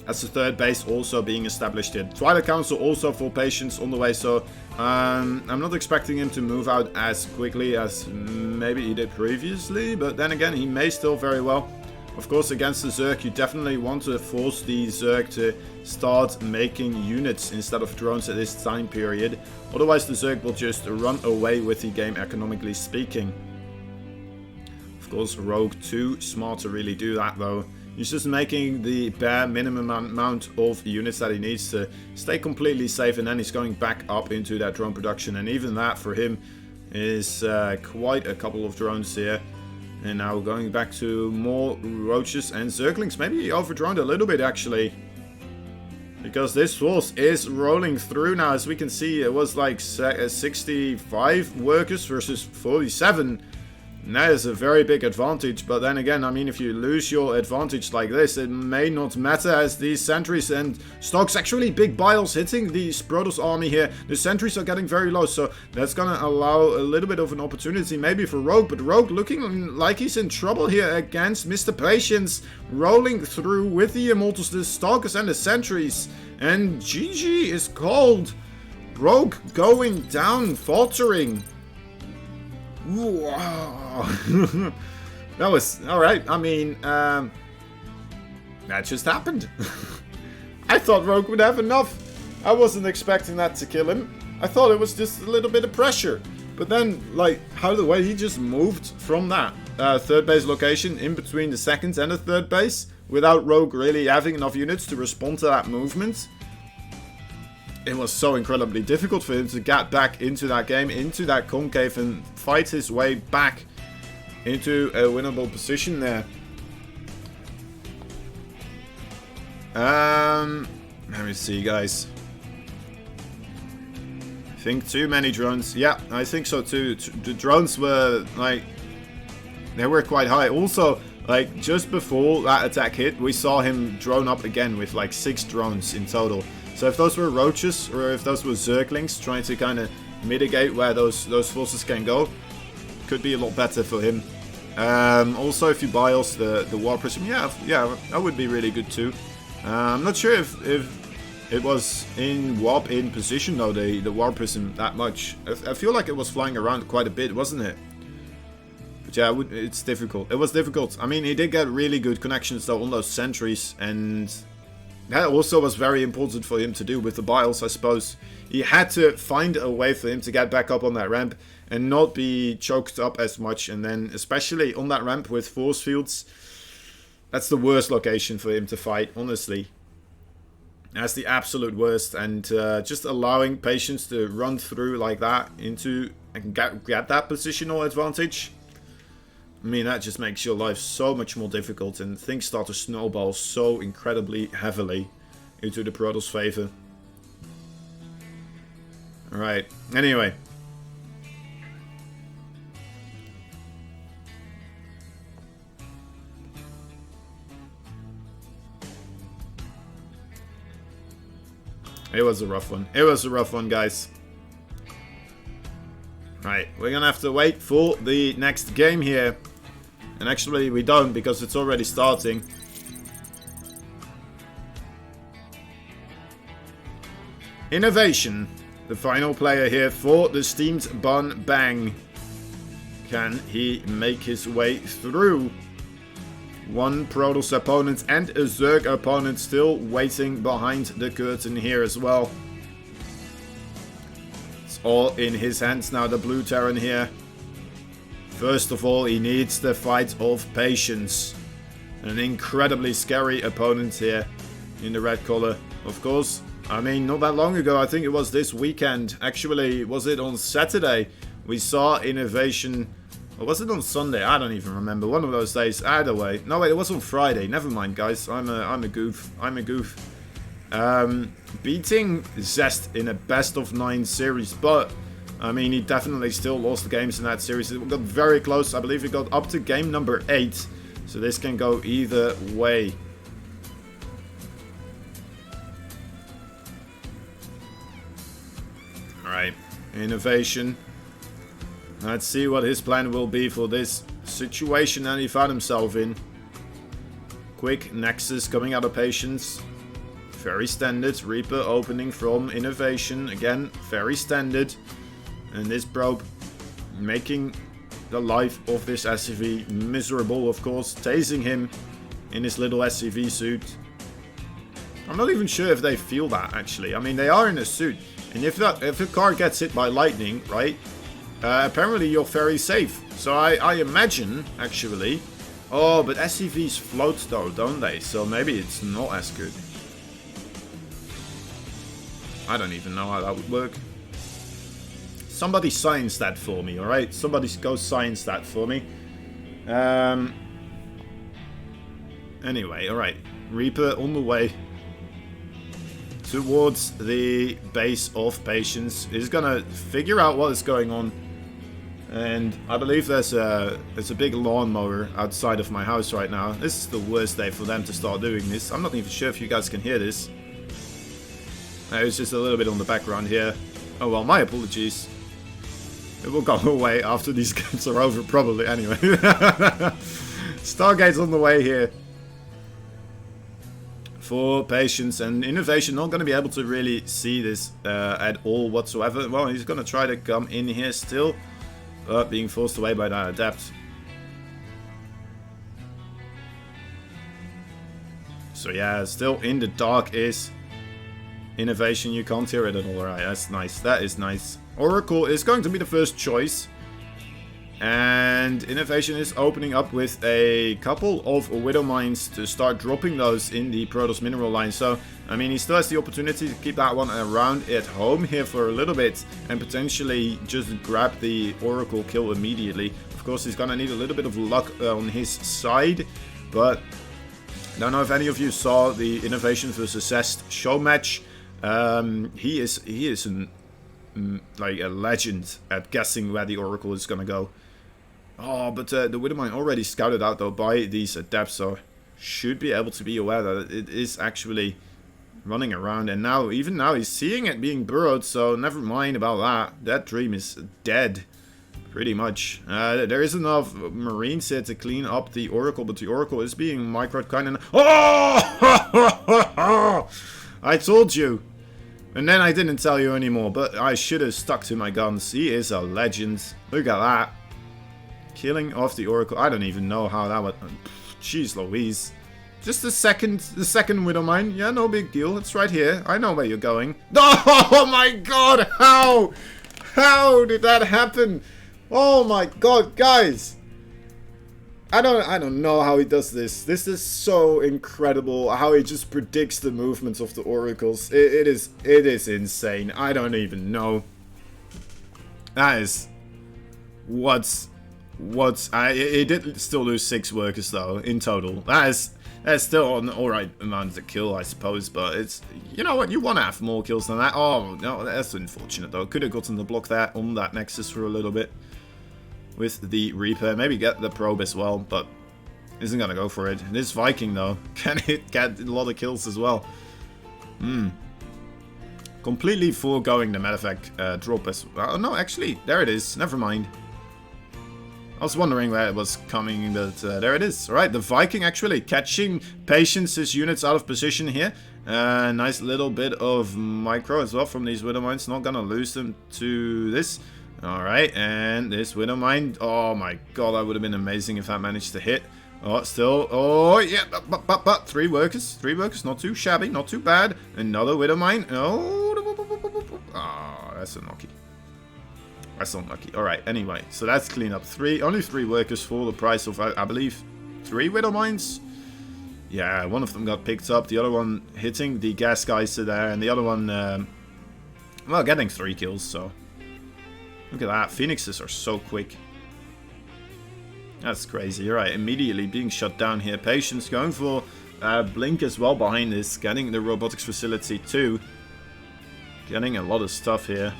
As the third base also being established here. Twilight Council also for Patience on the way, so I'm not expecting him to move out as quickly as maybe he did previously, but then again, he may still very well. Of course, against the Zerg, you definitely want to force the Zerg to start making units instead of drones at this time period. Otherwise, the Zerg will just run away with the game, economically speaking. Of course, Rogue too smart to really do that, though. He's just making the bare minimum amount of units that he needs to stay completely safe, and then he's going back up into that drone production. And even that for him is quite a couple of drones here. And now going back to more roaches and zerglings. Maybe he overdroned a little bit actually, because this force is rolling through now. As we can see, it was like 65 workers versus 47. And that is a very big advantage, but then again, I mean, if you lose your advantage like this, it may not matter, as these sentries and stocks, actually big biles hitting the Protoss army here. The sentries are getting very low, so that's gonna allow a little bit of an opportunity maybe for Rogue, but Rogue looking like he's in trouble here against Mr. Patience, rolling through with the Immortals, the Stalkers and the sentries, and GG is called. Rogue going down, faltering. Wow. That was alright. I mean, that just happened. I thought Rogue would have enough. I wasn't expecting that to kill him. I thought it was just a little bit of pressure. But then, like, how the way he just moved from that third base location in between the second and the third base without Rogue really having enough units to respond to that movement. It was so incredibly difficult for him to get back into that game, into that concave, and fight his way back into a winnable position there. Let me see, guys. I think too many drones. Yeah, I think so too. The drones were, like, they were quite high. Also, like, just before that attack hit, we saw him drone up again with, like, 6 drones in total. So if those were roaches, or if those were zerglings trying to kind of mitigate where those forces can go, could be a lot better for him. Also, if you bios the War Prism, yeah, that would be really good too. I'm not sure if it was in warp in position though, the War Prism, that much. I feel like it was flying around quite a bit, wasn't it? But yeah, it's difficult. It was difficult. I mean, he did get really good connections though on those sentries, and that also was very important for him to do with the biles, I suppose. He had to find a way for him to get back up on that ramp and not be choked up as much. And then, especially on that ramp with force fields, that's the worst location for him to fight, honestly. That's the absolute worst. And just allowing Patience to run through like that into and get that positional advantage, I mean, that just makes your life so much more difficult, and things start to snowball so incredibly heavily into the Protoss' favor. Alright, anyway. It was a rough one. It was a rough one, guys. Right, we're gonna have to wait for the next game here. And actually we don't, because it's already starting. Innovation, the final player here for the Steamed Bun Bang. Can he make his way through? One Protoss opponent and a Zerg opponent still waiting behind the curtain here as well. It's all in his hands now, the blue Terran here. First of all, he needs the fight of Patience. An incredibly scary opponent here in the red color. Of course, I mean, not that long ago, I think it was this weekend. Actually, was it on Saturday? We saw Innovation Or was it on Sunday? I don't even remember. One of those days. Either way. No, wait, it was on Friday. Never mind, guys. I'm a goof. I'm a goof. Beating Zest in a best-of-9 series, but I mean, he definitely still lost games in that series. It got very close. I believe it got up to game number 8. So this can go either way. Alright. Innovation. Let's see what his plan will be for this situation that he found himself in. Quick Nexus coming out of Patience. Very standard. Reaper opening from Innovation. Again, very standard. And this probe making the life of this SCV miserable, of course. Tasing him in his little SCV suit. I'm not even sure if they feel that, actually. I mean, they are in a suit. And if a car gets hit by lightning, right, apparently you're very safe. So I imagine, actually... Oh, but SCVs float though, don't they? So maybe it's not as good. I don't even know how that would work. Somebody science that for me, alright? Somebody go science that for me. Anyway, alright. Reaper on the way towards the base of Patience. He's gonna figure out what is going on. And I believe there's a big lawnmower outside of my house right now. This is the worst day for them to start doing this. I'm not even sure if you guys can hear this. It's just a little bit on the background here. Oh well, my apologies. It will go away after these games are over, probably, anyway. Stargate's on the way here. For Patience and Innovation, not going to be able to really see this at all whatsoever. Well, he's going to try to come in here still. But being forced away by that Adept. So yeah, still in the dark is Innovation. You can't hear it at all. Alright, that's nice. That is nice. Oracle is going to be the first choice. And Innovation is opening up with a couple of Widow Mines to start dropping those in the Protoss mineral line. So, I mean, he still has the opportunity to keep that one around at home here for a little bit and potentially just grab the Oracle kill immediately. Of course, he's going to need a little bit of luck on his side, but I don't know if any of you saw the Innovation vs Zest show match. He is like a legend at guessing where the Oracle is going to go. Oh, but the Widowmine already scouted out though by these Adepts, so should be able to be aware that it is actually running around. And now, even now, he's seeing it being burrowed, so never mind about that. That dream is dead, pretty much. There is enough Marines here to clean up the Oracle, but the Oracle is being microed kind of... Oh! I told you! And then I didn't tell you anymore, but I should have stuck to my guns. He is a legend. Look at that. Killing off the Oracle. I don't even know how that would... Jeez Louise. Just the second Widowmine. Yeah, no big deal. It's right here. I know where you're going. Oh my god! How? How did that happen? Oh my god, guys! I don't know how he does this. This is so incredible how he just predicts the movements of the Oracles. It is insane. I don't even know. That is he did still lose 6 workers though in total. That's still an alright amount to kill, I suppose, but it's, you know what, you want to have more kills than that. Oh no, that's unfortunate though. Could have gotten the block there on that Nexus for a little bit with the Reaper. Maybe get the probe as well, but isn't gonna go for it. This Viking though can get a lot of kills as well. Completely foregoing the medevac drop as well. Oh no, actually there it is. Never mind. I was wondering where it was coming, but there it is. Alright, the Viking actually catching Patience's units out of position here. Nice little bit of micro as well from these Widowmines. Not gonna lose them to this. Alright, and this Widowmine. Oh my god, that would have been amazing if that managed to hit. Oh, still. Oh, yeah, but 3 workers. 3 workers, not too shabby, not too bad. Another Widowmine. Oh, that's unlucky. That's unlucky. Alright, anyway, so that's clean up. Only 3 workers for the price of, I believe, 3 Widowmines? Yeah, one of them got picked up, the other one hitting the gas geyser there, and the other one, well, getting 3 kills, so. Look at that, Phoenixes are so quick. That's crazy. All right, immediately being shut down here. Patience going for Blink as well behind this. Getting the robotics facility too. Getting a lot of stuff here.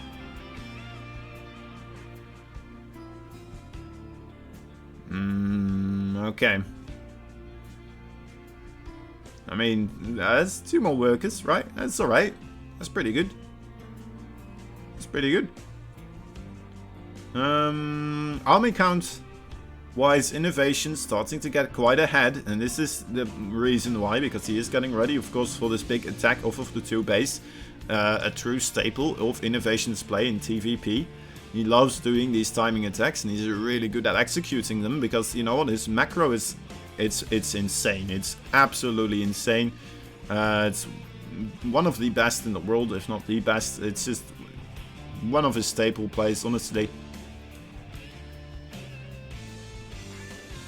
Okay. I mean, that's 2 more workers, right? That's alright. That's pretty good. That's pretty good. Army count wise, innovation starting to get quite ahead, and this is the reason why, because he is getting ready, of course, for this big attack off of the 2 base. A true staple of innovation's play in TVP. He loves doing these timing attacks, and he's really good at executing them, because, you know what, his macro is, it's insane. It's absolutely insane. It's one of the best in the world, if not the best. It's just one of his staple plays, honestly.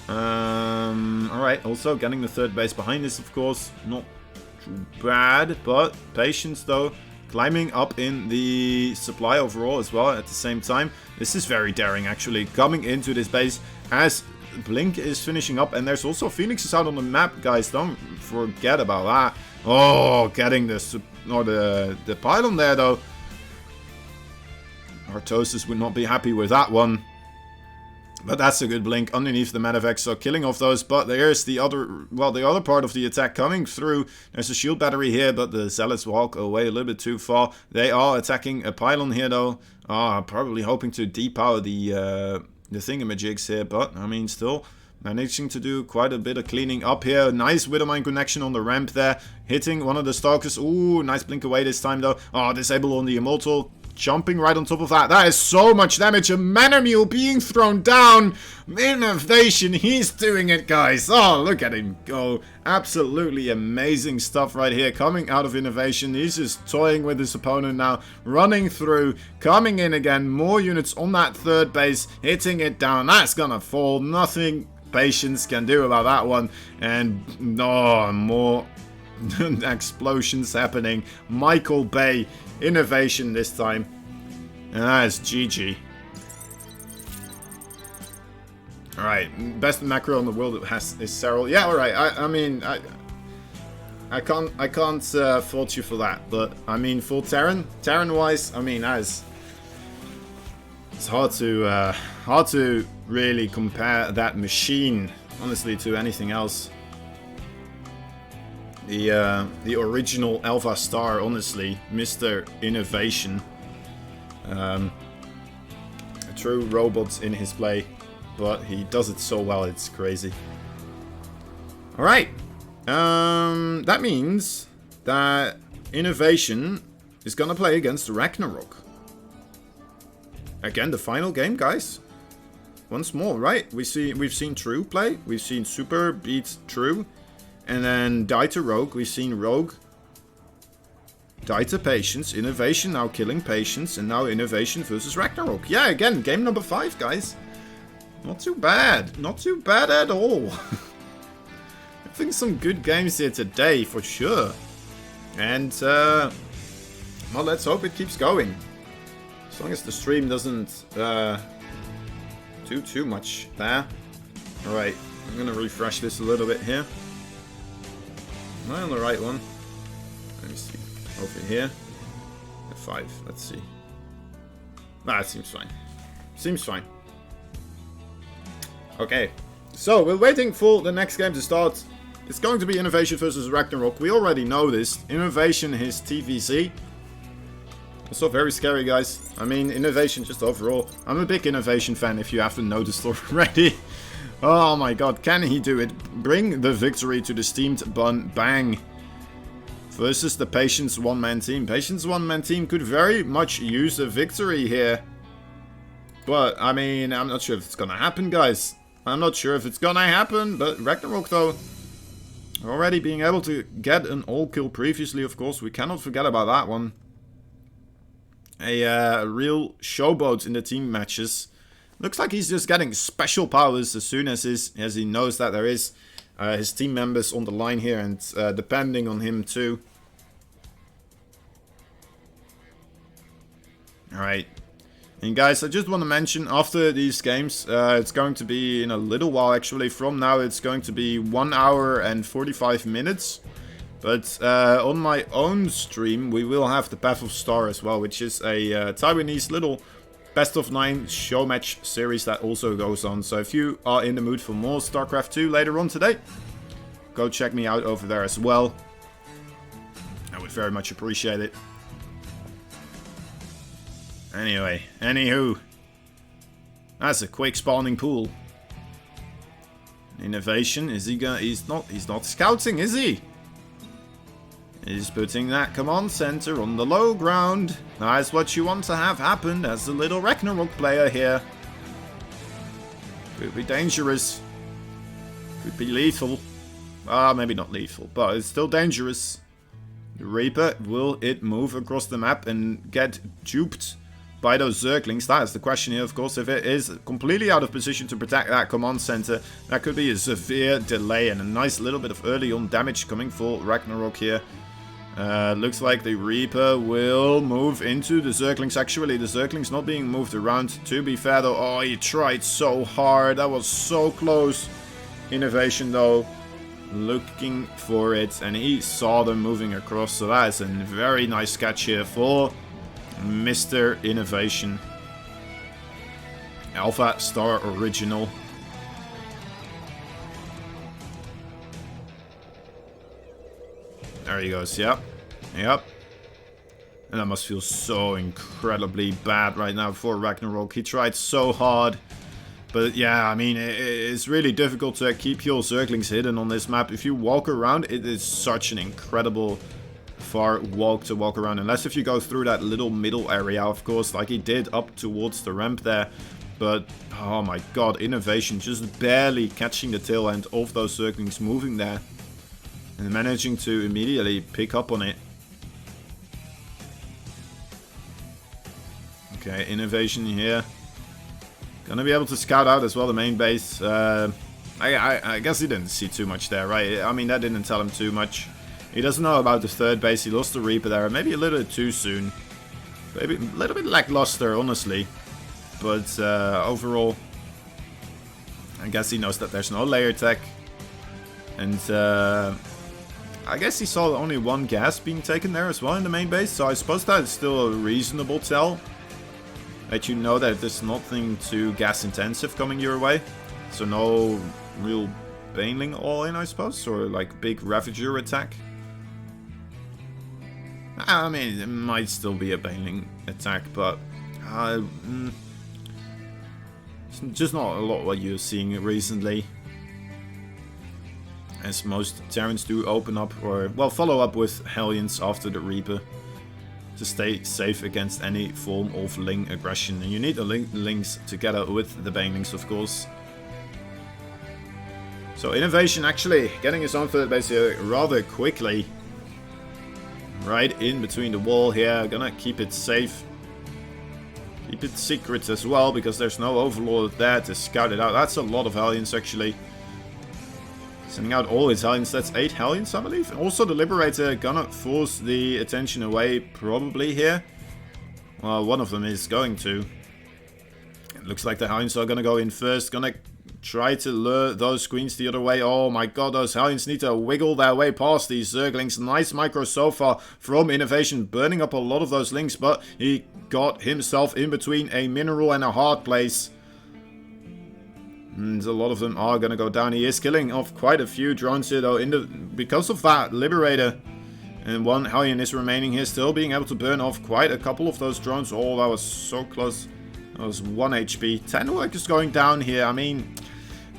Alright, also getting the 3rd base behind this, of course, not too bad, but Patience, though, climbing up in the supply overall as well at the same time. This is very daring, actually, coming into this base as Blink is finishing up, and there's also Phoenixes out on the map, guys. Don't forget about that. Oh, getting the pylon there, though. Artosis would not be happy with that one. But that's a good Blink underneath the Medivac, so killing off those. But there's the other, well, the other part of the attack coming through. There's a shield battery here, but the Zealots walk away a little bit too far. They are attacking a pylon here, though. Probably hoping to depower the thingamajigs here, but I mean, still managing to do quite a bit of cleaning up here. Nice Widowmine connection on the ramp there, hitting one of the Stalkers. Ooh, nice blink away this time, though. Disable on the Immortal. Jumping right on top of that. That is so much damage. A Mana Mule being thrown down. Innovation. He's doing it, guys. Oh, look at him go. Absolutely amazing stuff right here. Coming out of Innovation. He's just toying with his opponent now. Running through. Coming in again. More units on that 3rd base. Hitting it down. That's gonna fall. Nothing Patience can do about that one. And, more explosions happening. Michael Bay. Innovation this time. And that is GG. Alright, best macro in the world is Serral. Yeah, alright. I mean, I can't fault you for that. But I mean, for Terran wise, I mean, it's hard to really compare that machine, honestly, to anything else. The original Alpha Star, honestly, Mr. Innovation. A true robot in his play, but he does it so well, it's crazy. Alright, that means that Innovation is gonna play against Ragnarok. Again, the final game, guys. Once more, right? We've seen True play, we've seen Super beat True. And then die to Rogue. We've seen Rogue die to Patience. Innovation now killing Patience. And now Innovation versus Ragnarok. Yeah, again, game number 5, guys. Not too bad. Not too bad at all. I think some good games here today, for sure. And, well, let's hope it keeps going. As long as the stream doesn't do too much there. Alright, I'm going to refresh this a little bit here. Am I on the right one? Let me see. Over here. 5. Let's see. It seems fine. Seems fine. Okay. So, we're waiting for the next game to start. It's going to be Innovation versus Ragnarok. We already know this. Innovation is TVC. Also very scary, guys. I mean, Innovation just overall. I'm a big Innovation fan, if you haven't noticed already. Oh my god, can he do it? Bring the victory to the steamed bun. Bang. Versus the Patience one-man team. Patience one-man team could very much use a victory here. But, I mean, I'm not sure if it's gonna happen, guys. I'm not sure if it's gonna happen. But Ragnarok, though, already being able to get an all-kill previously, of course. We cannot forget about that one. A real showboat in the team matches. Looks like he's just getting special powers as soon as he knows that there is his team members on the line here and depending on him too. Alright. And guys, I just want to mention, after these games, it's going to be in a little while actually. From now, it's going to be 1 hour and 45 minutes. But on my own stream, we will have the Path of Star as well, which is a Taiwanese little best of 9 show match series that also goes on. So if you are in the mood for more StarCraft 2 later on today, go check me out over there as well. I would very much appreciate it. Anyway, anywho, that's a quick spawning pool. Innovation, is he gonna? He's not scouting, is he? He's putting that command center on the low ground. That's what you want to have happen as a little Ragnarok player here. Could be dangerous. Could be lethal. Maybe not lethal, but it's still dangerous. The Reaper, will it move across the map and get duped by those Zerglings? That is the question here, of course. If it is completely out of position to protect that command center, that could be a severe delay and a nice little bit of early on damage coming for Ragnarok here. Looks like the Reaper will move into the Zerglings. Actually, the Zerglings not being moved around. To be fair though, oh, he tried so hard. That was so close. Innovation though, looking for it, and he saw them moving across. So that is a very nice catch here for Mr. Innovation. Alpha Star Original. There he goes, yep. Yep. And that must feel so incredibly bad right now for Ragnarok. He tried so hard. But yeah, I mean, it's really difficult to keep your Zerglings hidden on this map. If you walk around, it is such an incredible far walk to walk around. Unless if you go through that little middle area, of course, like he did up towards the ramp there. But, oh my god, Innovation just barely catching the tail end of those Zerglings moving there. And managing to immediately pick up on it. Okay, Innovation here. Gonna be able to scout out as well the main base. I guess he didn't see too much there, right? I mean, that didn't tell him too much. He doesn't know about the third base. He lost the Reaper there. Maybe a little bit too soon. Maybe a little bit lackluster, honestly. But overall, I guess he knows that there's no layer tech. And I guess he saw only one gas being taken there as well in the main base, so I suppose that is still a reasonable tell. That you know that there's nothing too gas intensive coming your way. So no real Baneling all-in, I suppose, or like big Ravager attack. I mean, it might still be a Baneling attack, but it's just not a lot what you're seeing recently. As most Terrans do open up, or, well, follow up with Hellions after the Reaper. To stay safe against any form of Ling aggression. And you need the Lings together with the Banelings, of course. So Innovation actually getting his own third base here rather quickly. Right in between the wall here. Gonna keep it safe. Keep it secret as well, because there's no Overlord there to scout it out. That's a lot of Hellions actually. Sending out all his Hellions. That's 8 Hellions, I believe. And also the Liberator gonna force the attention away probably here. Well, one of them is going to. It looks like the Hellions are gonna go in first. Gonna try to lure those Queens the other way. Oh my god, those Hellions need to wiggle their way past these Zerglings. Nice micro so far from Innovation, burning up a lot of those Lings, but he got himself in between a mineral and a hard place. And a lot of them are going to go down. He is killing off quite a few drones here though, because of that Liberator. And one Hellion is remaining here, still being able to burn off quite a couple of those drones. Oh, that was so close. That was 1 HP. 10 workers going down here. I mean,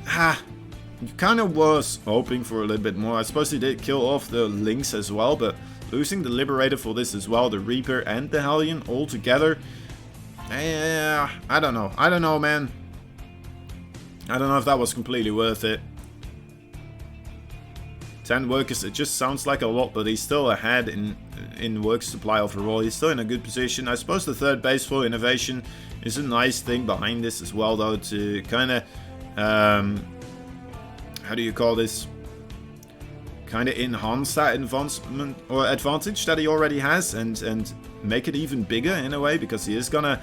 you kind of was hoping for a little bit more. I suppose he did kill off the Lynx as well, but losing the Liberator for this as well, the Reaper and the Hellion all together. Yeah, I don't know. I don't know, man. I don't know if that was completely worth it. 10 workers, it just sounds like a lot, but he's still ahead in work supply overall. He's still in a good position. I suppose the third base for Innovation is a nice thing behind this as well, though, to kind of, how do you call this? Kind of enhance that advancement or advantage that he already has, and make it even bigger in a way, because he is gonna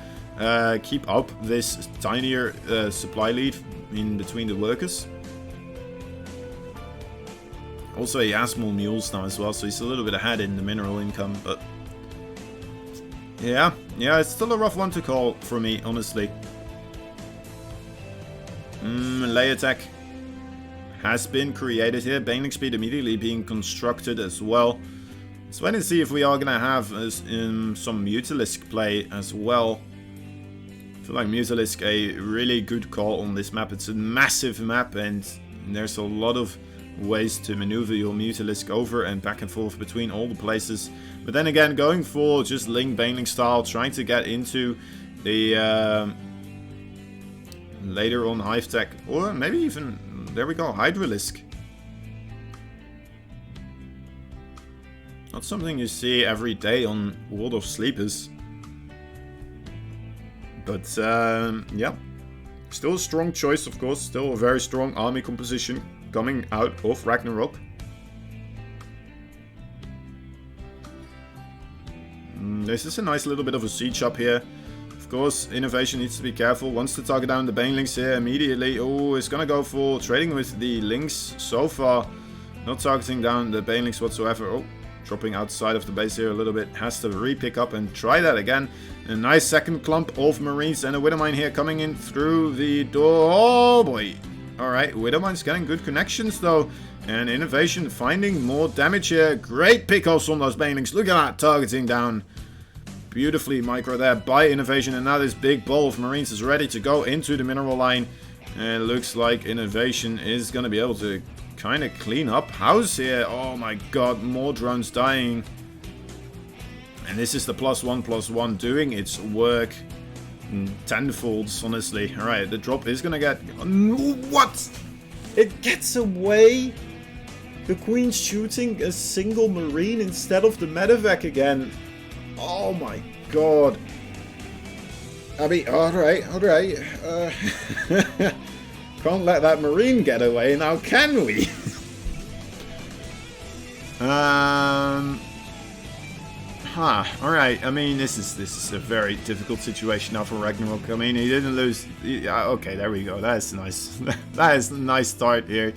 keep up this tinier supply lead in between the workers. Also, he has more mules now as well, so he's a little bit ahead in the mineral income, but yeah, it's still a rough one to call for me, honestly. Lay attack has been created here. Baneling speed immediately being constructed as well. Let's wait and see if we are gonna have some Mutalisk play as well. I feel like Mutalisk a really good call on this map. It's a massive map and there's a lot of ways to maneuver your Mutalisk over and back and forth between all the places. But then again, going for just Ling Baneling style, trying to get into the later on Hive Tech, or maybe even, there we go, Hydralisk. Not something you see every day on World of Sleepers. But yeah, still a strong choice, of course, still a very strong army composition coming out of Ragnarok. This is a nice little bit of a siege up here. Of course, Innovation needs to be careful. Wants to target down the Banelings here immediately. Oh, it's gonna go for trading with the Lynx so far. Not targeting down the Banelings whatsoever. Oh, dropping outside of the base here a little bit. Has to re-pick up and try that again. A nice second clump of Marines and a Widowmine here coming in through the door. Oh boy. Alright, Widowmine's getting good connections though. And Innovation finding more damage here. Great pickoffs on those Banelings. Look at that, targeting down. Beautifully micro there by Innovation. And now this big ball of Marines is ready to go into the mineral line. And it looks like Innovation is going to be able to kind of clean up house here. Oh my god, more drones dying. And this is the +1/+1 doing its work. Tenfolds, honestly. Alright, the drop is gonna get... What? It gets away? The Queen's shooting a single Marine instead of the medevac again. Oh my god. I mean, alright. Can't let that Marine get away now, can we? Alright, I mean, this is a very difficult situation now for Ragnarok. I mean, he didn't lose... okay, there we go. That's nice. That is a nice start here.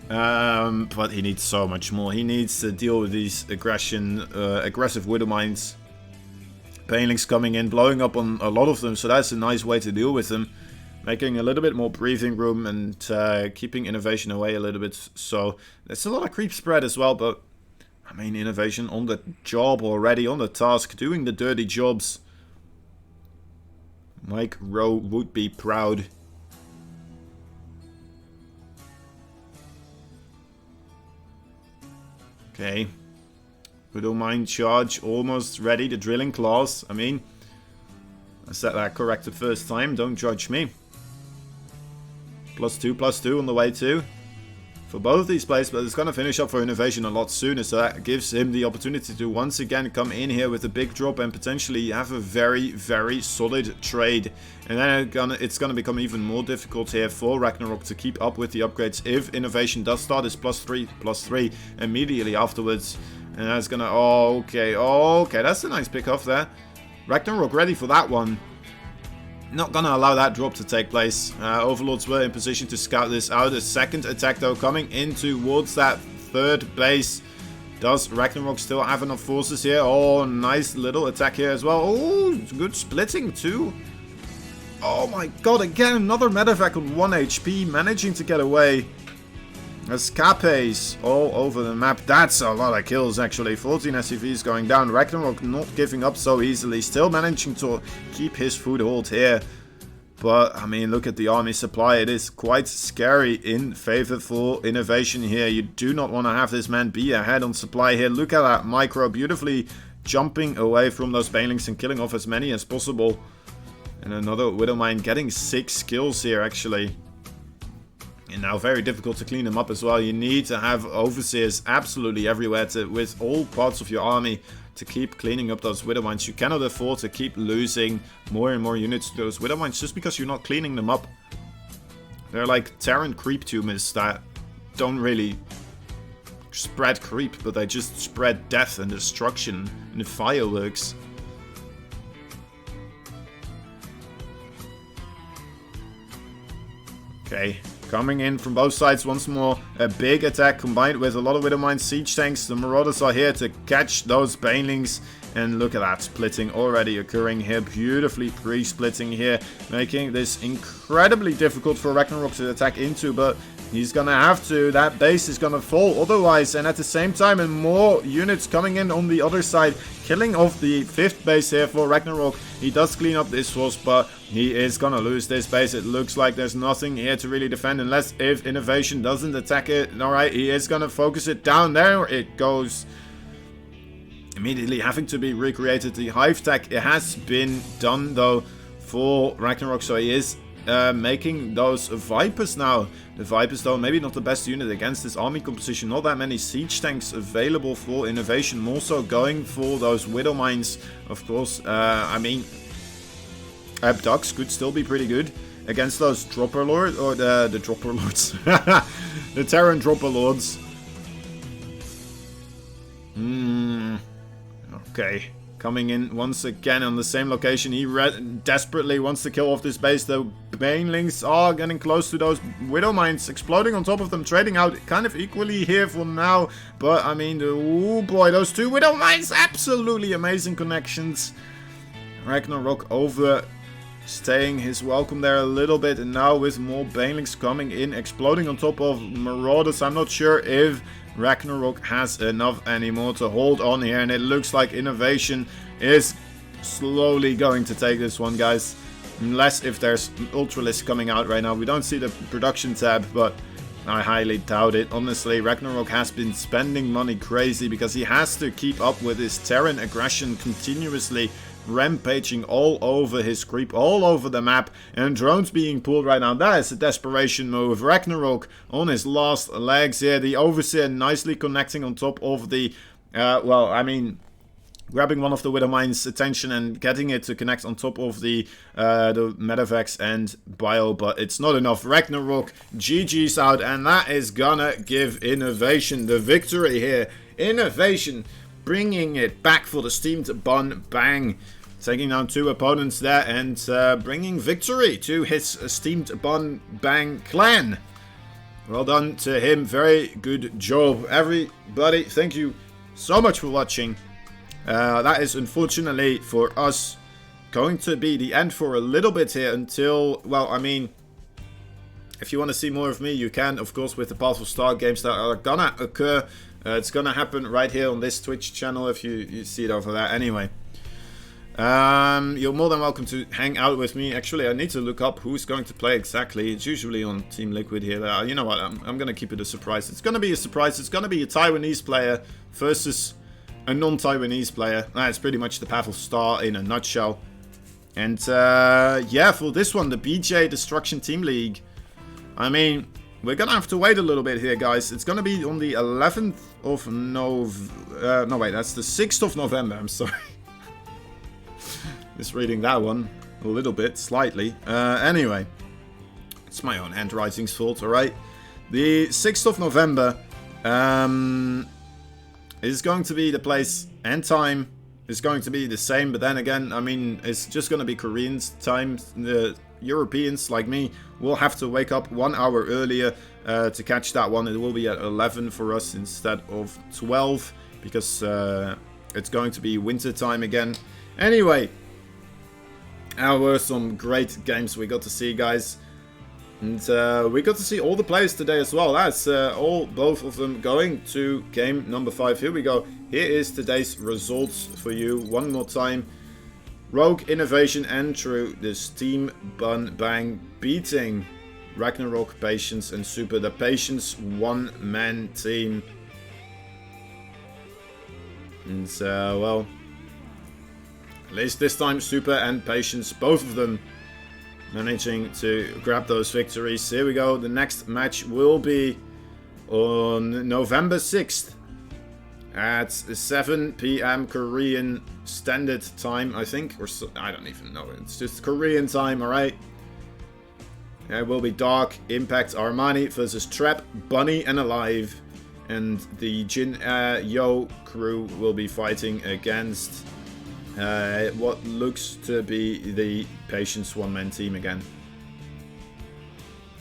But he needs so much more. He needs to deal with these aggressive Widowmines. Banelings coming in, blowing up on a lot of them, so that's a nice way to deal with them. Making a little bit more breathing room and keeping Innovation away a little bit. So, there's a lot of creep spread as well, but... I mean, Innovation on the job already, on the task, doing the dirty jobs. Mike Rowe would be proud. Okay. Widowmine charge almost ready. The drilling claws. I mean, I said that correct the first time. Don't judge me. +2/+2 on the way too. For both these plays, but it's going to finish up for Innovation a lot sooner, so that gives him the opportunity to once again come in here with a big drop and potentially have a very, very solid trade. And then it's going to become even more difficult here for Ragnarok to keep up with the upgrades if Innovation does start his +3/+3 immediately afterwards. And that's going to... okay, that's a nice pick off there. Ragnarok ready for that one. Not gonna allow that drop to take place. Overlords were in position to scout this out. A second attack though coming in towards that third base. Does Ragnarok still have enough forces here? Oh, nice little attack here as well. Oh, good splitting too. Oh my god, again another medevac on 1 HP managing to get away. Escapes all over the map. That's a lot of kills actually. 14 SCVs going down. Ragnarok not giving up so easily. Still managing to keep his foothold here. But, I mean, look at the army supply. It is quite scary in favor for Innovation here. You do not want to have this man be ahead on supply here. Look at that micro beautifully jumping away from those Banelings and killing off as many as possible. And another Widowmine getting 6 kills here actually. And now very difficult to clean them up as well. You need to have overseers absolutely everywhere with all parts of your army to keep cleaning up those Widowmines. You cannot afford to keep losing more and more units to those Widowmines just because you're not cleaning them up. They're like Terran creep tumors that don't really spread creep, but they just spread death and destruction and fireworks. Okay, coming in from both sides once more. A big attack combined with a lot of Widowmine siege tanks. The Marauders are here to catch those Banelings. And look at that, splitting already occurring here. Beautifully pre-splitting here. Making this incredibly difficult for Ragnarok to attack into. But he's gonna have to. That base is gonna fall otherwise. And at the same time, and more units coming in on the other side. Killing off the 5th base here for Ragnarok. He does clean up this force, but he is gonna lose this base. It looks like there's nothing here to really defend unless if Innovation doesn't attack it. Alright, he is gonna focus it down. There it goes. Immediately having to be recreated. The Hive tech, it has been done though for Ragnarok, so he is making those Vipers now. The Vipers though, maybe not the best unit against this army composition. Not that many siege tanks available for Innovation. More so going for those Widow Mines, of course. I mean, Abducts could still be pretty good against those Dropper Lords, or the Dropper Lords. The Terran Dropper Lords. Okay, coming in once again on the same location. He desperately wants to kill off this base. The Banelings are getting close to those Widow Mines, exploding on top of them, trading out kind of equally here for now. But I mean, oh boy, those 2 Widow Mines, absolutely amazing connections. Ragnarok overstaying his welcome there a little bit, and now with more Banelings coming in, exploding on top of Marauders. I'm not sure if Ragnarok has enough anymore to hold on here, and it looks like Innovation is slowly going to take this one, guys. Unless if there's Ultralisk coming out right now. We don't see the production tab, but I highly doubt it. Honestly, Ragnarok has been spending money crazy because he has to keep up with his Terran aggression continuously. Rampaging all over his creep, all over the map, and drones being pulled right now. That is a desperation move. Ragnarok on his last legs here. The Overseer nicely connecting on top of the, well, I mean, grabbing one of the Widowmine's attention and getting it to connect on top of the Medivacs and Bio, but it's not enough. Ragnarok GG's out, and that is gonna give Innovation the victory here. Innovation bringing it back for the Steamed Bun Bang. Taking down 2 opponents there and bringing victory to his Steamed Bun Bang clan. Well done to him. Very good job, everybody. Thank you so much for watching. That is unfortunately for us going to be the end for a little bit here until, well, I mean, if you want to see more of me, you can, of course, with the Path of Star games that are gonna occur. It's gonna happen right here on this Twitch channel if you see it over there. Anyway, you're more than welcome to hang out with me. Actually, I need to look up who's going to play exactly. It's usually on Team Liquid here. You know what? I'm gonna keep it a surprise. It's gonna be a surprise. It's gonna be a Taiwanese player versus a non-Taiwanese player. That's pretty much the Path of Star in a nutshell. And yeah, for this one, the BJ Destruction Team League. I mean, we're gonna have to wait a little bit here, guys. It's gonna be on the 11th of November. No, wait, that's the 6th of November. I'm sorry. Misreading that one a little bit, slightly. Anyway, it's my own handwriting's fault, alright? The 6th of November is going to be the place and time. Is going to be the same, but then again, I mean, it's just gonna be Koreans time. The Europeans like me will have to wake up 1 hour earlier to catch that one. It will be at 11 for us instead of 12 because it's going to be winter time again. Anyway, there were some great games we got to see, guys, and we got to see all the players today as well. That's both of them going to game number 5. Here we go. Here is today's results for you one more time. Rogue, Innovation, and True, this Team Bun Bang beating Ragnarok, Patience, and Super. The Patience one-man team. And well, at least this time Super and Patience, both of them managing to grab those victories. Here we go. The next match will be on November 6th. At 7 p.m. Korean Standard Time, I think. Or so, I don't even know. It's just Korean time, alright? It will be Dark, Impact, Armani versus Trap, Bunny, and Alive. And the Jin Yo crew will be fighting against what looks to be the Patience one-man team again.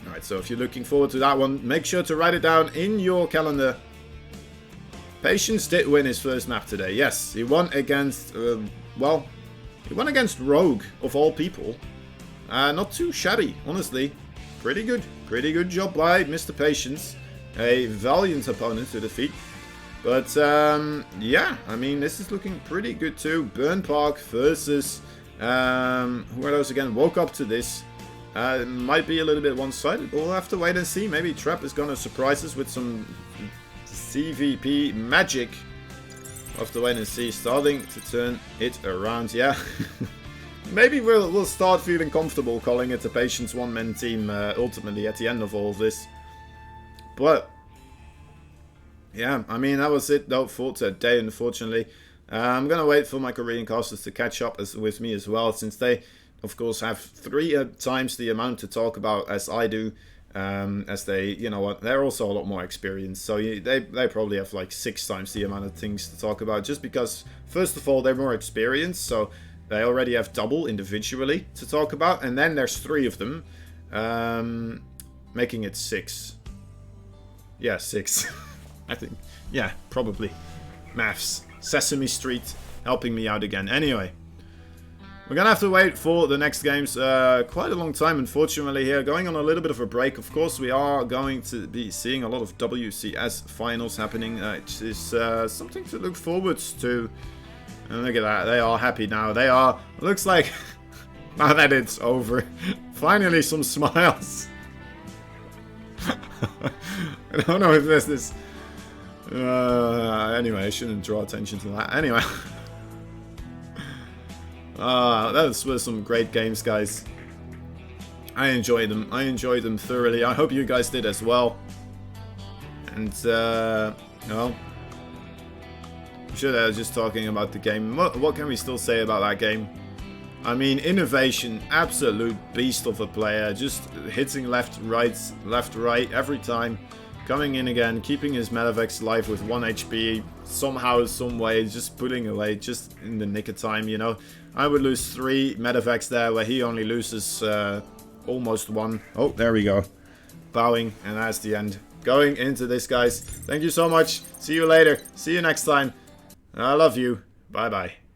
Alright, so if you're looking forward to that one, make sure to write it down in your calendar. Patience did win his first map today. Yes, he won against, well, he won against Rogue, of all people. Not too shabby, honestly. Pretty good. Pretty good job by Mr. Patience. A valiant opponent to defeat. But, yeah, I mean, this is looking pretty good too. Burn Park versus, who are those again? Woke Up to this. It might be a little bit one-sided. We'll have to wait and see. Maybe Trap is going to surprise us with some CVP magic. We'll have to wait and see. Starting to turn it around, yeah. Maybe we'll start feeling comfortable calling it a Patience one-man team ultimately at the end of all of this. But, yeah, I mean, that was it though for today, unfortunately. I'm going to wait for my Korean casters to catch up with me as well, since they, of course, have 3 times the amount to talk about as I do. As they, you know what, they're also a lot more experienced. So they probably have like 6 times the amount of things to talk about. Just because, first of all, they're more experienced. So they already have double individually to talk about. And then there's 3 of them. Making it 6. Yeah, 6. I think. Yeah, probably. Maths. Sesame Street helping me out again. Anyway. We're going to have to wait for the next games quite a long time, unfortunately, here. Going on a little bit of a break. Of course, we are going to be seeing a lot of WCS finals happening. It is something to look forward to. And look at that. They are happy now. They are. Looks like now that it's over. Finally, some smiles. I don't know if there's this... anyway, I shouldn't draw attention to that. Anyway... those were some great games, guys. I enjoyed them. I enjoyed them thoroughly. I hope you guys did as well. And, well, I'm sure I was just talking about the game. What can we still say about that game? I mean, innovation, absolute beast of a player. Just hitting left, right every time. Coming in again, keeping his Medivacs alive with 1 HP. Somehow, some way, just putting away just in the nick of time, you know. I would lose 3 Medivacs there, where he only loses almost 1. Oh, there we go. Bowing, and that's the end. Going into this, guys. Thank you so much. See you later. See you next time. I love you. Bye-bye.